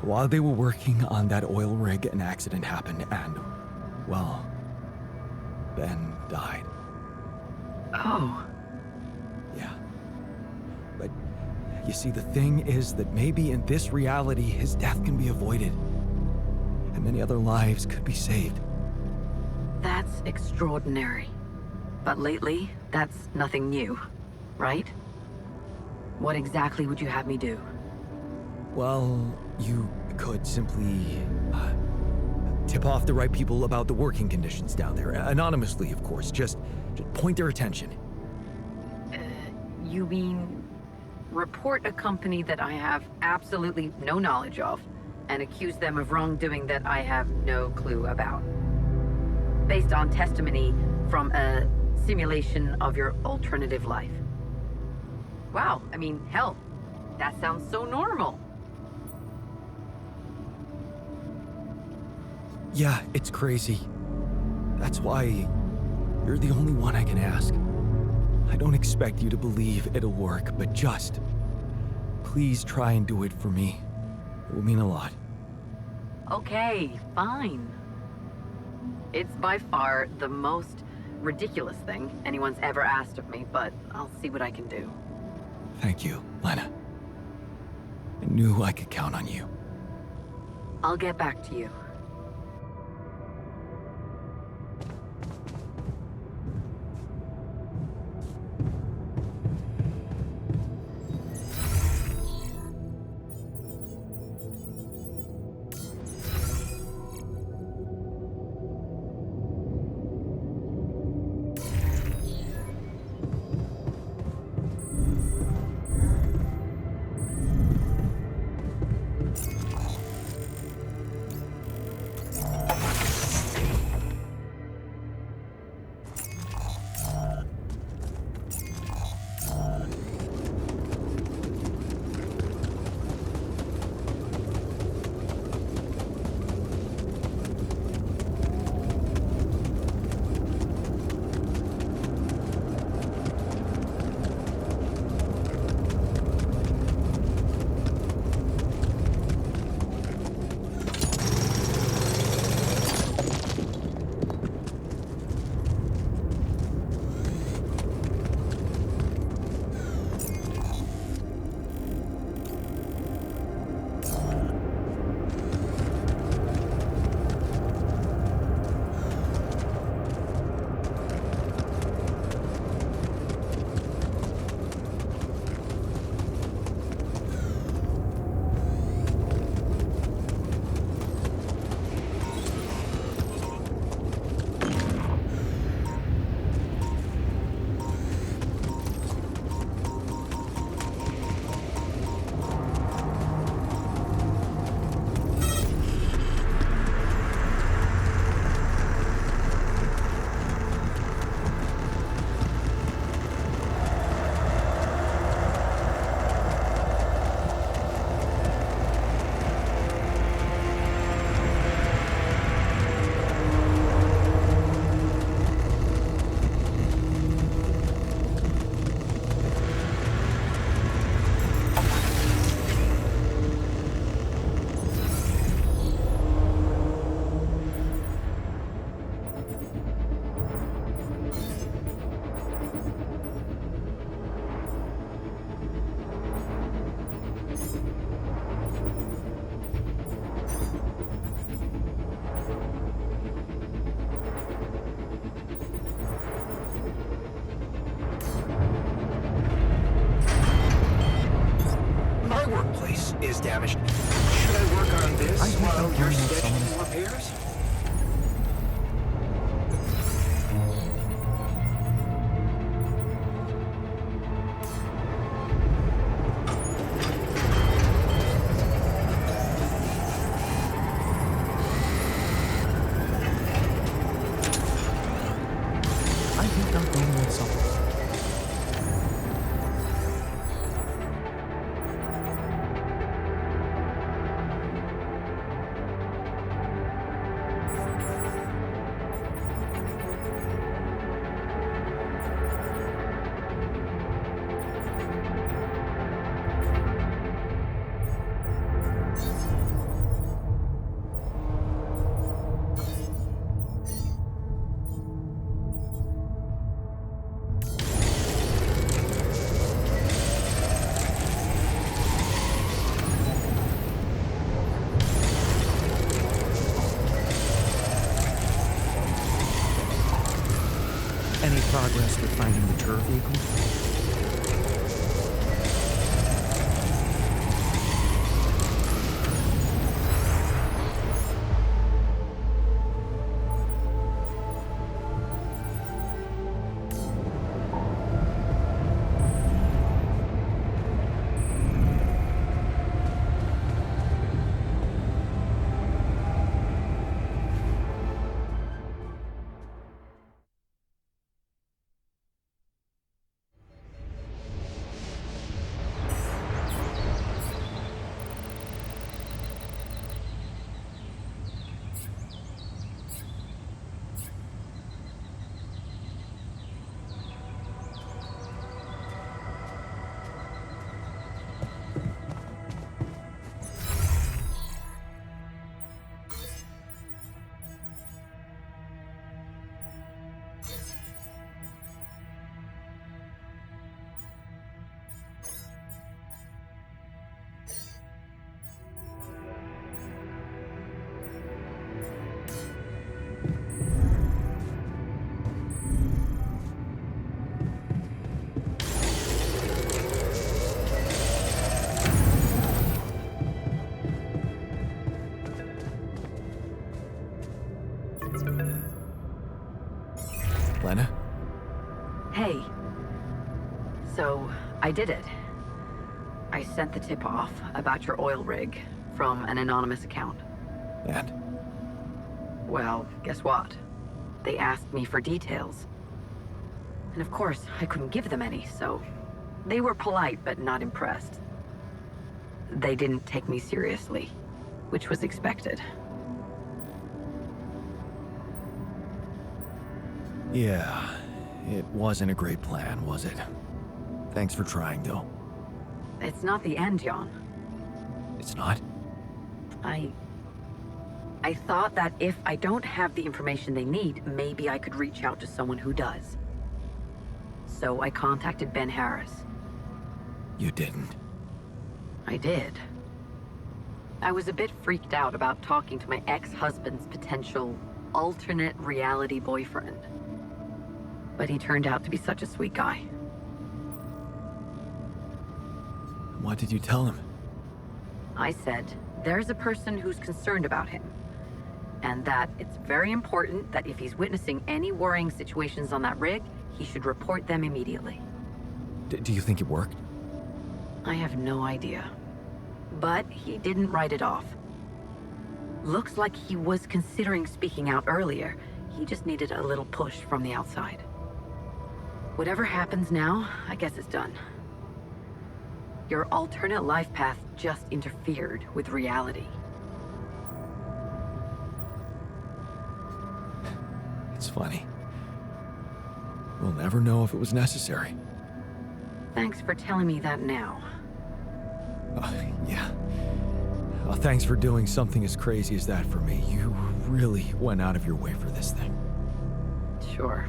while they were working on that oil rig, an accident happened and, well, Ben died. Oh. Yeah. But you see, the thing is that maybe in this reality, his death can be avoided. And many other lives could be saved. That's extraordinary. But lately, that's nothing new, right? What exactly would you have me do? Well, you could simply tip off the right people about the working conditions down there. Anonymously, of course. Just point their attention. You mean report a company that I have absolutely no knowledge of and accuse them of wrongdoing that I have no clue about? Based on testimony from a simulation of your alternative life. Wow, I mean, hell, that sounds so normal. Yeah, it's crazy. That's why you're the only one I can ask. I don't expect you to believe it'll work, but just please try and do it for me. It will mean a lot. Okay, fine. It's by far the most ridiculous thing anyone's ever asked of me, but I'll see what I can do. Thank you, Lena. I knew I could count on you. I'll get back to you. damaged. Should I work on this while you're scheduling repairs? I think I'm going with something. Any progress with finding the tour vehicle? Lena? Hey. So, I did it. I sent the tip off about your oil rig from an anonymous account. And? Well, guess what? They asked me for details. And of course, I couldn't give them any, so they were polite but not impressed. They didn't take me seriously, which was expected. Yeah, it wasn't a great plan, was it? Thanks for trying, though. It's not the end, Jan. It's not? I thought that if I don't have the information they need, maybe I could reach out to someone who does. So I contacted Ben Harris. You didn't. I did. I was a bit freaked out about talking to my ex-husband's potential alternate reality boyfriend. But he turned out to be such a sweet guy. What did you tell him? I said, there's a person who's concerned about him. And that it's very important that if he's witnessing any worrying situations on that rig, he should report them immediately. Do you think it worked? I have no idea. But he didn't write it off. Looks like he was considering speaking out earlier. He just needed a little push from the outside. Whatever happens now, I guess it's done. Your alternate life path just interfered with reality. It's funny. We'll never know if it was necessary. Thanks for telling me that now. Yeah. Well, thanks for doing something as crazy as that for me. You really went out of your way for this thing. Sure.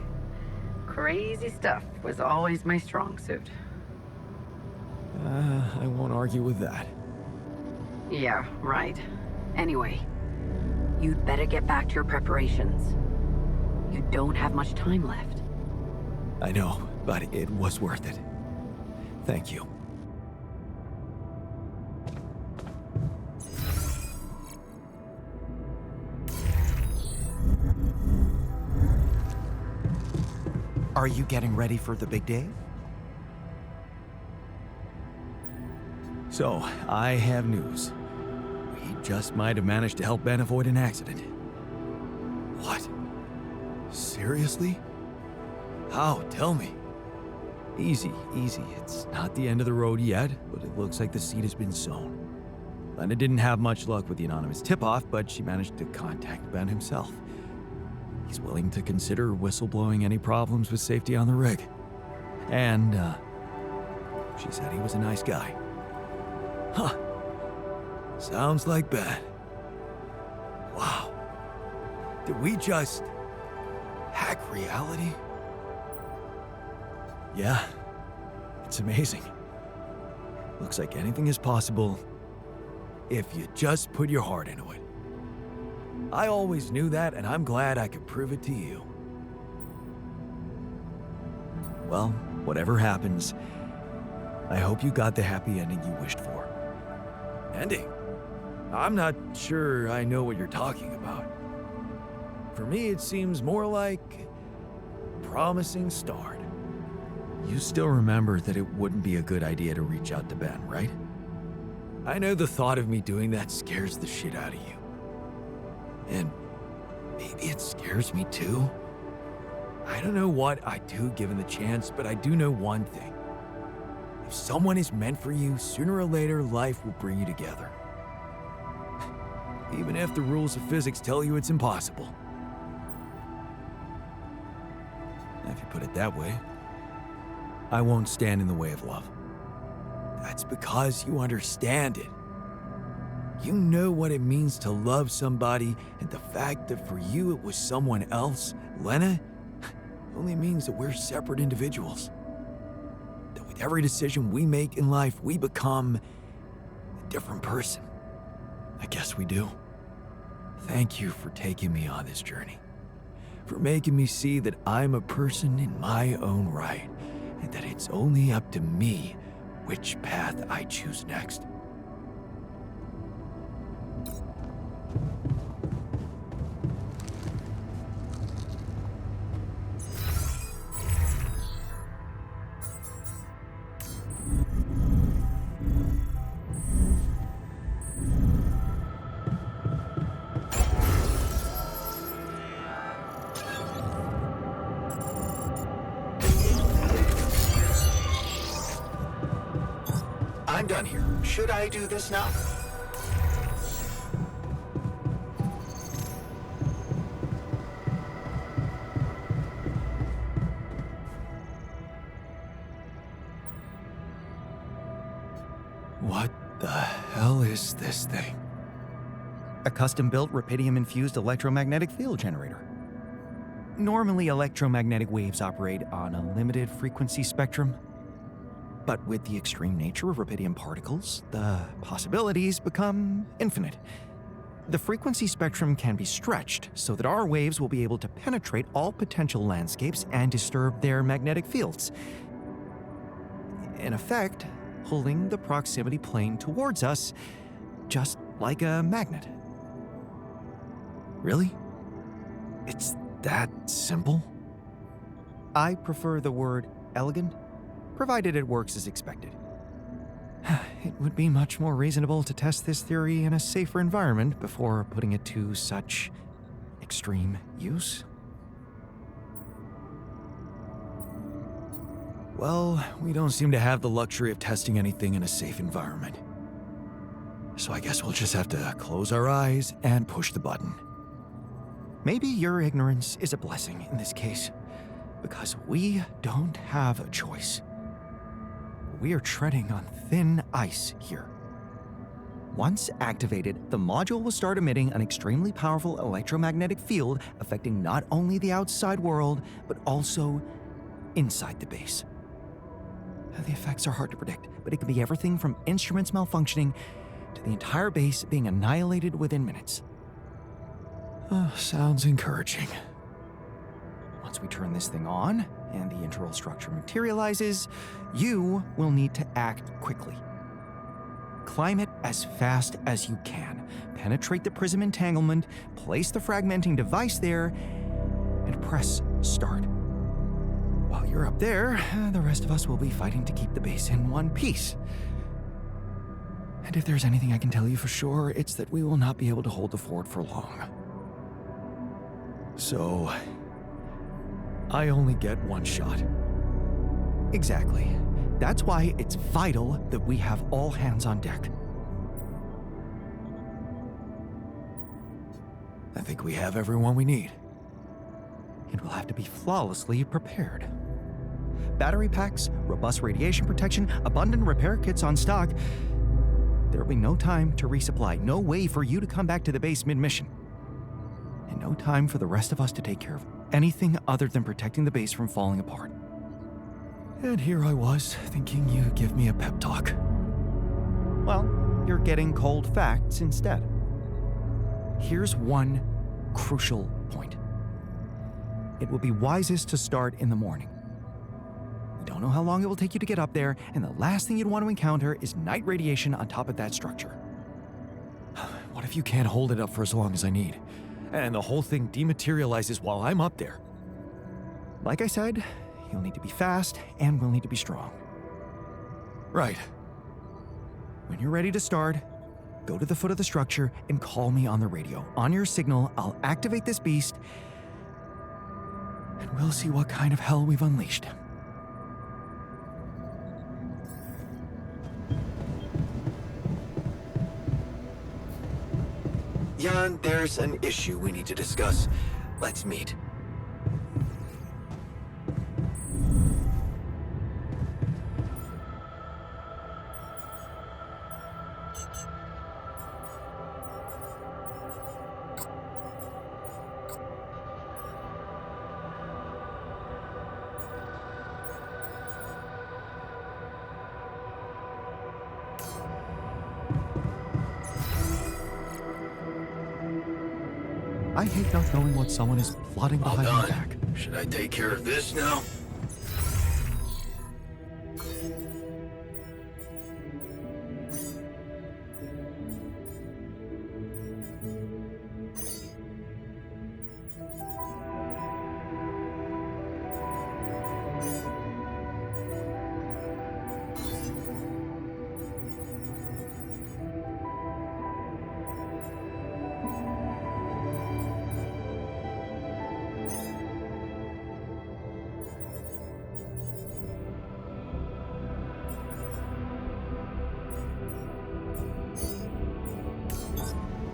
Crazy stuff was always my strong suit. I won't argue with that. Yeah, right. Anyway, you'd better get back to your preparations. You don't have much time left. I know, but it was worth it. Thank you. Are you getting ready for the big day? So, I have news. We just might have managed to help Ben avoid an accident. What? Seriously? How? Tell me. Easy, easy. It's not the end of the road yet, but it looks like the seed has been sown. Lena didn't have much luck with the anonymous tip-off, but she managed to contact Ben himself. He's willing to consider whistleblowing any problems with safety on the rig. And, she said he was a nice guy. Huh. Sounds like Ben. Wow. Did we just hack reality? Yeah. It's amazing. Looks like anything is possible if you just put your heart into it. I always knew that, and I'm glad I could prove it to you. Well, whatever happens, I hope you got the happy ending you wished for. Ending? I'm not sure I know what you're talking about. For me, it seems more like promising start. You still remember that it wouldn't be a good idea to reach out to Ben, right? I know the thought of me doing that scares the shit out of you. And maybe it scares me too. I don't know what I'd do given the chance, but I do know one thing. If someone is meant for you, sooner or later, life will bring you together. Even if the rules of physics tell you it's impossible. If you put it that way, I won't stand in the way of love. That's because you understand it. You know what it means to love somebody, and the fact that for you it was someone else, Lena, only means that we're separate individuals. That with every decision we make in life, we become a different person. I guess we do. Thank you for taking me on this journey. For making me see that I'm a person in my own right, and that it's only up to me which path I choose next. I'm done here. Should I do this now? What the hell is this thing? A custom-built rubidium-infused electromagnetic field generator. Normally, electromagnetic waves operate on a limited frequency spectrum. But with the extreme nature of rubidium particles, the possibilities become infinite. The frequency spectrum can be stretched so that our waves will be able to penetrate all potential landscapes and disturb their magnetic fields. In effect, pulling the proximity plane towards us, just like a magnet. Really? It's that simple? I prefer the word elegant, provided it works as expected. It would be much more reasonable to test this theory in a safer environment before putting it to such extreme use. Well, we don't seem to have the luxury of testing anything in a safe environment. So I guess we'll just have to close our eyes and push the button. Maybe your ignorance is a blessing in this case, because we don't have a choice. We are treading on thin ice here. Once activated, the module will start emitting an extremely powerful electromagnetic field affecting not only the outside world, but also inside the base. The effects are hard to predict, but it can be everything from instruments malfunctioning to the entire base being annihilated within minutes. Sounds encouraging. Once we turn this thing on and the internal structure materializes, you will need to act quickly. Climb it as fast as you can, penetrate the prism entanglement, place the fragmenting device there, and press start. While you're up there, the rest of us will be fighting to keep the base in one piece. And if there's anything I can tell you for sure, it's that we will not be able to hold the fort for long. So, I only get one shot. Exactly. That's why it's vital that we have all hands on deck. I think we have everyone we need. It will have to be flawlessly prepared. Battery packs, robust radiation protection, abundant repair kits on stock. There will be no time to resupply, no way for you to come back to the base mid-mission. And no time for the rest of us to take care of anything other than protecting the base from falling apart. And here I was, thinking you'd give me a pep talk. Well, you're getting cold facts instead. Here's one crucial point. It will be wisest to start in the morning. We don't know how long it will take you to get up there, and the last thing you'd want to encounter is night radiation on top of that structure. What if you can't hold it up for as long as I need, and the whole thing dematerializes while I'm up there? Like I said, you'll need to be fast, and we'll need to be strong. Right. When you're ready to start, go to the foot of the structure and call me on the radio. On your signal, I'll activate this beast, and we'll see what kind of hell we've unleashed. Jan, there's an issue we need to discuss. Let's meet. I hate not knowing what someone is plotting behind my back. Should I take care of this now?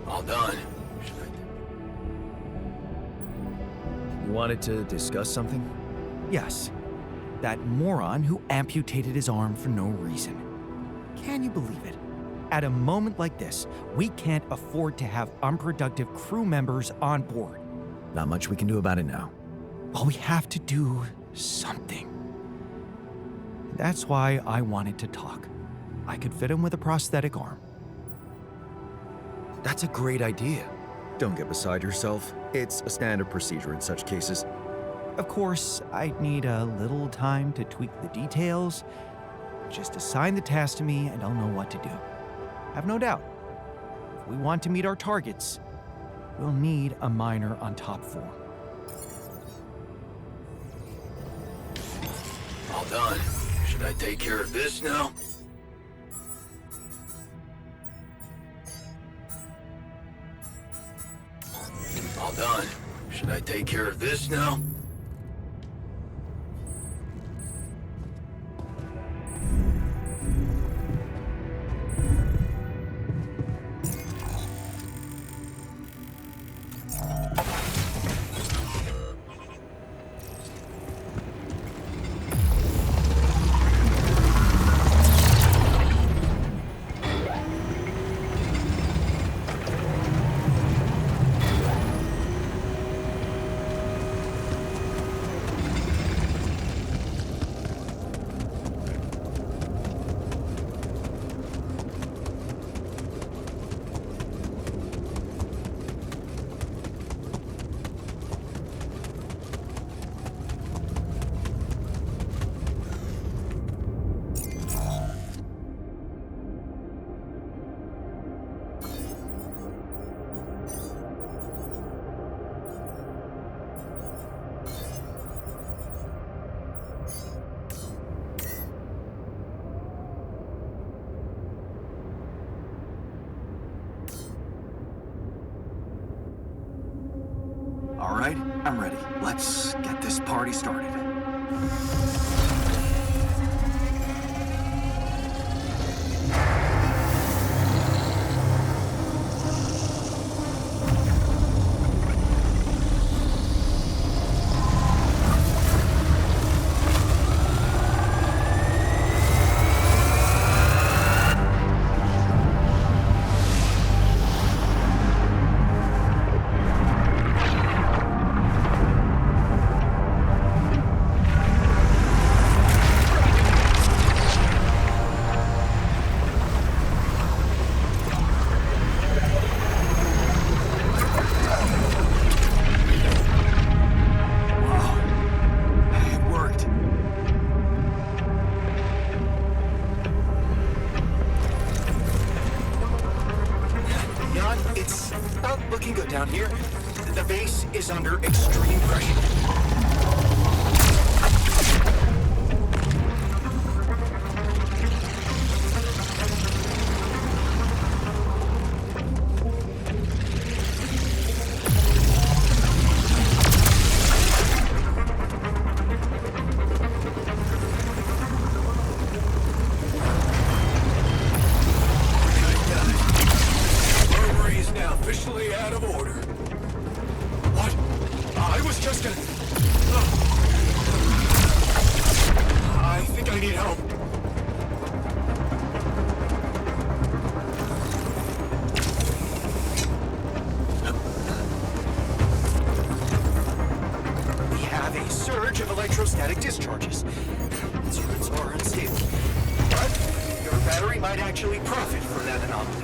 All done. You wanted to discuss something? Yes. That moron who amputated his arm for no reason. Can you believe it? At a moment like this, we can't afford to have unproductive crew members on board. Not much we can do about it now. Well, we have to do something. That's why I wanted to talk. I could fit him with a prosthetic arm. That's a great idea. Don't get beside yourself. It's a standard procedure in such cases. Of course, I'd need a little time to tweak the details. Just assign the task to me and I'll know what to do. Have no doubt. If we want to meet our targets, we'll need a miner on top floor. All done. Should I take care of this now? All done. Should I take care of this now? All right, I'm ready. Let's get this party started. It's not looking good down here. The base is under extreme pressure. Officially out of order. What? I was just gonna... I think I need help. We have a surge of electrostatic discharges. Its roots are unstable. But your battery might actually profit from that anomaly.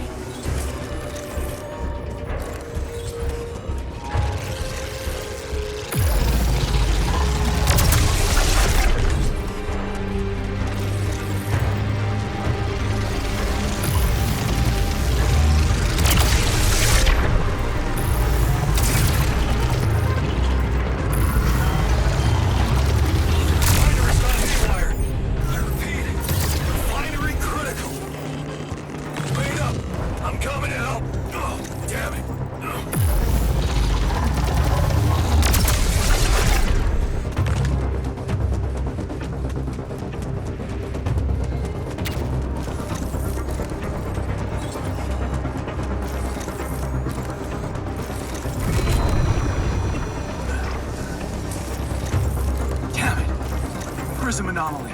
Prism anomaly.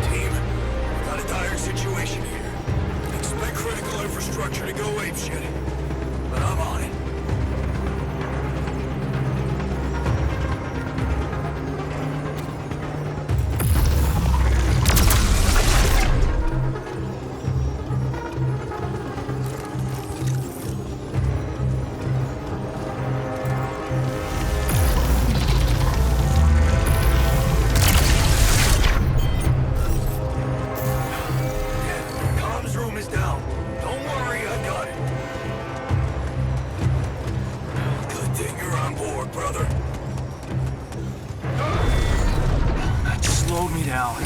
Team, got a dire situation here. Expect critical infrastructure to go apeshit. But I'm on it. Comms room is down. Don't worry, I got it. Good thing you're on board, brother. That slowed me down.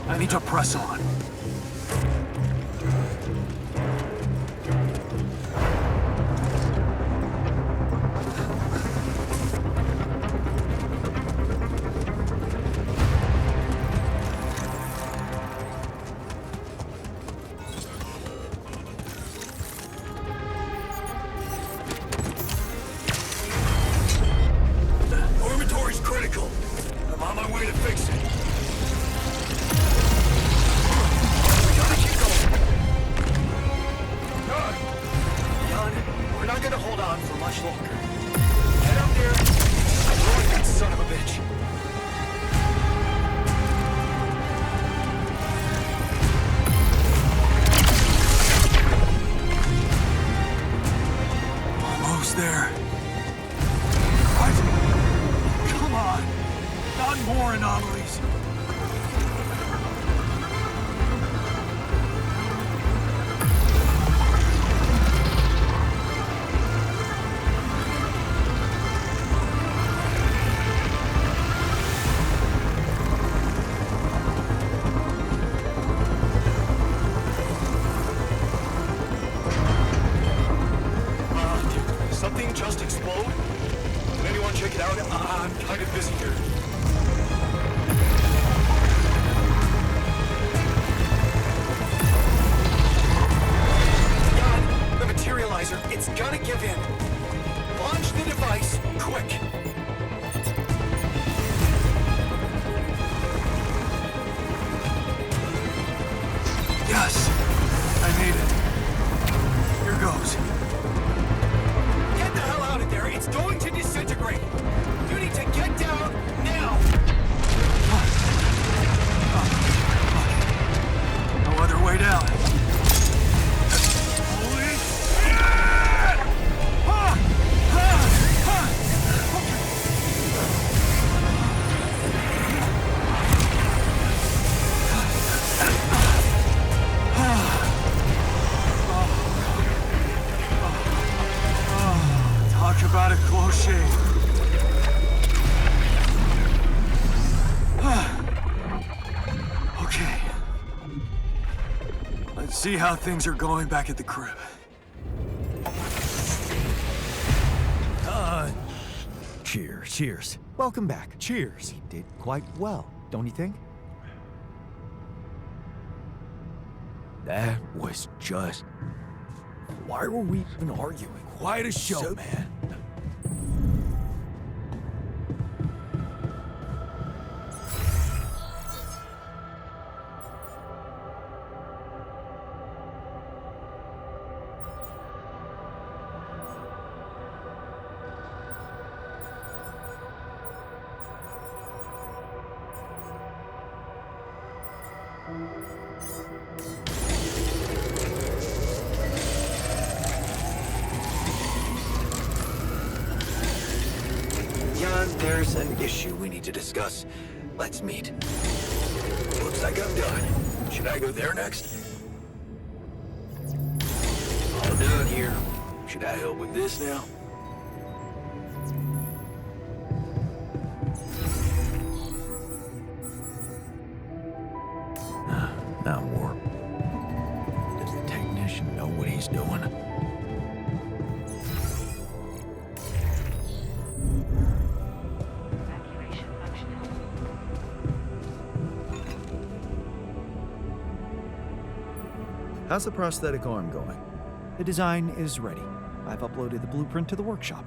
I need to press on. Dormitory's critical. I'm on my way to fix it. check it out? I'm kind of busy here. God, the materializer, it's gonna give in. Launch the device, quick. Yes, I made it. Here goes. Get the hell out of there. It's going to disintegrate. You need to get down now. No other way down. Holy shit! Talk about a close shave. Okay. Let's see how things are going back at the crib. Cheers, cheers. Welcome back. Cheers. You did quite well, don't you think? That was just... Why were we even arguing? quite a show, man. Jan, there's an issue we need to discuss. Let's meet. Looks like I'm done. Should I go there next? All done here. Should I help with this now? Now more. Does the technician know what he's doing? How's the prosthetic arm going? The design is ready. I've uploaded the blueprint to the workshop.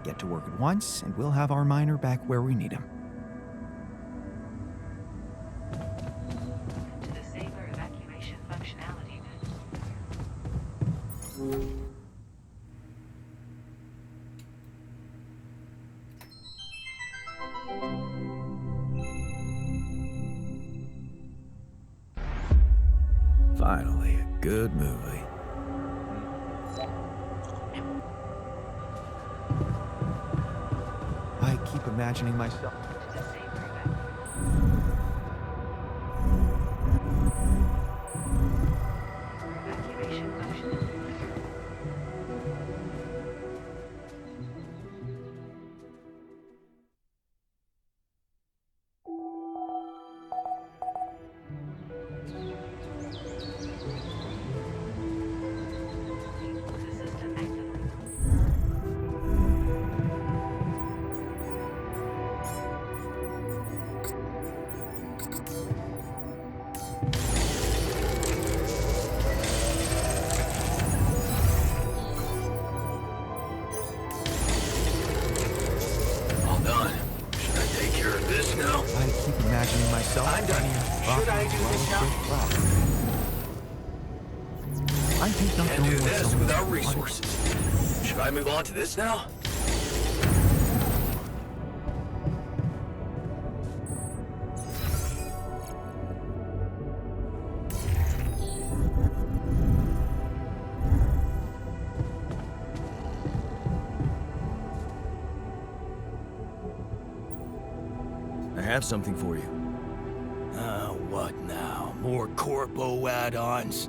Get to work at once, and we'll have our miner back where we need him. To disable evacuation functionality. Finally, a good movie. I keep imagining myself. Evacuation functionality. System active. All done. Should I take care of this now? I keep imagining myself. I'm done here. Should I do this now? I hate not Can't knowing do what this someone without wants. resources. Should I move on to this now? I have something for you. What now? More corpo add-ons?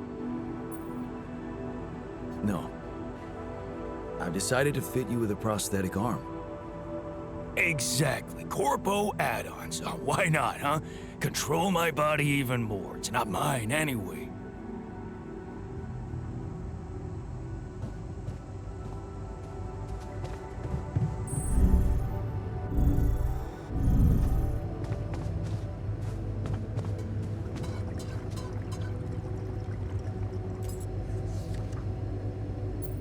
No. I've decided to fit you with a prosthetic arm. Exactly. Corpo add-ons. Why not, huh? Control my body even more. It's not mine anyway.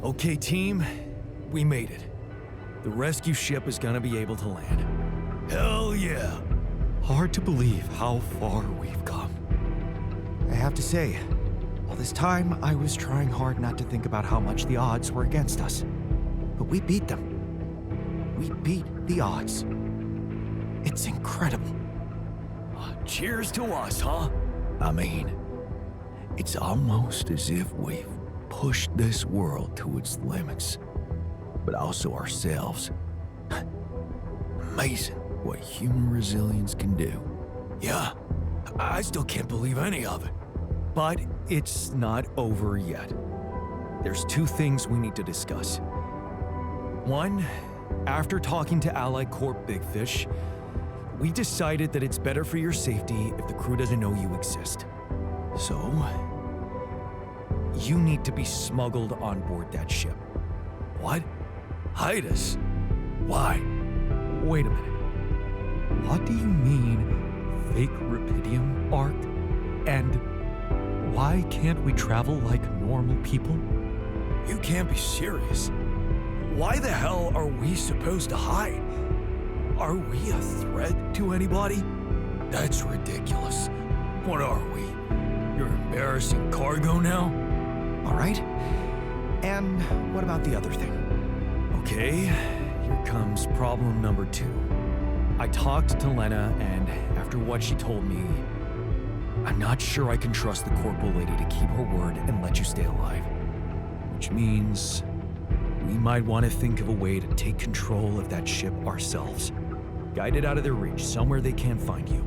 Okay, team, we made it. The rescue ship is gonna be able to land. Hell yeah! Hard to believe how far we've come. I have to say, all this time I was trying hard not to think about how much the odds were against us. But we beat them. We beat the odds. It's incredible. Cheers to us, huh? I mean, it's almost as if we've pushed this world to its limits, but also ourselves. Amazing what human resilience can do. Yeah, I still can't believe any of it. But it's not over yet. There's two things we need to discuss. One, after talking to Allied Corp Big Fish, we decided that it's better for your safety if the crew doesn't know you exist. So, you need to be smuggled on board that ship. What? Hide us? Why? Wait a minute. What do you mean, fake Rapidium arc? And why can't we travel like normal people? You can't be serious. Why the hell are we supposed to hide? Are we a threat to anybody? That's ridiculous. What are we? Your embarrassing cargo now? All right. And what about the other thing? Okay, here comes problem number 2. I talked to Lena, and after what she told me, I'm not sure I can trust the corporal lady to keep her word and let you stay alive. Which means we might want to think of a way to take control of that ship ourselves. Guide it out of their reach, somewhere they can't find you.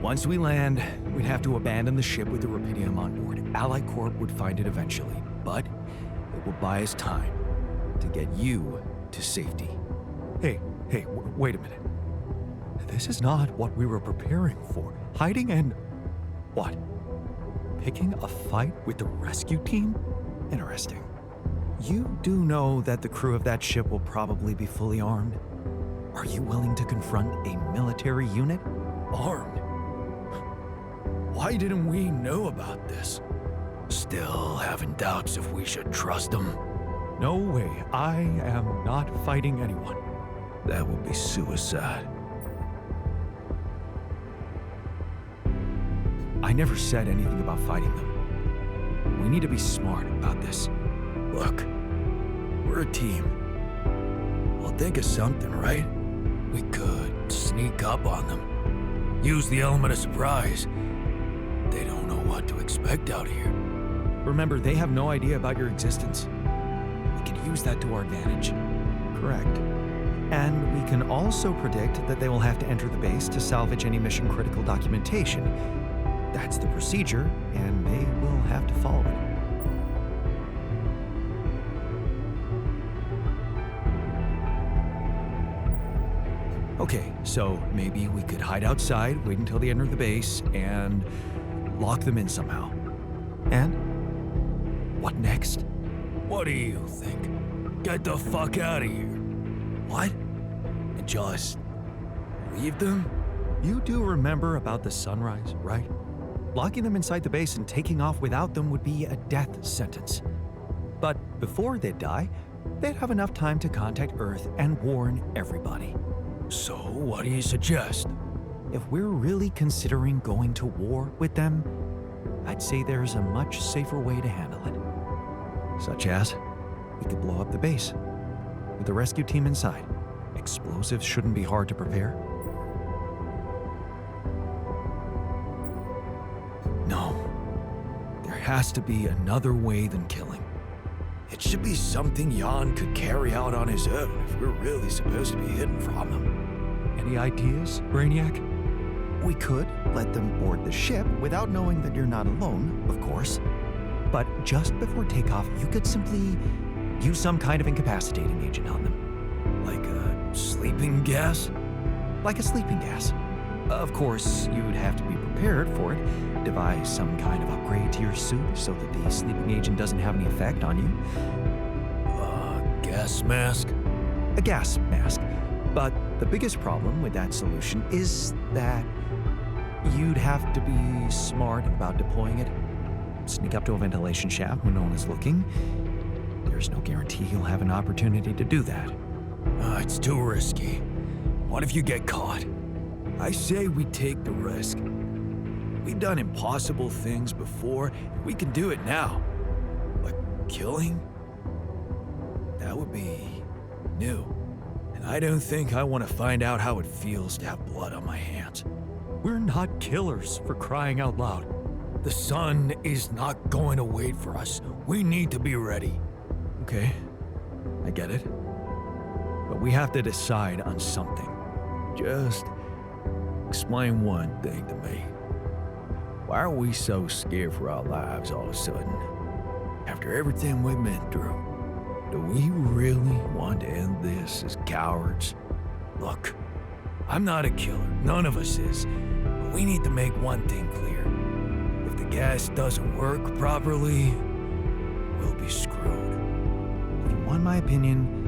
Once we land, we'd have to abandon the ship with the Rapidium on board. Allied Corp would find it eventually, but it will buy us time to get you to safety. Hey, wait a minute. This is not what we were preparing for. Hiding and... what? Picking a fight with the rescue team? Interesting. You do know that the crew of that ship will probably be fully armed. Are you willing to confront a military unit? Armed? Why didn't we know about this? Still having doubts if we should trust them? No way. I am not fighting anyone. That would be suicide. I never said anything about fighting them. We need to be smart about this. Look, we're a team. We'll think of something, right? We could sneak up on them. Use the element of surprise. They don't know what to expect out here. Remember, they have no idea about your existence. We can use that to our advantage. Correct. And we can also predict that they will have to enter the base to salvage any mission-critical documentation. That's the procedure, and they will have to follow it. Okay, so maybe we could hide outside, wait until they enter the base, and lock them in somehow. And what next? What do you think? Get the fuck out of here. What? And just leave them? You do remember about the sunrise, right? Locking them inside the base and taking off without them would be a death sentence. But before they'd die, they'd have enough time to contact Earth and warn everybody. So, what do you suggest? If we're really considering going to war with them, I'd say there's a much safer way to handle it. Such as, we could blow up the base with the rescue team inside. Explosives shouldn't be hard to prepare. No, there has to be another way than killing. It should be something Jan could carry out on his own if we're really supposed to be hidden from them. Any ideas, Brainiac? We could let them board the ship without knowing that you're not alone, of course. But just before takeoff, you could simply use some kind of incapacitating agent on them. Like a sleeping gas? Like a sleeping gas. Of course, you'd have to be prepared for it. Devise some kind of upgrade to your suit so that the sleeping agent doesn't have any effect on you. Gas mask? A gas mask. But the biggest problem with that solution is that you'd have to be smart about deploying it. Sneak up to a ventilation shaft when no one is looking. there's no guarantee you'll have an opportunity to do that. It's too risky. What if you get caught? I say we take the risk. We've done impossible things before, and we can do it now. But killing? That would be new. And I don't think I want to find out how it feels to have blood on my hands. We're not killers, for crying out loud. The sun is not going to wait for us. We need to be ready. Okay, I get it. But we have to decide on something. Just explain one thing to me. Why are we so scared for our lives all of a sudden? After everything we've been through, do we really want to end this as cowards? Look, I'm not a killer, none of us is. But we need to make one thing clear. If the gas doesn't work properly, we'll be screwed. If you want my opinion,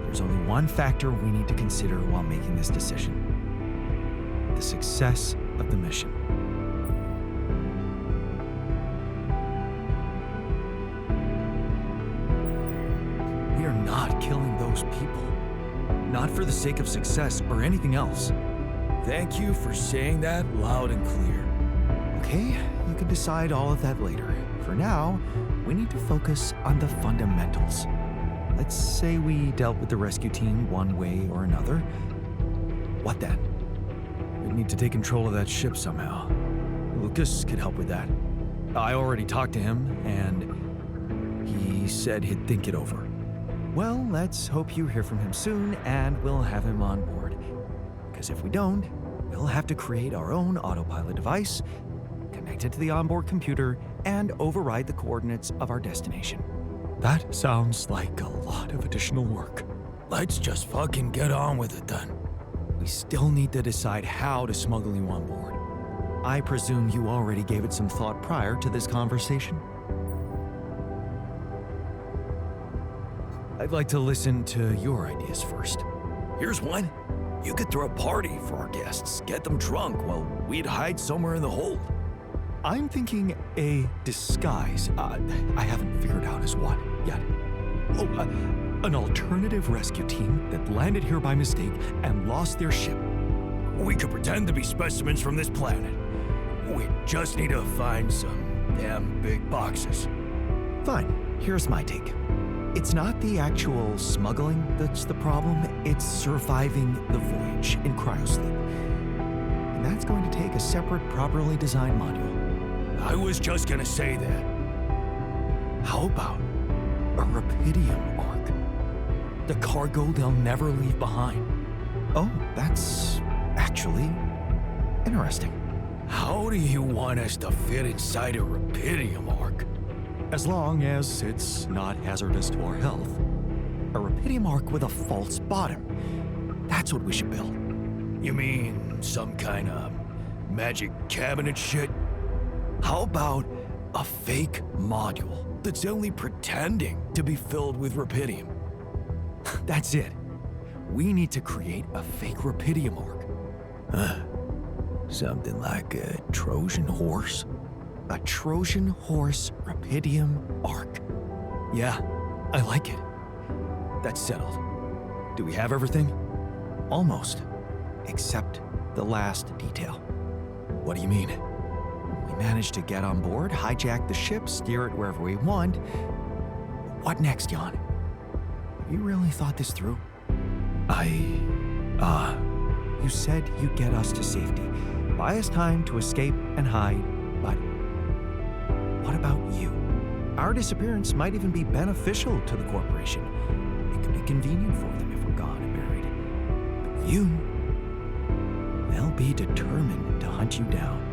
there's only one factor we need to consider while making this decision. The success of the mission. We are not killing those people. Not for the sake of success or anything else. Thank you for saying that loud and clear. Okay, you can decide all of that later. For now, we need to focus on the fundamentals. Let's say we dealt with the rescue team one way or another. What then? We need to take control of that ship somehow. Lucas could help with that. I already talked to him, and he said he'd think it over. Well, let's hope you hear from him soon, and we'll have him on board. Because if we don't, we'll have to create our own autopilot device, connect it to the onboard computer, and override the coordinates of our destination. That sounds like a lot of additional work. Let's just fucking get on with it then. We still need to decide how to smuggle you on board. I presume you already gave it some thought prior to this conversation? I'd like to listen to your ideas first. Here's one. You could throw a party for our guests, get them drunk while we'd hide somewhere in the hold. I'm thinking a disguise. I haven't figured out as what yet. Oh, an alternative rescue team that landed here by mistake and lost their ship. We could pretend to be specimens from this planet. We just need to find some damn big boxes. Fine, here's my take. It's not the actual smuggling that's the problem, it's surviving the voyage in cryosleep. And that's going to take a separate, properly designed module. I was just gonna say that. How about a Rapidium arc? The cargo they'll never leave behind. Oh, that's actually interesting. How do you want us to fit inside a Rapidium arc? As long as it's not hazardous to our health. A Rapidium arc with a false bottom. That's what we should build. You mean some kind of magic cabinet shit? How about a fake module that's only pretending to be filled with Rapidium? That's it. We need to create a fake Rapidium arc. Something like a Trojan horse? A Trojan horse Rapidium arc. Yeah, I like it. That's settled. Do we have everything? Almost. Except the last detail. What do you mean? We managed to get on board, hijack the ship, steer it wherever we want. What next, Jan? Have you really thought this through? You said you'd get us to safety, buy us time to escape and hide, but what about you? Our disappearance might even be beneficial to the corporation. It could be convenient for them if we're gone and buried. But you, they'll be determined to hunt you down.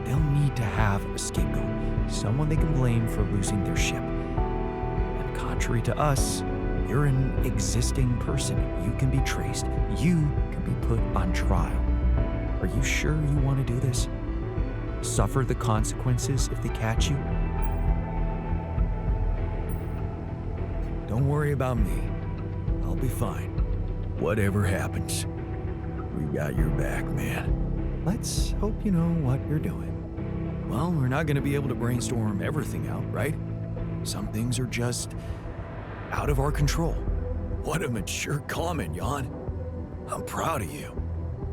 They'll need to have a scapegoat, someone they can blame for losing their ship. And contrary to us, you're an existing person. You can be traced. You can be put on trial. Are you sure you want to do this? Suffer the consequences if they catch you? Don't worry about me. I'll be fine. Whatever happens, we got your back, man. Let's hope you know what you're doing. Well, we're not going to be able to brainstorm everything out, right? Some things are just out of our control. What a mature comment, Jan. I'm proud of you.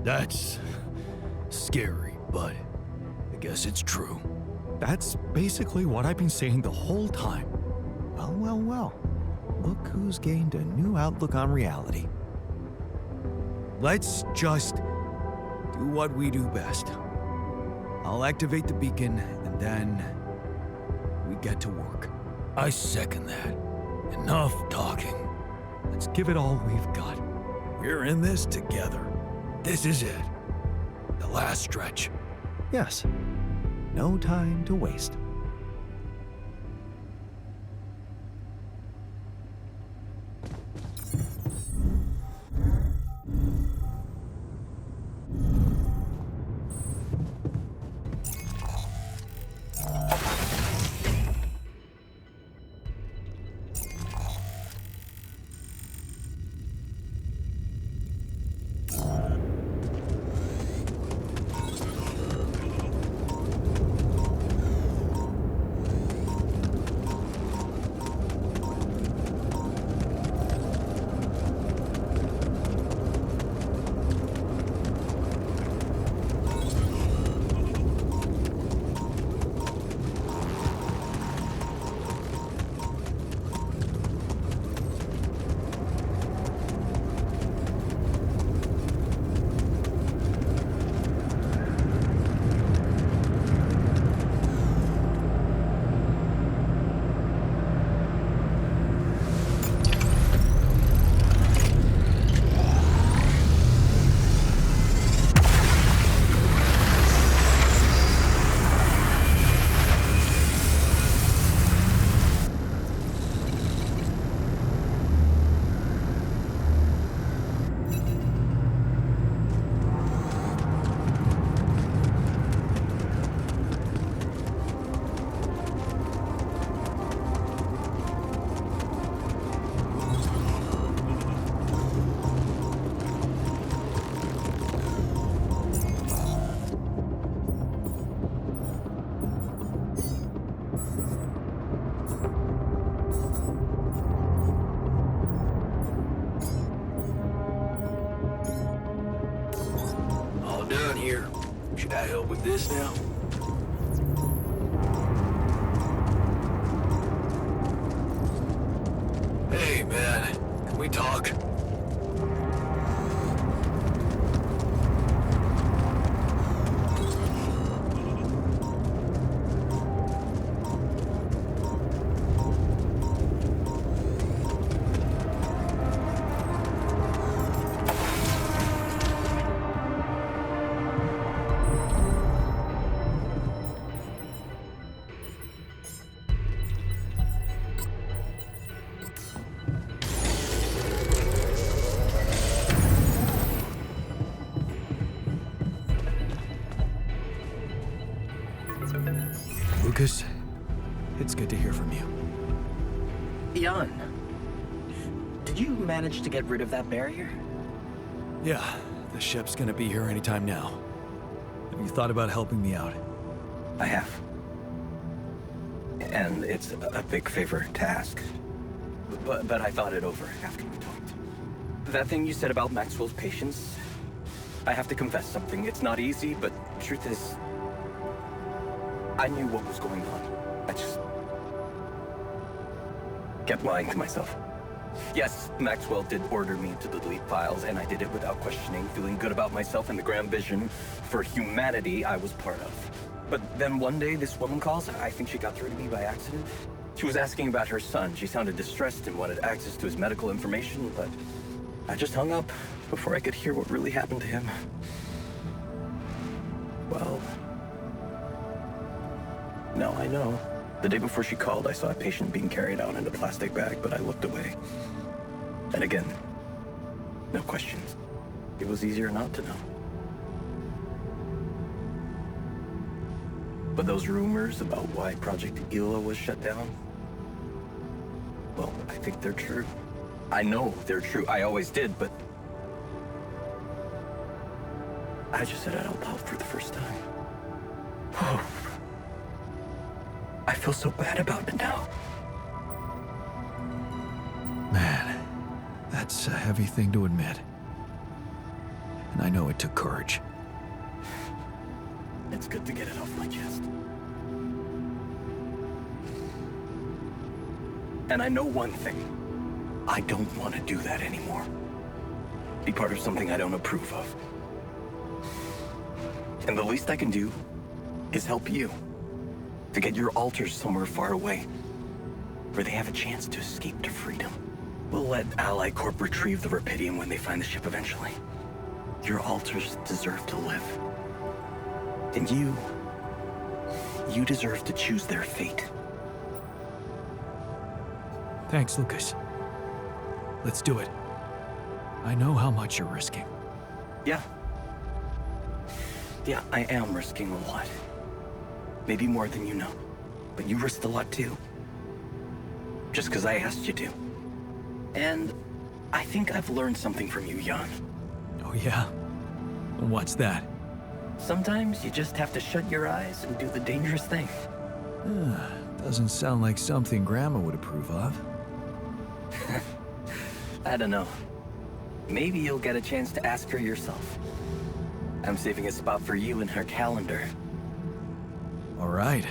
That's scary, but I guess it's true. That's basically what I've been saying the whole time. Well, well, well. Look who's gained a new outlook on reality. Let's just do what we do best. I'll activate the beacon, and then we get to work. I second that. Enough talking. Let's give it all we've got. We're in this together. This is it. The last stretch. Yes. No time to waste. Here. Should I help with this now? Hey, man. Can we talk? Lucas, it's good to hear from you. Jan, did you manage to get rid of that barrier? Yeah, the ship's gonna be here anytime now. Have you thought about helping me out? I have. And it's a big favor to ask. But I thought it over after we talked. That thing you said about Maxwell's patience, I have to confess something. It's not easy, but truth is, I knew what was going on. I just kept lying to myself. Yes, Maxwell did order me to delete files, and I did it without questioning, feeling good about myself and the grand vision for humanity I was part of. But then one day, this woman calls. I think she got through to me by accident. She was asking about her son. She sounded distressed and wanted access to his medical information, but I just hung up before I could hear what really happened to him. Well, now I know. The day before she called, I saw a patient being carried out in a plastic bag, but I looked away. And again, no questions. It was easier not to know. But those rumors about why Project Ela was shut down, well, I think they're true. I know they're true. I always did, but I just said it out loud for the first time. Oh. I feel so bad about it now. Man, that's a heavy thing to admit. And I know it took courage. It's good to get it off my chest. And I know one thing. I don't want to do that anymore. Be part of something I don't approve of. And the least I can do is help you to get your alters somewhere far away, where they have a chance to escape to freedom. We'll let Ally Corp retrieve the Rapidium when they find the ship eventually. Your alters deserve to live. And you deserve to choose their fate. Thanks, Lucas. Let's do it. I know how much you're risking. Yeah, I am risking a lot. Maybe more than you know. But you risked a lot too. Just because I asked you to. And I think I've learned something from you, Jan. Oh yeah? What's that? Sometimes you just have to shut your eyes and do the dangerous thing. Doesn't sound like something Grandma would approve of. I don't know. Maybe you'll get a chance to ask her yourself. I'm saving a spot for you in her calendar. All right.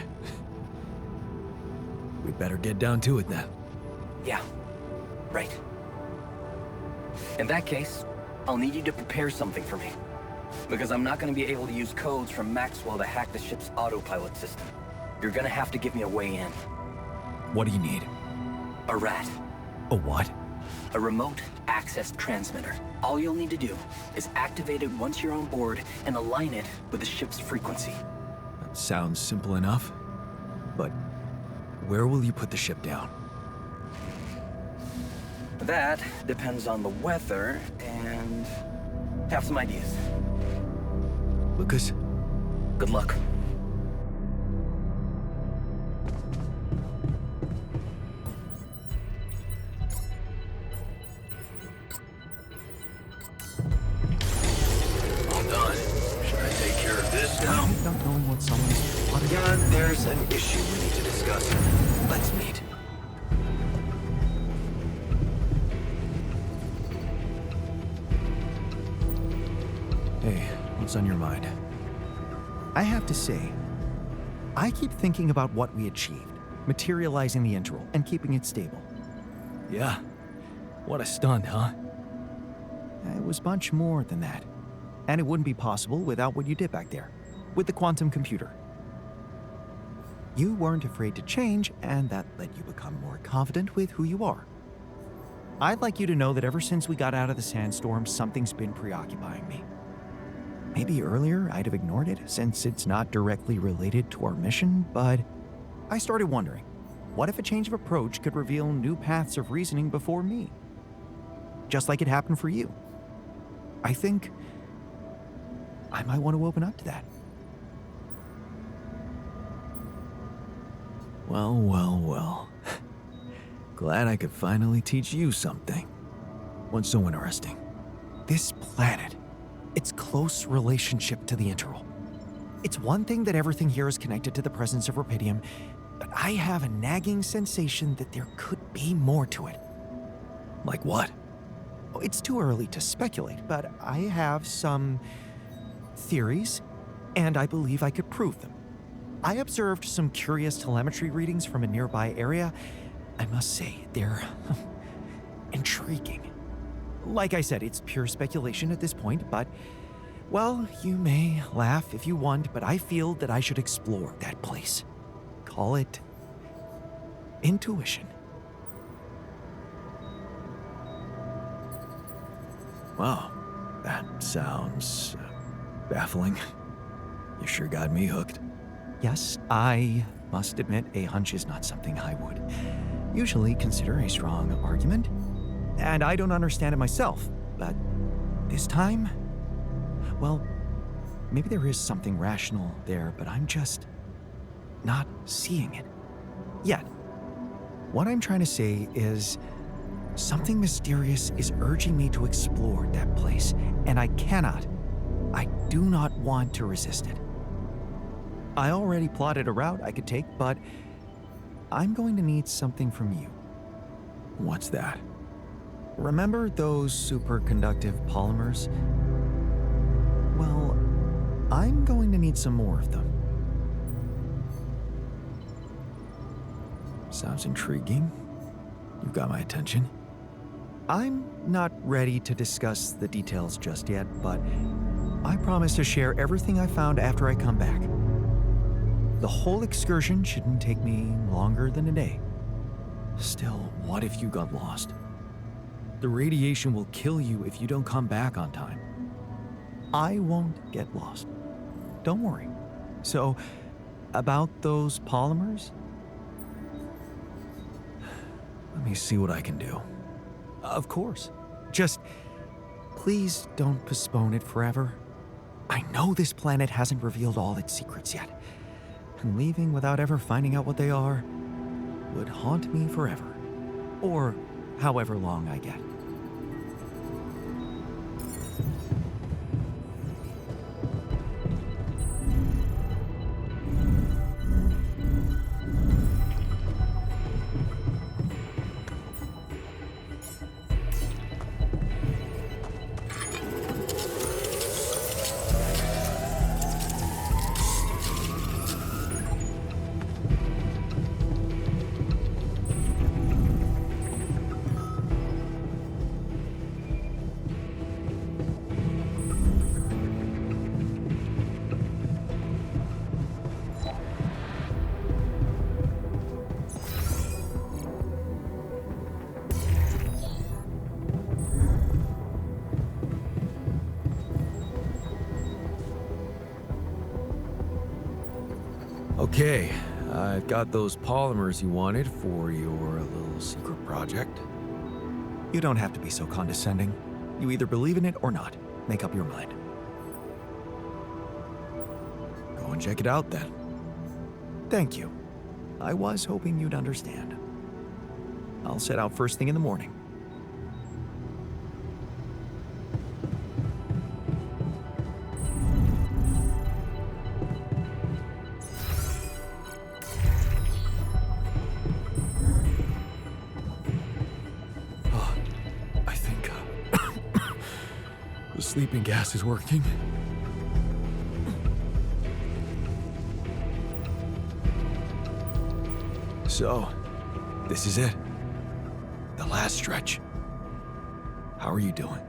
We better get down to it then. Yeah, right. In that case, I'll need you to prepare something for me. Because I'm not going to be able to use codes from Maxwell to hack the ship's autopilot system. You're going to have to give me a way in. What do you need? A rat. A what? A remote access transmitter. All you'll need to do is activate it once you're on board and align it with the ship's frequency. That sounds simple enough. But where will you put the ship down? That depends on the weather and... have some ideas. Lucas? Good luck. All done. Should I take care of this now? Not knowing what someone's plotting. Jan, there's an issue we need to discuss. Let's meet. Hey, what's on your mind? I have to say, I keep thinking about what we achieved, materializing the interval and keeping it stable. Yeah. What a stunt, huh? It was much more than that. And it wouldn't be possible without what you did back there, with the quantum computer. You weren't afraid to change, and that let you become more confident with who you are. I'd like you to know that ever since we got out of the sandstorm, something's been preoccupying me. Maybe earlier I'd have ignored it, since it's not directly related to our mission, but I started wondering, what if a change of approach could reveal new paths of reasoning before me? Just like it happened for you. I think I might want to open up to that. Well, well, well. Glad I could finally teach you something. What's so interesting? This planet, its close relationship to the interval. It's one thing that everything here is connected to the presence of Rapidium, but I have a nagging sensation that there could be more to it. Like what? It's too early to speculate, but I have some theories, and I believe I could prove them. I observed some curious telemetry readings from a nearby area. I must say, they're intriguing. Like I said, it's pure speculation at this point, but, well, you may laugh if you want, but I feel that I should explore that place. Call it intuition. Wow, that sounds baffling. You sure got me hooked. Yes, I must admit a hunch is not something I would usually consider a strong argument. And I don't understand it myself, but this time, well, maybe there is something rational there, but I'm just not seeing it yet. What I'm trying to say is something mysterious is urging me to explore that place, and I do not want to resist it. I already plotted a route I could take, but I'm going to need something from you. What's that? Remember those superconductive polymers? Well, I'm going to need some more of them. Sounds intriguing. You've got my attention. I'm not ready to discuss the details just yet, but I promise to share everything I found after I come back. The whole excursion shouldn't take me longer than a day. Still, what if you got lost? The radiation will kill you if you don't come back on time. I won't get lost. Don't worry. So, about those polymers? Let me see what I can do. Of course. Just please don't postpone it forever. I know this planet hasn't revealed all its secrets yet, and leaving without ever finding out what they are would haunt me forever. Or however long I get. Okay, I've got those polymers you wanted for your little secret project. You don't have to be so condescending. You either believe in it or not. Make up your mind. Go and check it out then. Thank you. I was hoping you'd understand. I'll set out first thing in the morning. The sleeping gas is working. So, this is it. The last stretch. How are you doing?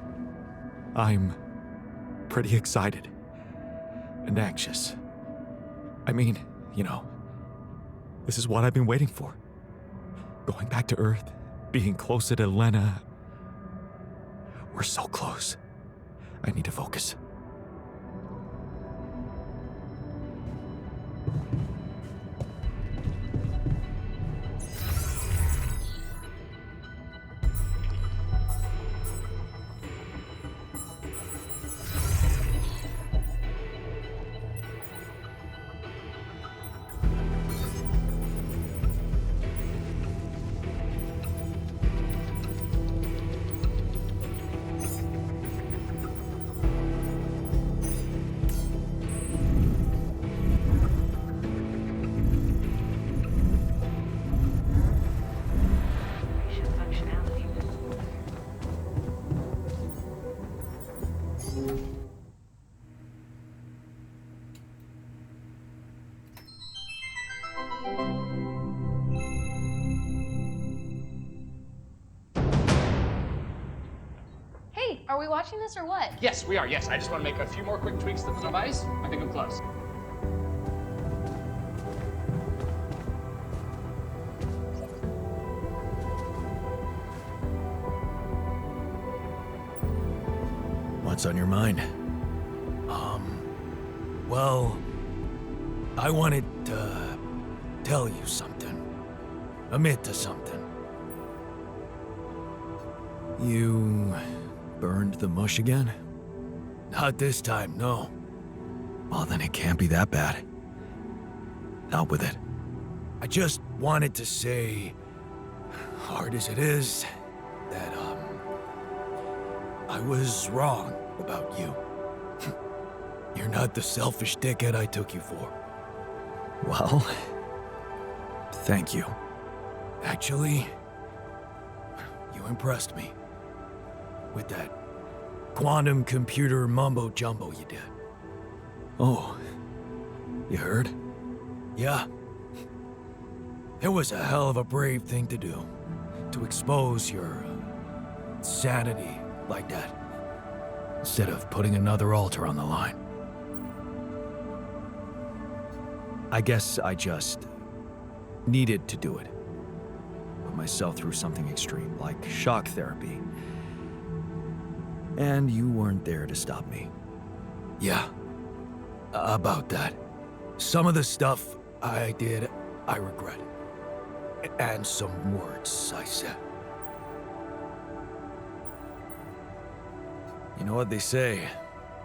I'm pretty excited and anxious. I mean, you know, this is what I've been waiting for. Going back to Earth, being closer to Lena. We're so close. I need to focus. Are we watching this or what? Yes, we are. Yes, I just want to make a few more quick tweaks to the device. I think I'm close. What's on your mind? Well, I wanted to tell you something. Admit to something. You burned the mush again? Not this time, no. Well, then it can't be that bad. Out with it. I just wanted to say, hard as it is, that, I was wrong about you. You're not the selfish dickhead I took you for. Well, thank you. Actually, you impressed me. with that quantum computer mumbo-jumbo you did. Oh, you heard? Yeah. It was a hell of a brave thing to do, to expose your sanity like that, instead of putting another altar on the line. I guess I just needed to do it. Put myself through something extreme, like shock therapy. And you weren't there to stop me. Yeah, about that. Some of the stuff I did, I regret. And some words I said. You know what they say?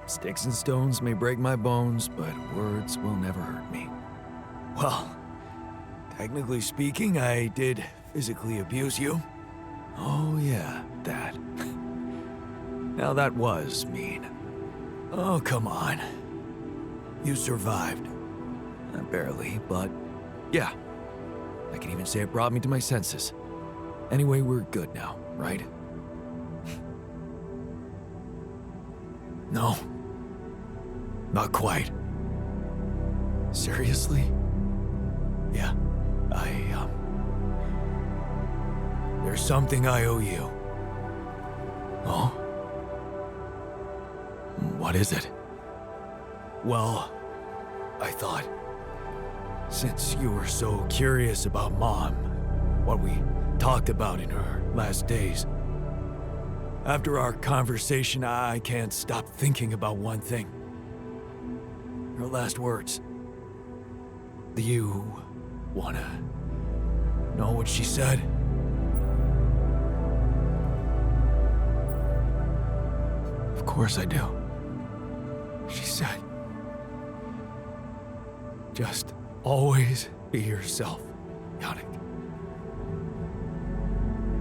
Sticks and stones may break my bones, but words will never hurt me. Well, technically speaking, I did physically abuse you. Oh yeah, that. Now that was mean. Oh, come on. You survived. Barely, but yeah. I can even say it brought me to my senses. Anyway, we're good now, right? No. Not quite. Seriously? Yeah, there's something I owe you. Oh? What is it? Well, I thought, since you were so curious about Mom, what we talked about in her last days, after our conversation, I can't stop thinking about one thing. Her last words. Do you wanna know what she said? Of course I do. She said, just always be yourself, Yannick.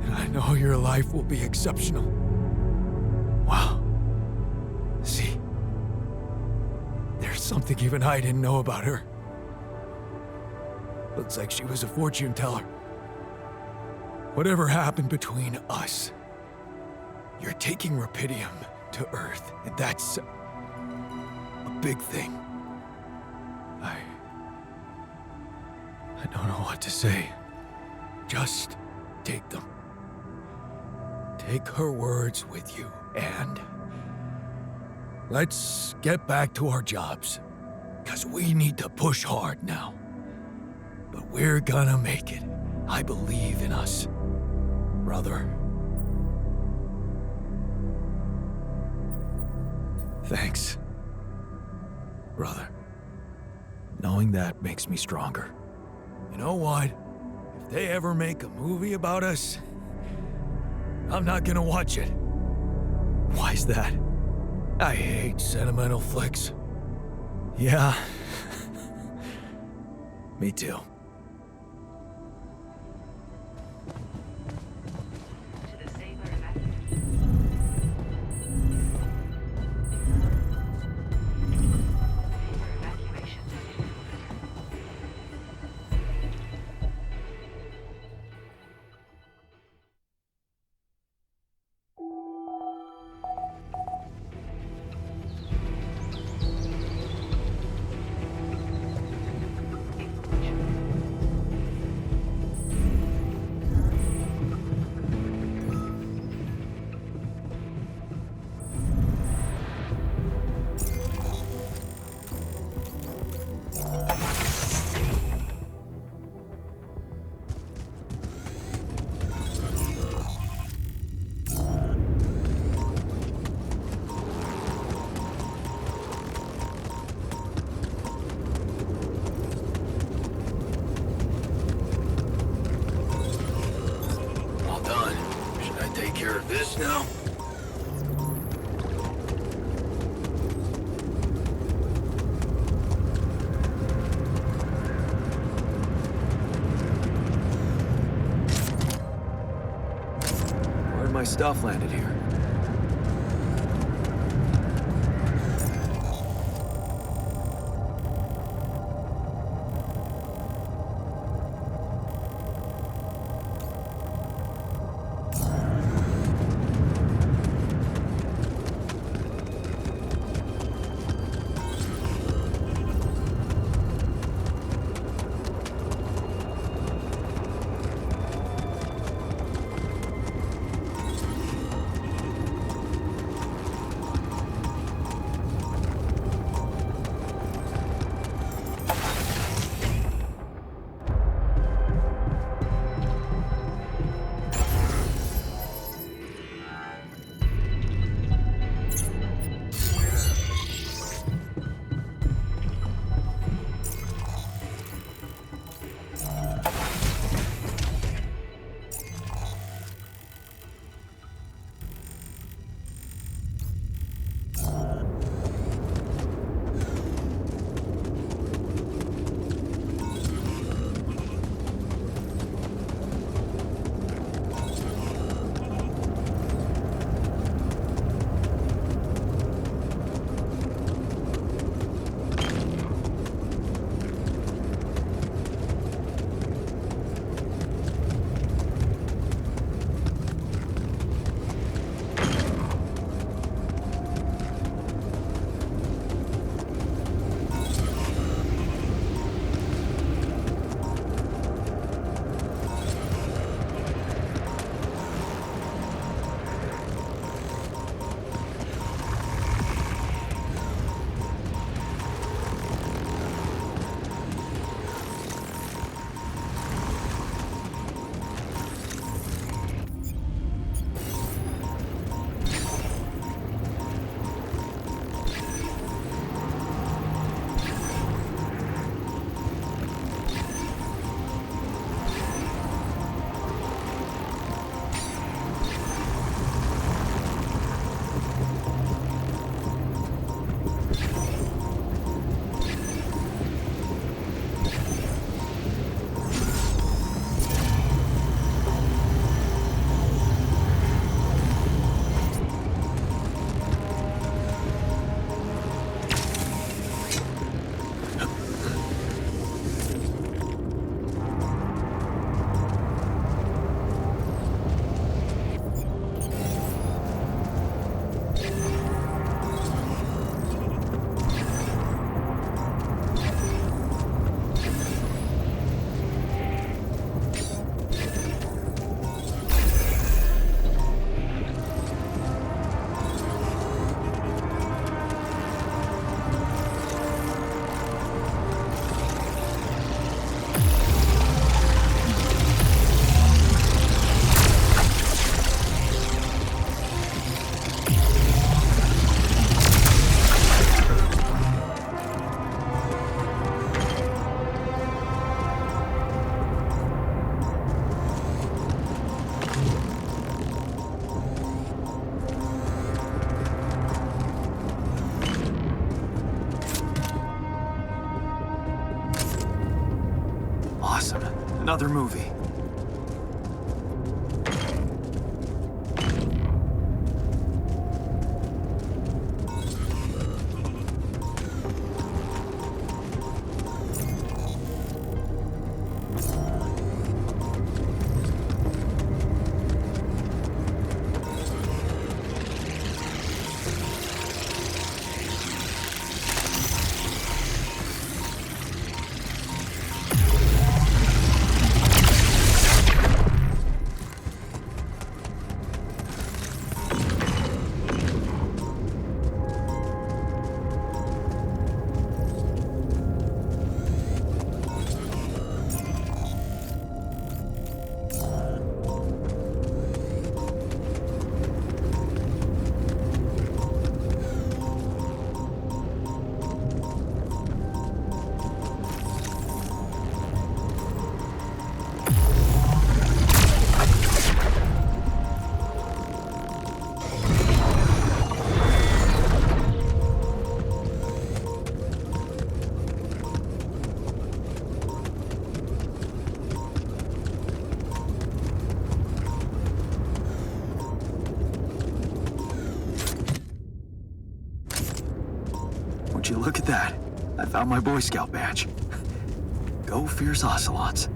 And I know your life will be exceptional. Wow. See, there's something even I didn't know about her. Looks like she was a fortune teller. Whatever happened between us, you're taking Rapidium to Earth, and that's a big thing. I don't know what to say. Just take them. Take her words with you, and let's get back to our jobs, 'cause we need to push hard now. But we're gonna make it. I believe in us, brother. Thanks, brother. Knowing that makes me stronger. You know what? If they ever make a movie about us, I'm not gonna watch it. Why's that? I hate sentimental flicks. Yeah. Me too. To the Saber evacuation. Evacuation. All done. Should I take care of this now? Where'd my stuff landed here? Another movie. Would you look at that? I found my Boy Scout badge. Go fierce ocelots.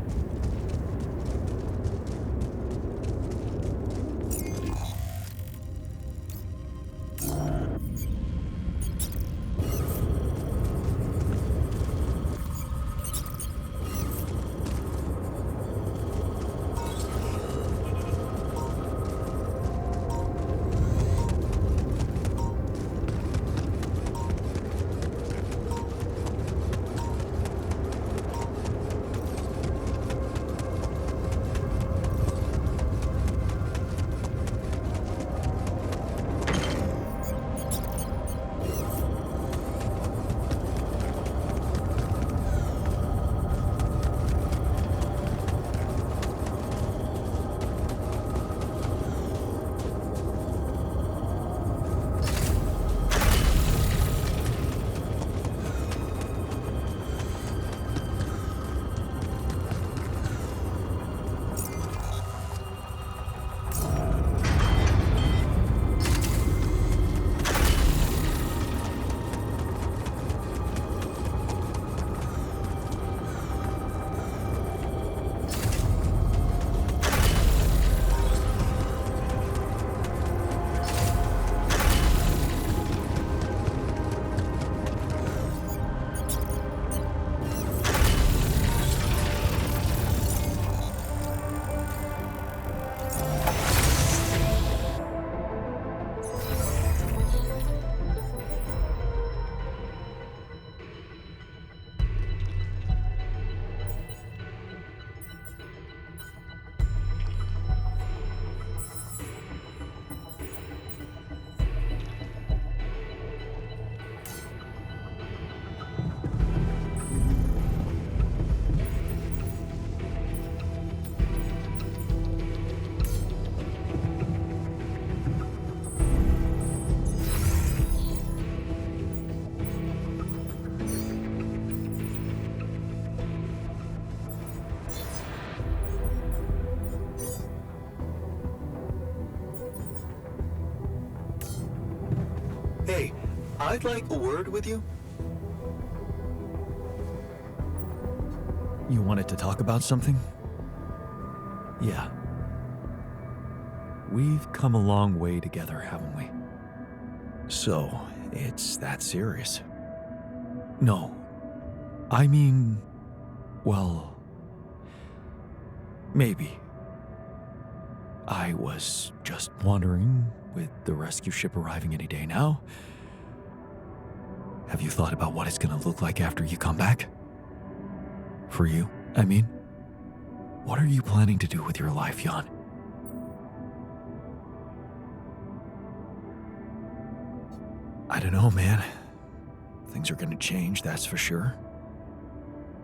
Hey, I'd like a word with you. You wanted to talk about something? Yeah. We've come a long way together, haven't we? So, it's that serious? No. I mean, well, maybe. I was just wondering, with the rescue ship arriving any day now, have you thought about what it's gonna look like after you come back? For you, I mean. What are you planning to do with your life, Jan? I don't know, man. Things are gonna change, that's for sure.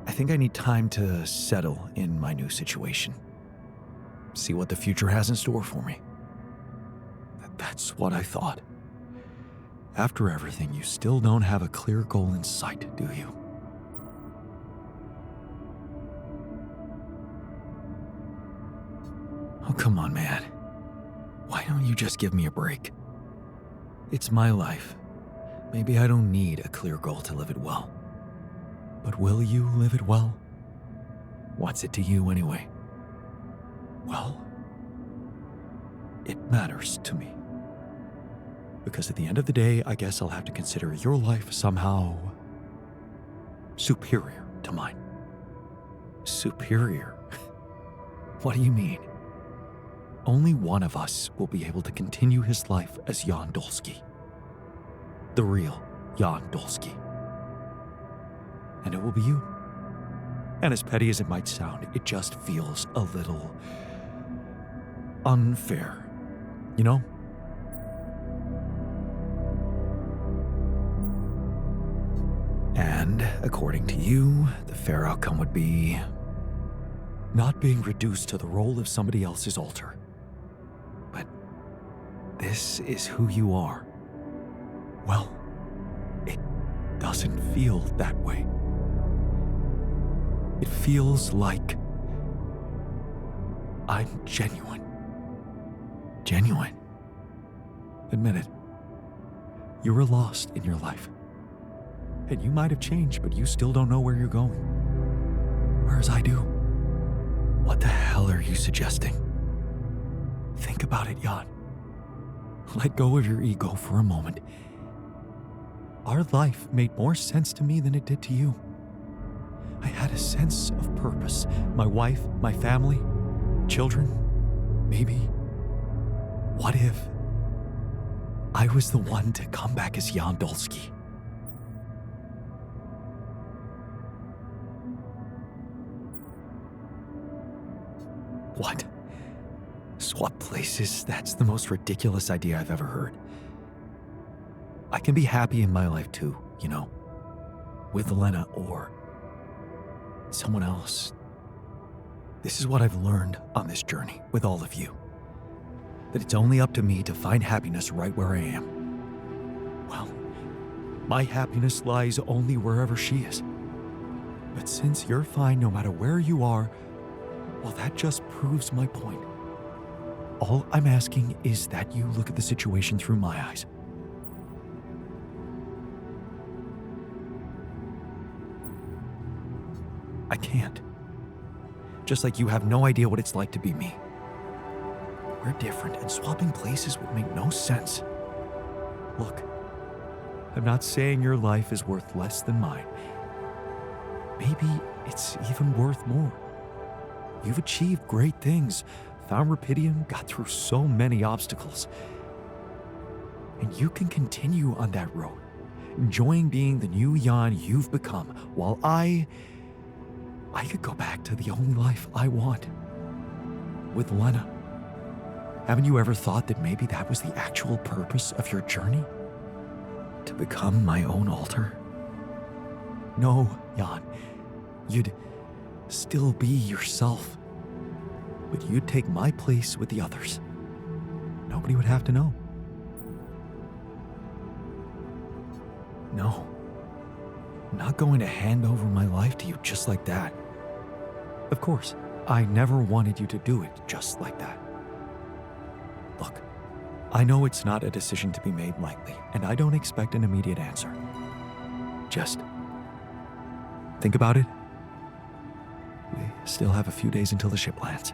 I think I need time to settle in my new situation. See what the future has in store for me. That's what I thought. After everything, you still don't have a clear goal in sight, do you? Oh, come on, man. Why don't you just give me a break? It's my life. Maybe I don't need a clear goal to live it well. But will you live it well? What's it to you anyway? Well, it matters to me. Because at the end of the day, I guess I'll have to consider your life somehow superior to mine. Superior? What do you mean? Only one of us will be able to continue his life as Jan Dolsky. The real Jan Dolsky. And it will be you. And as petty as it might sound, it just feels a little unfair, you know? And according to you, the fair outcome would be not being reduced to the role of somebody else's altar. But this is who you are. Well, it doesn't feel that way. It feels like I'm genuine. Genuine. Admit it. You were lost in your life. And you might have changed, but you still don't know where you're going. Whereas I do. What the hell are you suggesting? Think about it, Jan. Let go of your ego for a moment. Our life made more sense to me than it did to you. I had a sense of purpose. My wife, my family, children, maybe. What if I was the one to come back as Jan Dolsky? What? Swap places? That's the most ridiculous idea I've ever heard. I can be happy in my life too, you know, with Lena or someone else. This is what I've learned on this journey with all of you. That it's only up to me to find happiness right where I am. Well, my happiness lies only wherever she is. But since you're fine no matter where you are, well, that just proves my point. All I'm asking is that you look at the situation through my eyes. I can't. Just like you have no idea what it's like to be me. We're different, and swapping places would make no sense. Look, I'm not saying your life is worth less than mine. Maybe it's even worth more. You've achieved great things, found Rapidium, got through so many obstacles. And you can continue on that road, enjoying being the new Jan you've become, while I could go back to the only life I want. With Lena. Haven't you ever thought that maybe that was the actual purpose of your journey? To become my own altar? No, Jan. You'd still be yourself. But you'd take my place with the others. Nobody would have to know. No. I'm not going to hand over my life to you just like that. Of course, I never wanted you to do it just like that. Look, I know it's not a decision to be made lightly, and I don't expect an immediate answer. Just think about it. We still have a few days until the ship lands.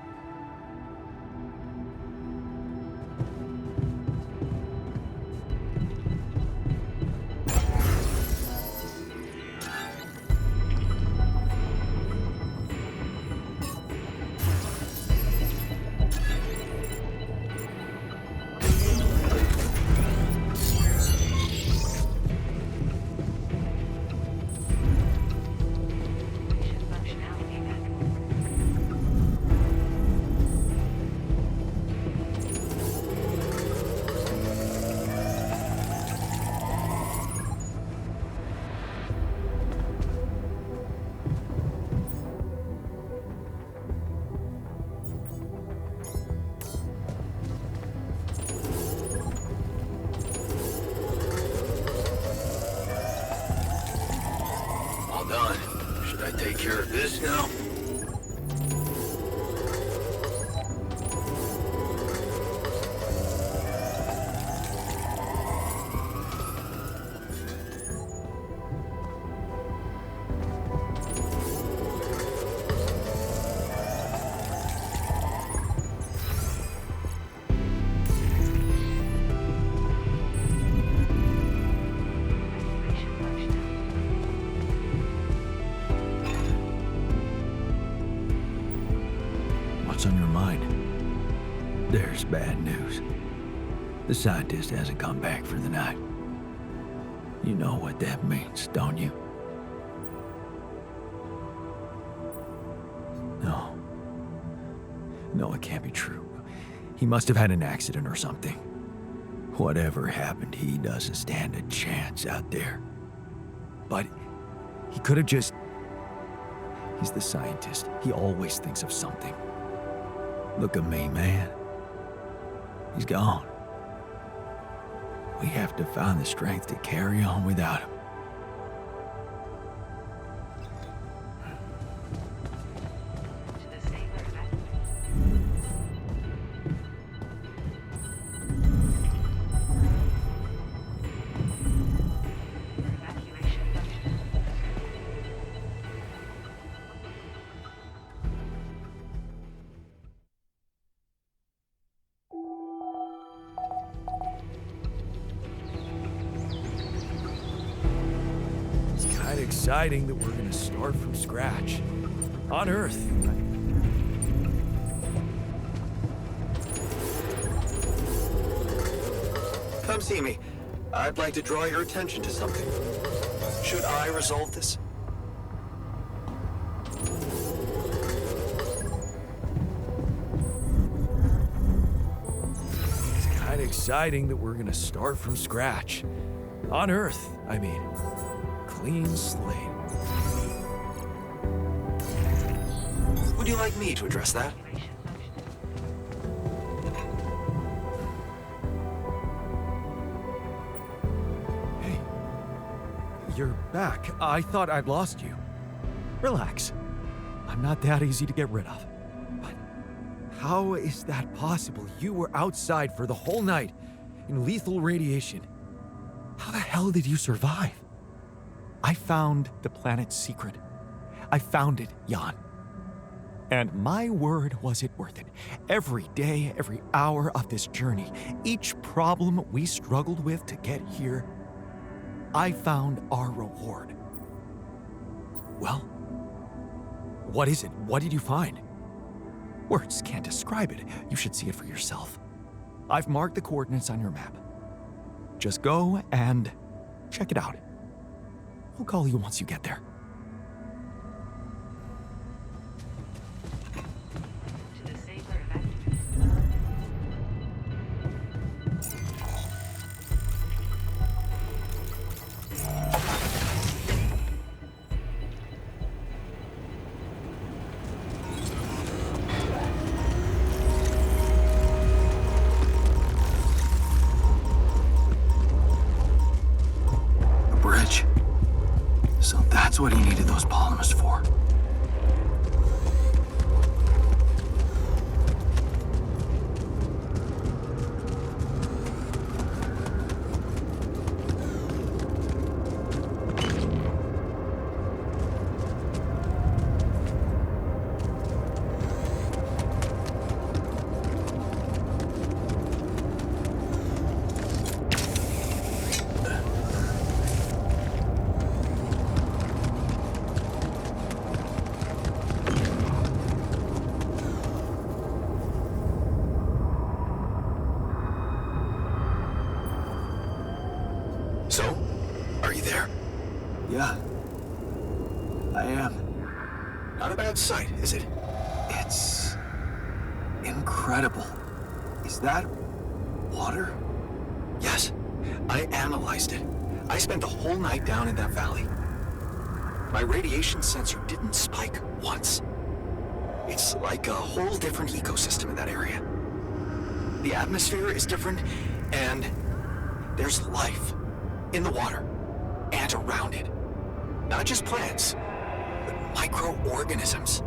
Done. Should I take care of this now? There's bad news. The scientist hasn't come back for the night. You know what that means, don't you? No. No, it can't be true. He must have had an accident or something. Whatever happened, he doesn't stand a chance out there. But he could have just... He's the scientist. He always thinks of something. Look at me, man. He's gone. We have to find the strength to carry on without him. To the saber evacuation function. It's kind of exciting that we're gonna start from scratch. On Earth. Come see me. I'd like to draw your attention to something. Should I resolve this? It's kind of exciting that we're gonna start from scratch. On Earth, I mean. Clean slate. Would you like me to address that? Hey. You're back. I thought I'd lost you. Relax. I'm not that easy to get rid of. But how is that possible? You were outside for the whole night in lethal radiation. How the hell did you survive? I found the planet's secret. I found it, Jan. And my word, was it worth it. Every day, every hour of this journey, each problem we struggled with to get here, I found our reward. Well, what is it? What did you find? Words can't describe it. You should see it for yourself. I've marked the coordinates on your map. Just go and check it out. I'll call you once you get there. To the saber evacuation. A bridge. So that's what he needed those polymers for. So, are you there? Yeah. I am. Not a bad sight, is it? It's... incredible. Is that... water? Yes. I analyzed it. I spent the whole night down in that valley. My radiation sensor didn't spike once. It's like a whole different ecosystem in that area. The atmosphere is different, and there's life in the water and around it. Not just plants, but microorganisms.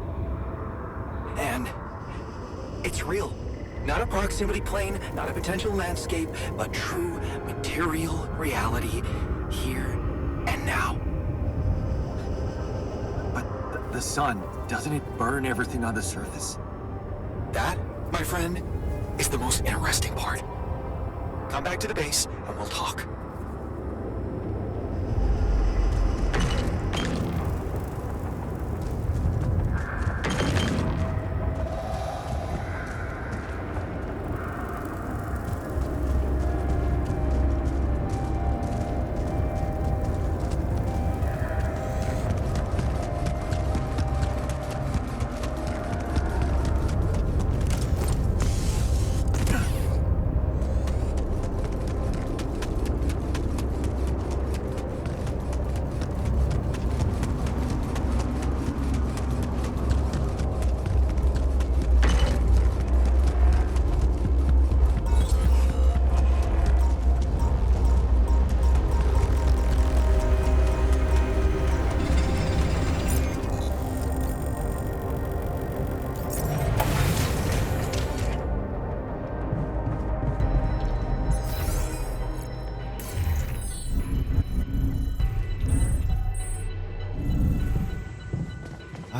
And it's real. Not a proximity plane, not a potential landscape, but true material reality here and now. But the sun, doesn't it burn everything on the surface? That, my friend, is the most interesting part. Come back to the base and we'll talk.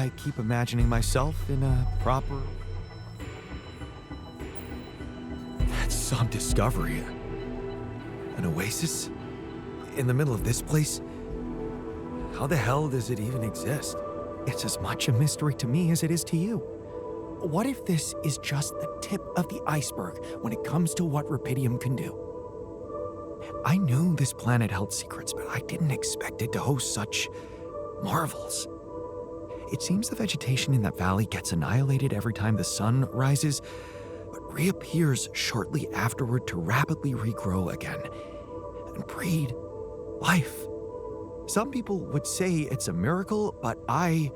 I keep imagining myself in a proper... That's some discovery. An oasis? In the middle of this place? How the hell does it even exist? It's as much a mystery to me as it is to you. What if this is just the tip of the iceberg when it comes to what Rapidium can do? I knew this planet held secrets, but I didn't expect it to host such marvels. It seems the vegetation in that valley gets annihilated every time the sun rises, but reappears shortly afterward to rapidly regrow again and breed life. Some people would say it's a miracle, but I've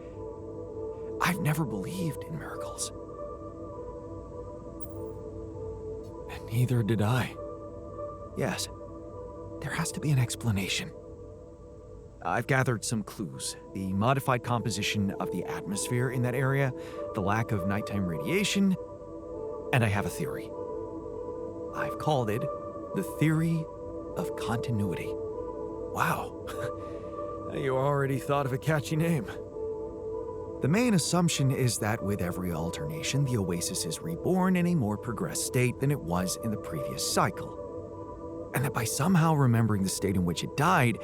never believed in miracles. And neither did I. Yes, there has to be an explanation. I've gathered some clues. The modified composition of the atmosphere in that area, the lack of nighttime radiation, and I have a theory. I've called it the theory of continuity. Wow. You already thought of a catchy name. The main assumption is that with every alternation, the oasis is reborn in a more progressed state than it was in the previous cycle. And that by somehow remembering the state in which it died,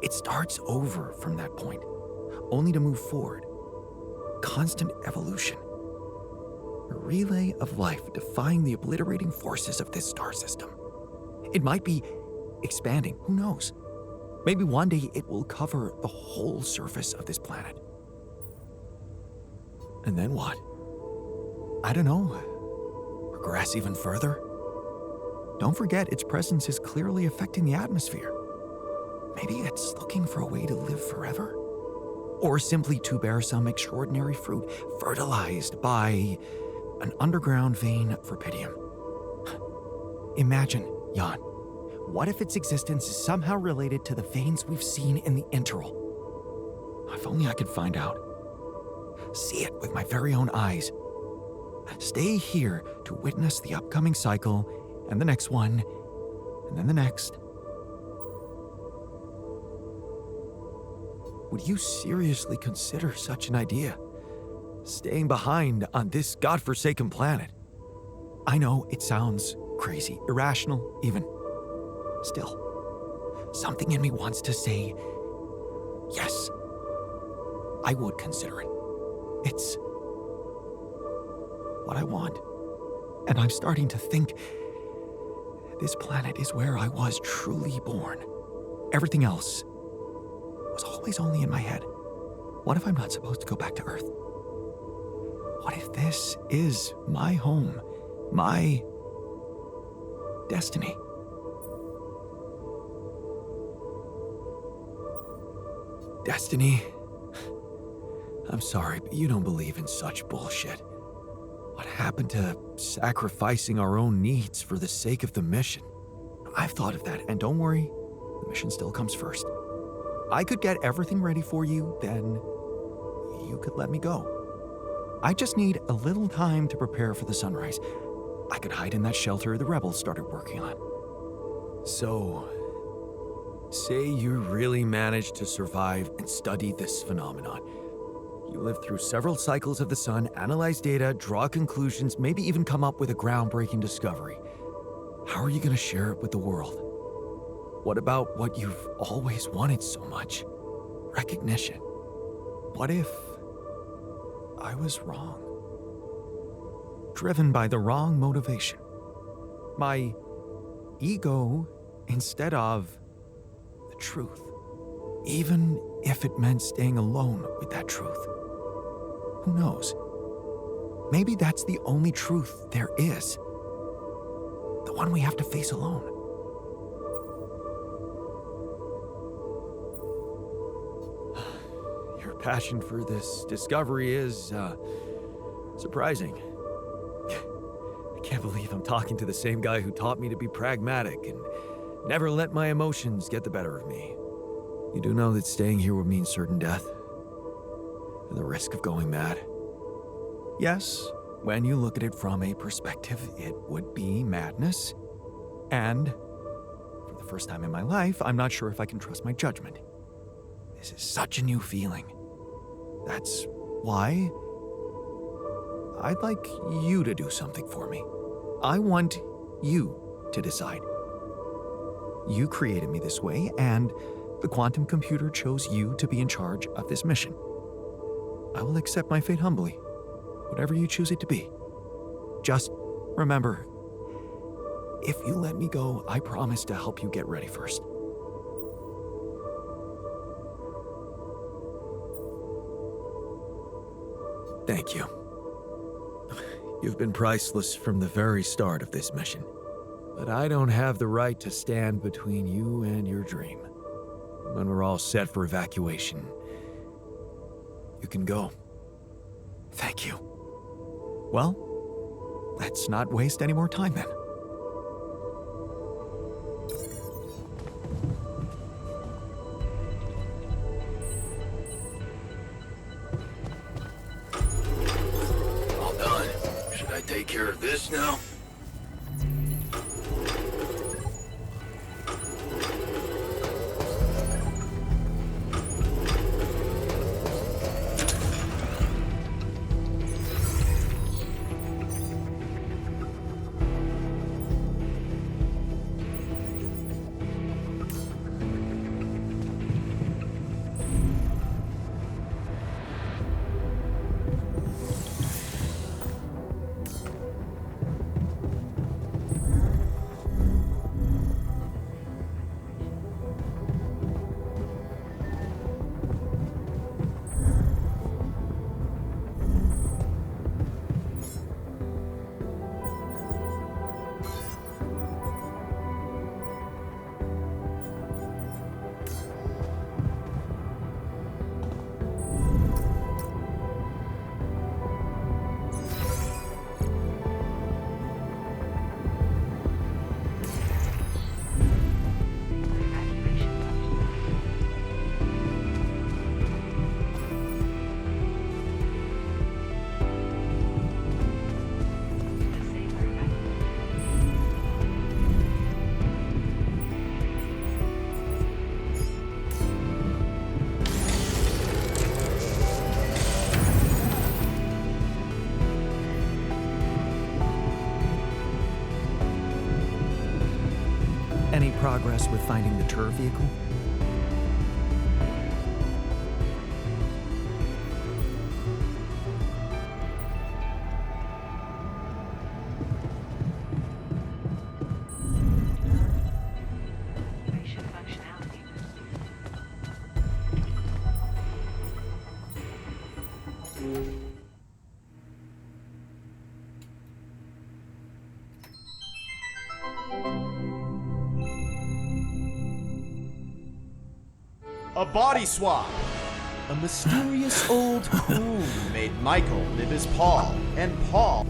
it starts over from that point, only to move forward. Constant evolution. A relay of life defying the obliterating forces of this star system. It might be expanding, who knows? Maybe one day it will cover the whole surface of this planet. And then what? I don't know. Progress even further? Don't forget its presence is clearly affecting the atmosphere. Maybe it's looking for a way to live forever? Or simply to bear some extraordinary fruit, fertilized by an underground vein of Rapidium. Imagine, Jan, what if its existence is somehow related to the veins we've seen in the interval? If only I could find out. See it with my very own eyes. Stay here to witness the upcoming cycle, and the next one, and then the next. Would you seriously consider such an idea? Staying behind on this godforsaken planet? I know it sounds crazy, irrational even. Still, something in me wants to say, yes, I would consider it. It's what I want. And I'm starting to think this planet is where I was truly born. Everything else was always only in my head. What if I'm not supposed to go back to Earth? What if this is my home, my destiny? Destiny? I'm sorry, but you don't believe in such bullshit. What happened to sacrificing our own needs for the sake of the mission? I've thought of that, and don't worry, the mission still comes first. I could get everything ready for you, then you could let me go. I just need a little time to prepare for the sunrise. I could hide in that shelter the rebels started working on. So, say you really managed to survive and study this phenomenon. You lived through several cycles of the sun, analyze data, draw conclusions, maybe even come up with a groundbreaking discovery. How are you going to share it with the world? What about what you've always wanted so much? Recognition. What if I was wrong? Driven by the wrong motivation. My ego instead of the truth. Even if it meant staying alone with that truth. Who knows? Maybe that's the only truth there is. The one we have to face alone. Your passion for this discovery is, surprising. I can't believe I'm talking to the same guy who taught me to be pragmatic and never let my emotions get the better of me. You do know that staying here would mean certain death? And the risk of going mad? Yes, when you look at it from a perspective, it would be madness. And for the first time in my life, I'm not sure if I can trust my judgment. This is such a new feeling. That's why I'd like you to do something for me. I want you to decide. You created me this way, and the quantum computer chose you to be in charge of this mission. I will accept my fate humbly, whatever you choose it to be. Just remember, if you let me go, I promise to help you get ready first. Thank you. You've been priceless from the very start of this mission. But I don't have the right to stand between you and your dream. When we're all set for evacuation, you can go. Thank you. Well, let's not waste any more time then. All done. Should I take care of this now? Any progress with finding the turf vehicle? Activation functionality. A body swap. A mysterious old coon made Michael live as Paul, and Paul.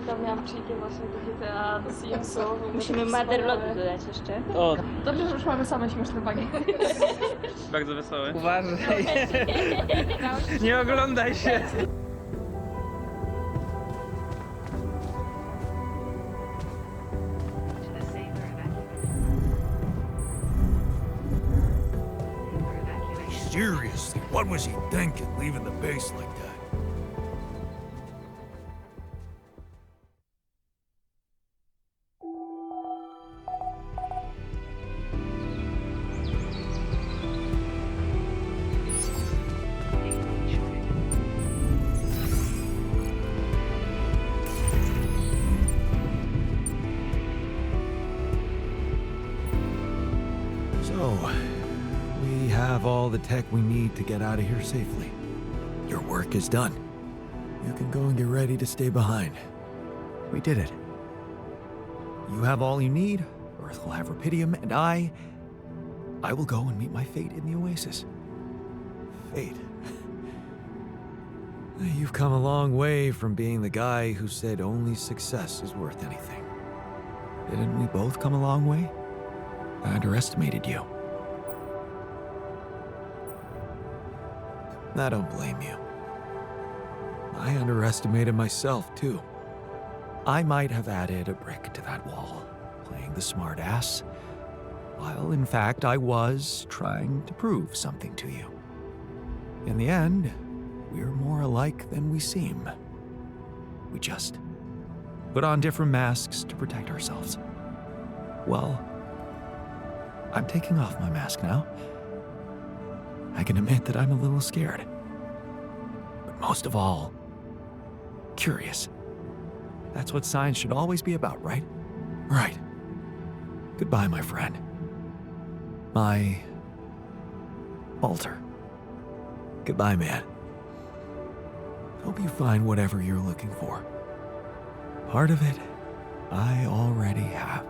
Tam miałam cheaty właśnie do GTA, do CMS-u. Musimy Motherloadu dodać jeszcze. O. Dobrze, że już mamy same śmieszne bagi. Bardzo wesoły. Uważaj. Nie oglądaj się. Seriously, what was he thinking, leaving the base like that? So, we have all the tech we need to get out of here safely. Your work is done. You can go and get ready to stay behind. We did it. You have all you need, Earth will have Rapidium, and I will go and meet my fate in the Oasis. Fate. You've come a long way from being the guy who said only success is worth anything. Didn't we both come a long way? I underestimated you. I don't blame you. I underestimated myself, too. I might have added a brick to that wall, playing the smart ass, while in fact I was trying to prove something to you. In the end, we're more alike than we seem. We just put on different masks to protect ourselves. Well, I'm taking off my mask now. I can admit that I'm a little scared. But most of all, curious. That's what science should always be about, right? Right. Goodbye, my friend. My alter. Goodbye, man. Hope you find whatever you're looking for. Part of it, I already have.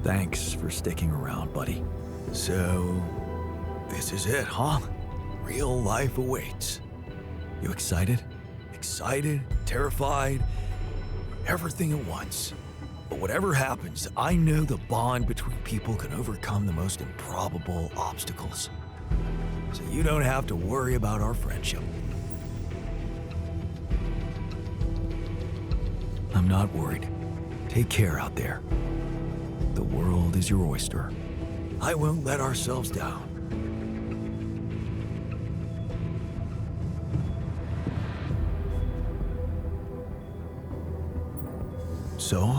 Thanks for sticking around, buddy. So, this is it, huh? Real life awaits. You excited? Excited? Terrified? Everything at once. But whatever happens, I know the bond between people can overcome the most improbable obstacles. So you don't have to worry about our friendship. I'm not worried. Take care out there. The world is your oyster. I won't let ourselves down. So,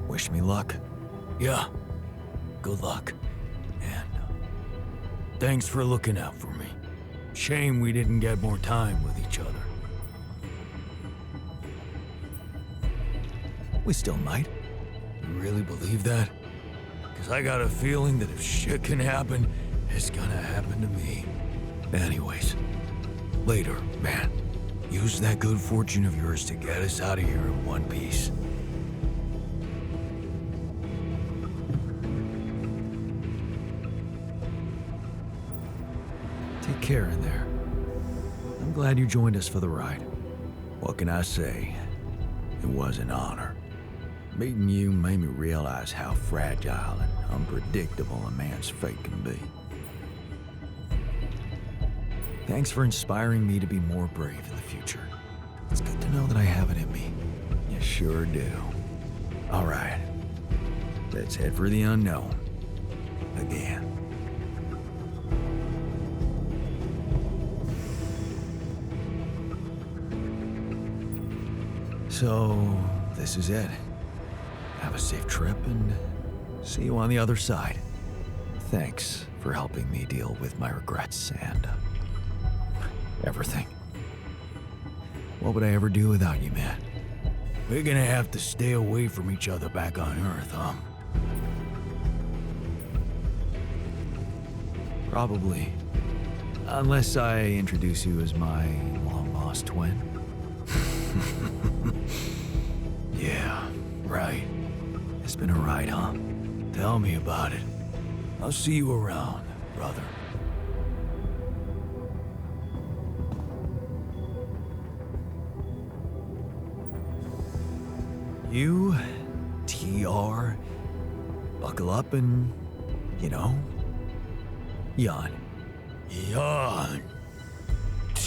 wish me luck. Yeah, good luck. And thanks for looking out for me. Shame we didn't get more time with each other. We still might. You really believe that? Because I got a feeling that if shit can happen, it's gonna happen to me. Anyways, later, man. Use that good fortune of yours to get us out of here in one piece. Take care in there. I'm glad you joined us for the ride. What can I say? It was an honor. Meeting you made me realize how fragile and unpredictable a man's fate can be. Thanks for inspiring me to be more brave in the future. It's good to know that I have it in me. You sure do. All right. Let's head for the unknown. Again. So, this is it. Have a safe trip and see you on the other side. Thanks for helping me deal with my regrets and everything. What would I ever do without you, man? We're gonna have to stay away from each other back on Earth, huh? Probably. Unless I introduce you as my long-lost twin. Yeah, right. It's been a ride, huh? Tell me about it. I'll see you around, brother. You, TR, buckle up and, Jan.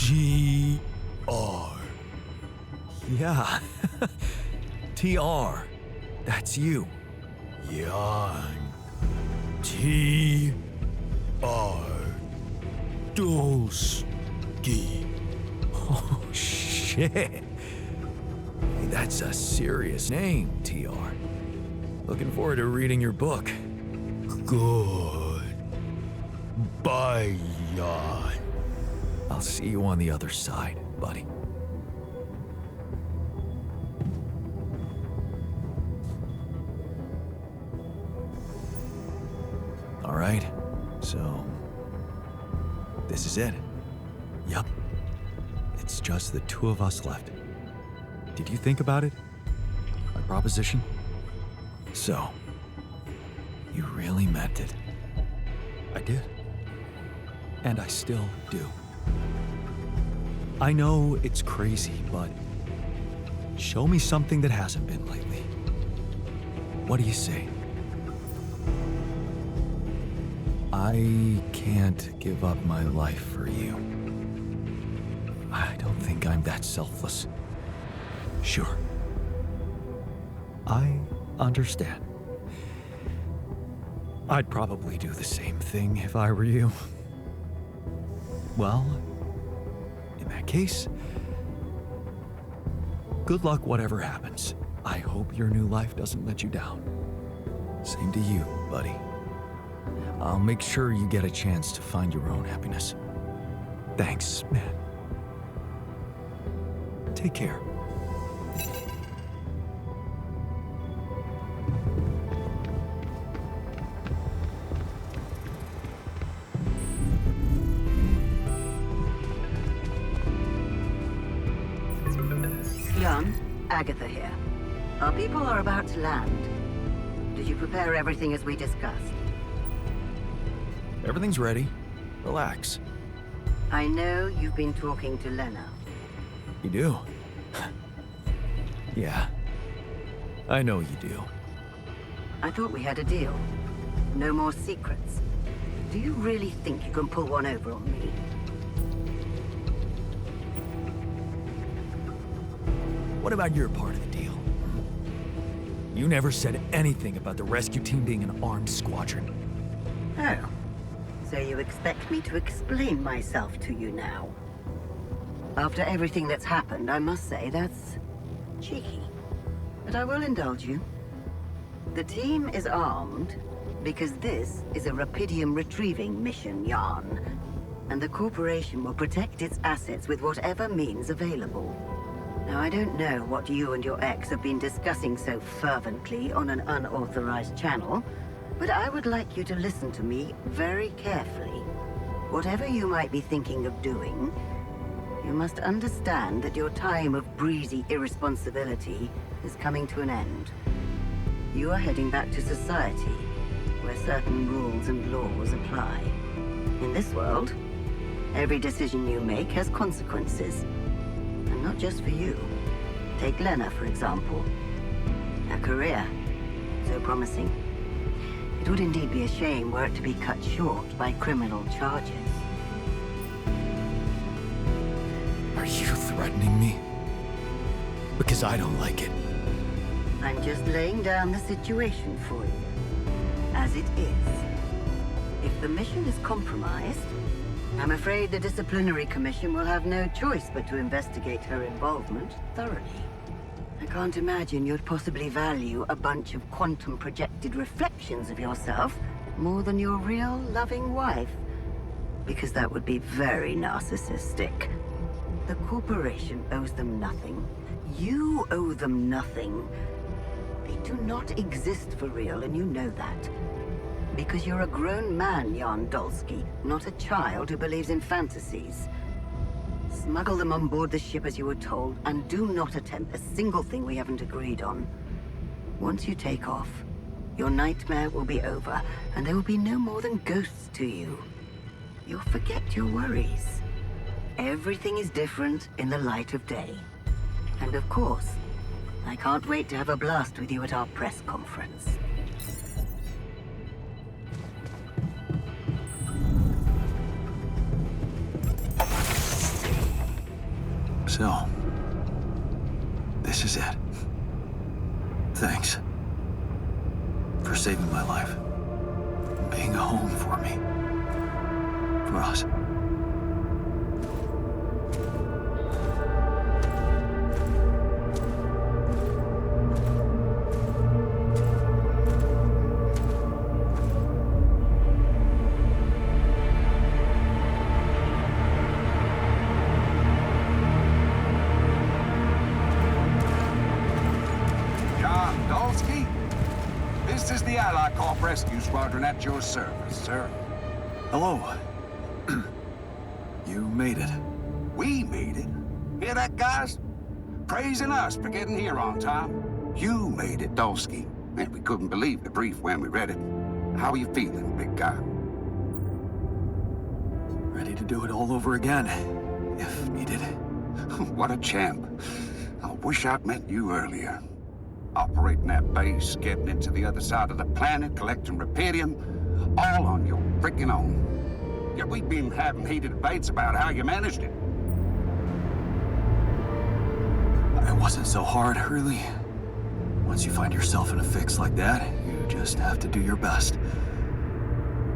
T-R. Yeah. T-R. That's you. Jan. T-R. Dolsky. Oh, shit. Hey, that's a serious name, T.R. Looking forward to reading your book. Good. Bye, Jan. I'll see you on the other side, buddy. All right, so this is it. Yup. It's just the two of us left. Did you think about it? My proposition? So, you really meant it. I did. And I still do. I know it's crazy, but show me something that hasn't been lately. What do you say? I can't give up my life for you. I don't think I'm that selfless. Sure. I understand. I'd probably do the same thing if I were you. Well, in that case, good luck whatever happens. I hope your new life doesn't let you down. Same to you, buddy. I'll make sure you get a chance to find your own happiness. Thanks, man. Take care. Jan, Agatha here. Our people are about to land. Did you prepare everything as we discussed? Everything's ready. Relax. I know you've been talking to Lena. You do? Yeah. I know you do. I thought we had a deal. No more secrets. Do you really think you can pull one over on me? What about your part of the deal? You never said anything about the rescue team being an armed squadron. Oh. So you expect me to explain myself to you now? After everything that's happened, I must say that's cheeky. But I will indulge you. The team is armed because this is a Rapidium retrieving mission, Jan. And the corporation will protect its assets with whatever means available. Now, I don't know what you and your ex have been discussing so fervently on an unauthorized channel, but I would like you to listen to me very carefully. Whatever you might be thinking of doing, you must understand that your time of breezy irresponsibility is coming to an end. You are heading back to society, where certain rules and laws apply. In this world, every decision you make has consequences. And not just for you. Take Lena, for example. Her career, so promising. It would indeed be a shame were it to be cut short by criminal charges. Are you threatening me? Because I don't like it. I'm just laying down the situation for you. As it is. If the mission is compromised, I'm afraid the Disciplinary Commission will have no choice but to investigate her involvement thoroughly. I can't imagine you'd possibly value a bunch of quantum-projected reflections of yourself more than your real loving wife, because that would be very narcissistic. The corporation owes them nothing. You owe them nothing. They do not exist for real, and you know that. Because you're a grown man, Jan Dolsky, not a child who believes in fantasies. Smuggle them on board the ship as you were told, and do not attempt a single thing we haven't agreed on. Once you take off, your nightmare will be over, and there will be no more than ghosts to you. You'll forget your worries. Everything is different in the light of day. And of course, I can't wait to have a blast with you at our press conference. So, this is it. Thanks for saving my life. Being a home for me. For us. This is the Allied Corp Rescue Squadron at your service, sir. Hello. You made it. We made it? Hear that, guys? Praising us for getting here on time. You made it, Dolsky. And we couldn't believe the brief when we read it. How are you feeling, big guy? Ready to do it all over again, if needed. What a champ. I wish I'd met you earlier. Operating that base, getting it to the other side of the planet, collecting Repedium, all on your freaking own. Yet we've been having heated debates about how you managed it. It wasn't so hard, really. Once you find yourself in a fix like that, you just have to do your best.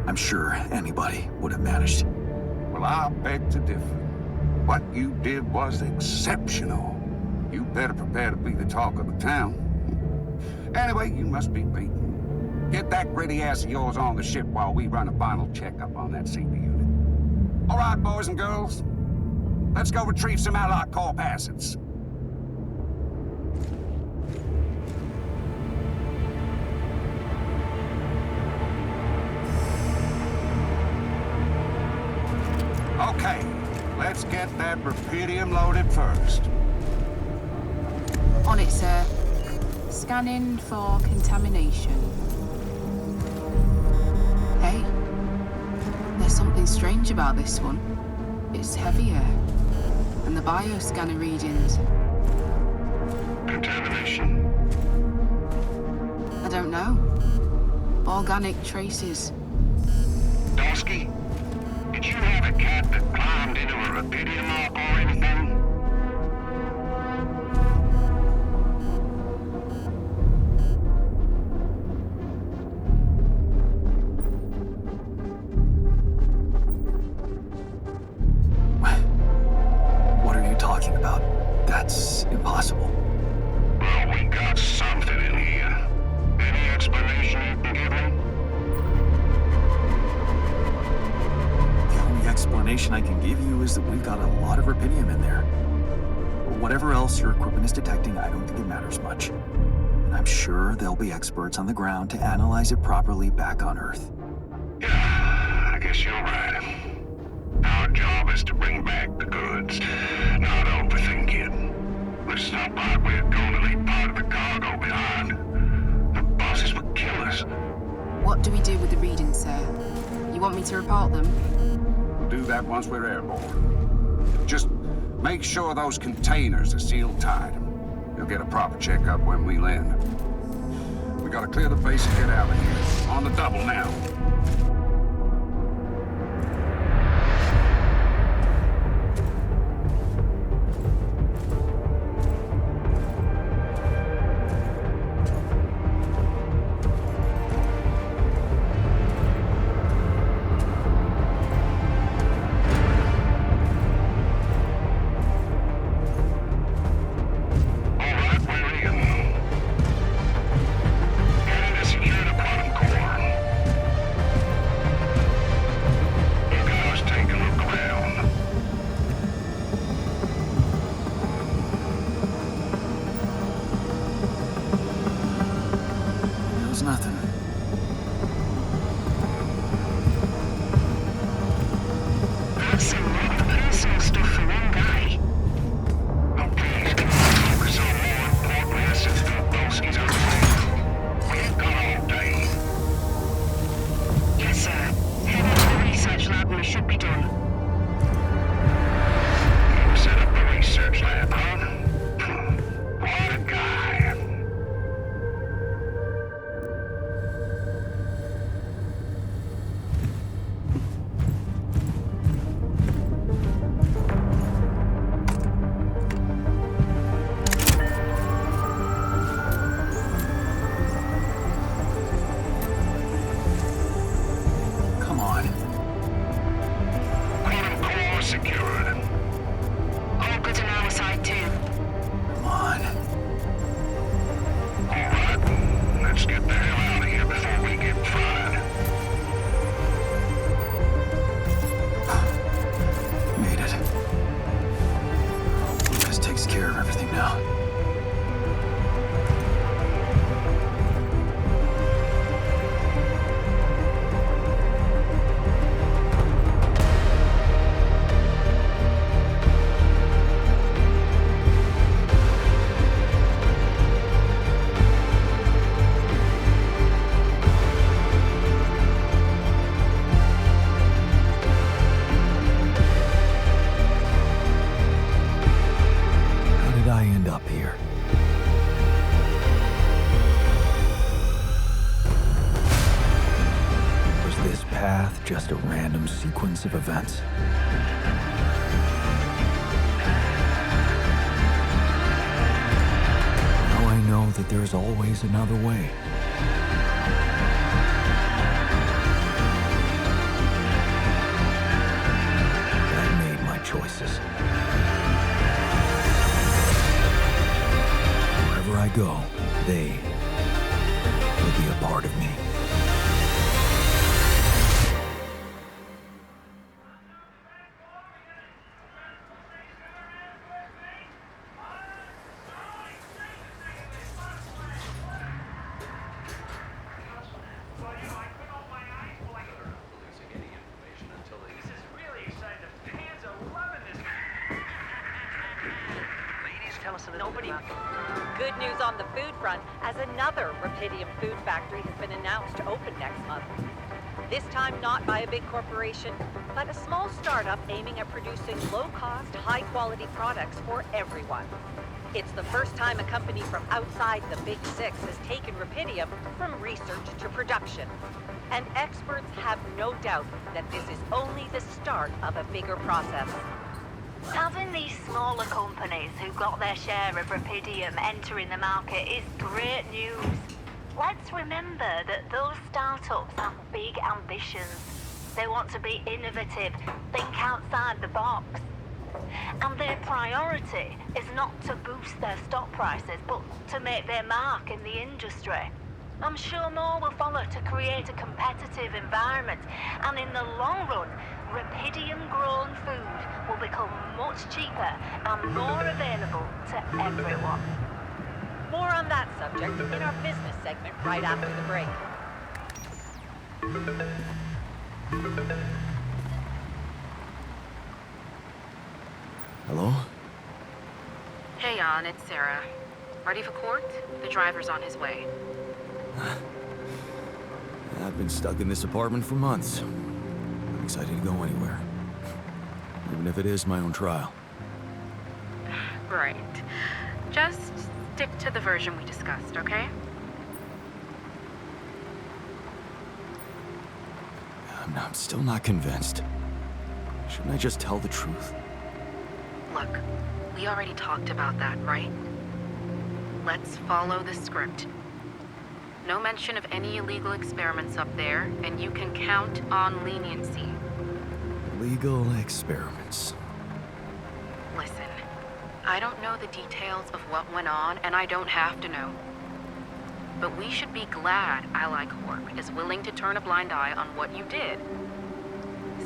I'm sure anybody would have managed. Well, I beg to differ. What you did was exceptional. You better prepare to be the talk of the town. Anyway, you must be beaten. Get that gritty ass of yours on the ship while we run a final checkup on that CB unit. All right, boys and girls. Let's go retrieve some Allied Corp assets. Okay, let's get that Repedium loaded first. On it, sir. Scanning for contamination. Hey, there's something strange about this one. It's heavier. And the bioscanner readings. Contamination? I don't know. Organic traces. Dolsky, did you have a cat that climbed into a Repedium lock or anything? What are you talking about? That's impossible. Well, we got something in here. Any explanation you can give me? The only explanation I can give you is that we've got a lot of Repedium in there. Whatever else your equipment is detecting, I don't think it matters much. And I'm sure there'll be experts on the ground to analyze it properly back on Earth. Yeah, I guess you're right. Our job is to bring back the goods, not overthink it. It's not like we're going to leave part of the cargo behind. The bosses would kill us. What do we do with the readings, sir? You want me to report them? We'll do that once we're airborne. Just make sure those containers are sealed tight. You'll get a proper checkup when we land. We gotta clear the base and get out of here. On the double now. Nothing. That's a lot of personal stuff for one guy. Okay, focus on more important assets than Dolsky's on the way. We ain't got all day. Yes, sir. Head into the research lab and we should be done. You set up the research lab, huh? What a guy. just a random sequence of events. Now I know that there's always another way. I made my choices. Wherever I go, they will be a part of me. Good news on the food front, as another Rapidium food factory has been announced to open next month. This time not by a big corporation, but a small startup aiming at producing low-cost, high-quality products for everyone. It's the first time a company from outside the Big Six has taken Rapidium from research to production. And experts have no doubt that this is only the start of a bigger process. Having these smaller companies who got their share of Rapidium entering the market is great news. Let's remember that those startups have big ambitions. They want to be innovative, think outside the box. And their priority is not to boost their stock prices, but to make their mark in the industry. I'm sure more will follow to create a competitive environment, and in the long run, Rapidium-grown food will become much cheaper and more available to everyone. More on that subject in our business segment right after the break. Hello? Hey, Jan, it's Sarah. Ready for court? The driver's on his way. I've been stuck in this apartment for months. I'm excited to go anywhere. Even if it is my own trial. Right. Just stick to the version we discussed, okay? I'm still not convinced. Shouldn't I just tell the truth? Look, we already talked about that, right? Let's follow the script. No mention of any illegal experiments up there, and you can count on leniency. Legal experiments. Listen, I don't know the details of what went on, and I don't have to know. But we should be glad Ally Corp is willing to turn a blind eye on what you did.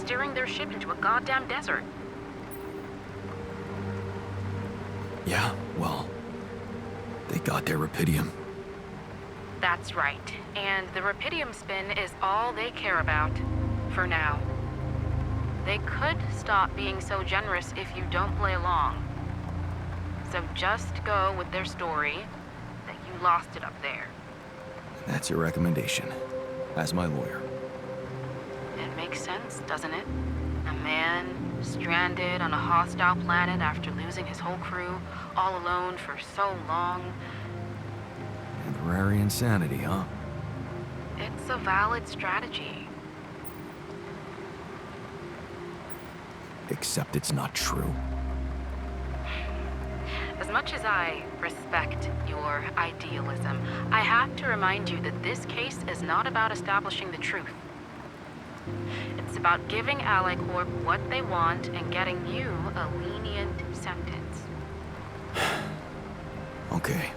Steering their ship into a goddamn desert. Yeah, well, they got their Rapidium. That's right. And the Rapidium spin is all they care about. For now. They could stop being so generous if you don't play along. So just go with their story that you lost it up there. That's your recommendation, as my lawyer. It makes sense, doesn't it? A man stranded on a hostile planet after losing his whole crew, all alone for so long. Temporary insanity, huh? It's a valid strategy. Except it's not true. As much as I respect your idealism, I have to remind you that this case is not about establishing the truth. It's about giving Ally Corp what they want and getting you a lenient sentence. Okay.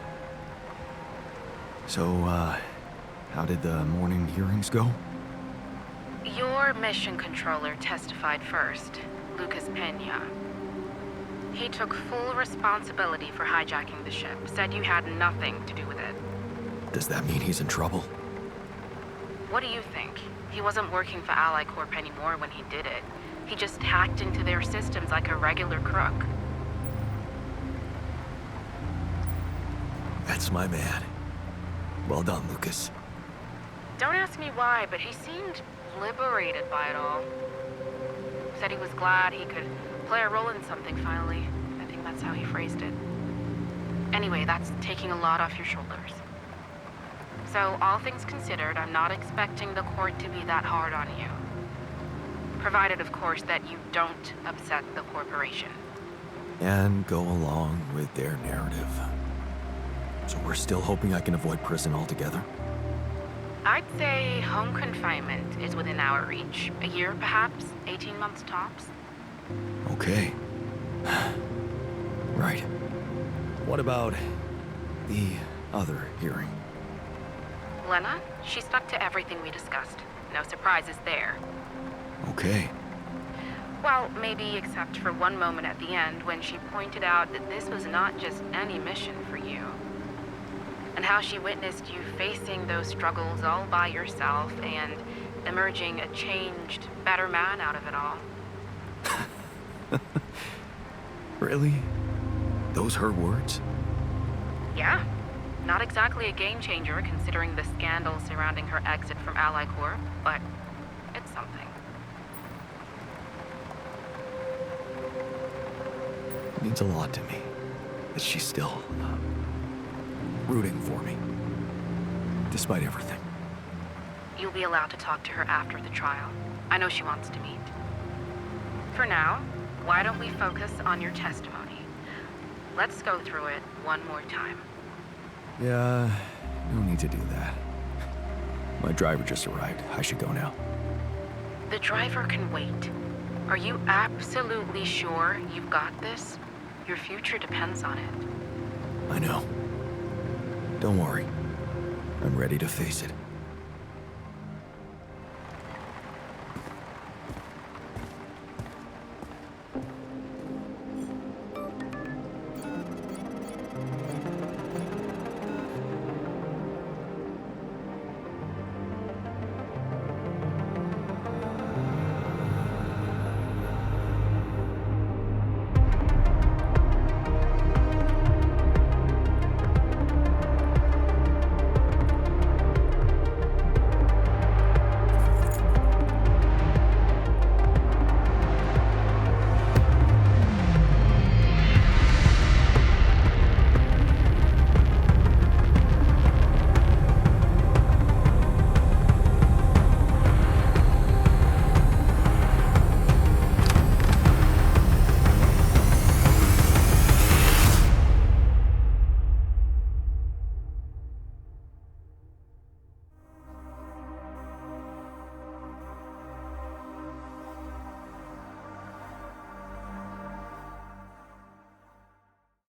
So, how did the morning hearings go? Your mission controller testified first, Lucas Pena. He took full responsibility for hijacking the ship, said you had nothing to do with it. Does that mean he's in trouble? What do you think? He wasn't working for Ally Corp anymore when he did it. He just hacked into their systems like a regular crook. That's my man. Well done, Lucas. Don't ask me why, but he seemed liberated by it all. Said he was glad he could play a role in something finally. I think that's how he phrased it. Anyway, that's taking a lot off your shoulders. So, all things considered, I'm not expecting the court to be that hard on you. Provided, of course, that you don't upset the corporation. And go along with their narrative. So we're still hoping I can avoid prison altogether? I'd say home confinement is within our reach. A year, perhaps? 18 months tops? Okay. Right. What about the other hearing? Lena, she stuck to everything we discussed. No surprises there. Okay. Well, maybe except for one moment at the end when she pointed out that this was not just any mission for you. And how she witnessed you facing those struggles all by yourself and emerging a changed, better man out of it all. Really? Those her words? Yeah. Not exactly a game changer considering the scandal surrounding her exit from Ally Corp, but it's something. It means a lot to me that she's still rooting for me, despite everything. You'll be allowed to talk to her after the trial. I know she wants to meet. For now, why don't we focus on your testimony? Let's go through it one more time. Yeah, no need to do that. My driver just arrived. I should go now. The driver can wait. Are you absolutely sure you've got this? Your future depends on it. I know. Don't worry. I'm ready to face it.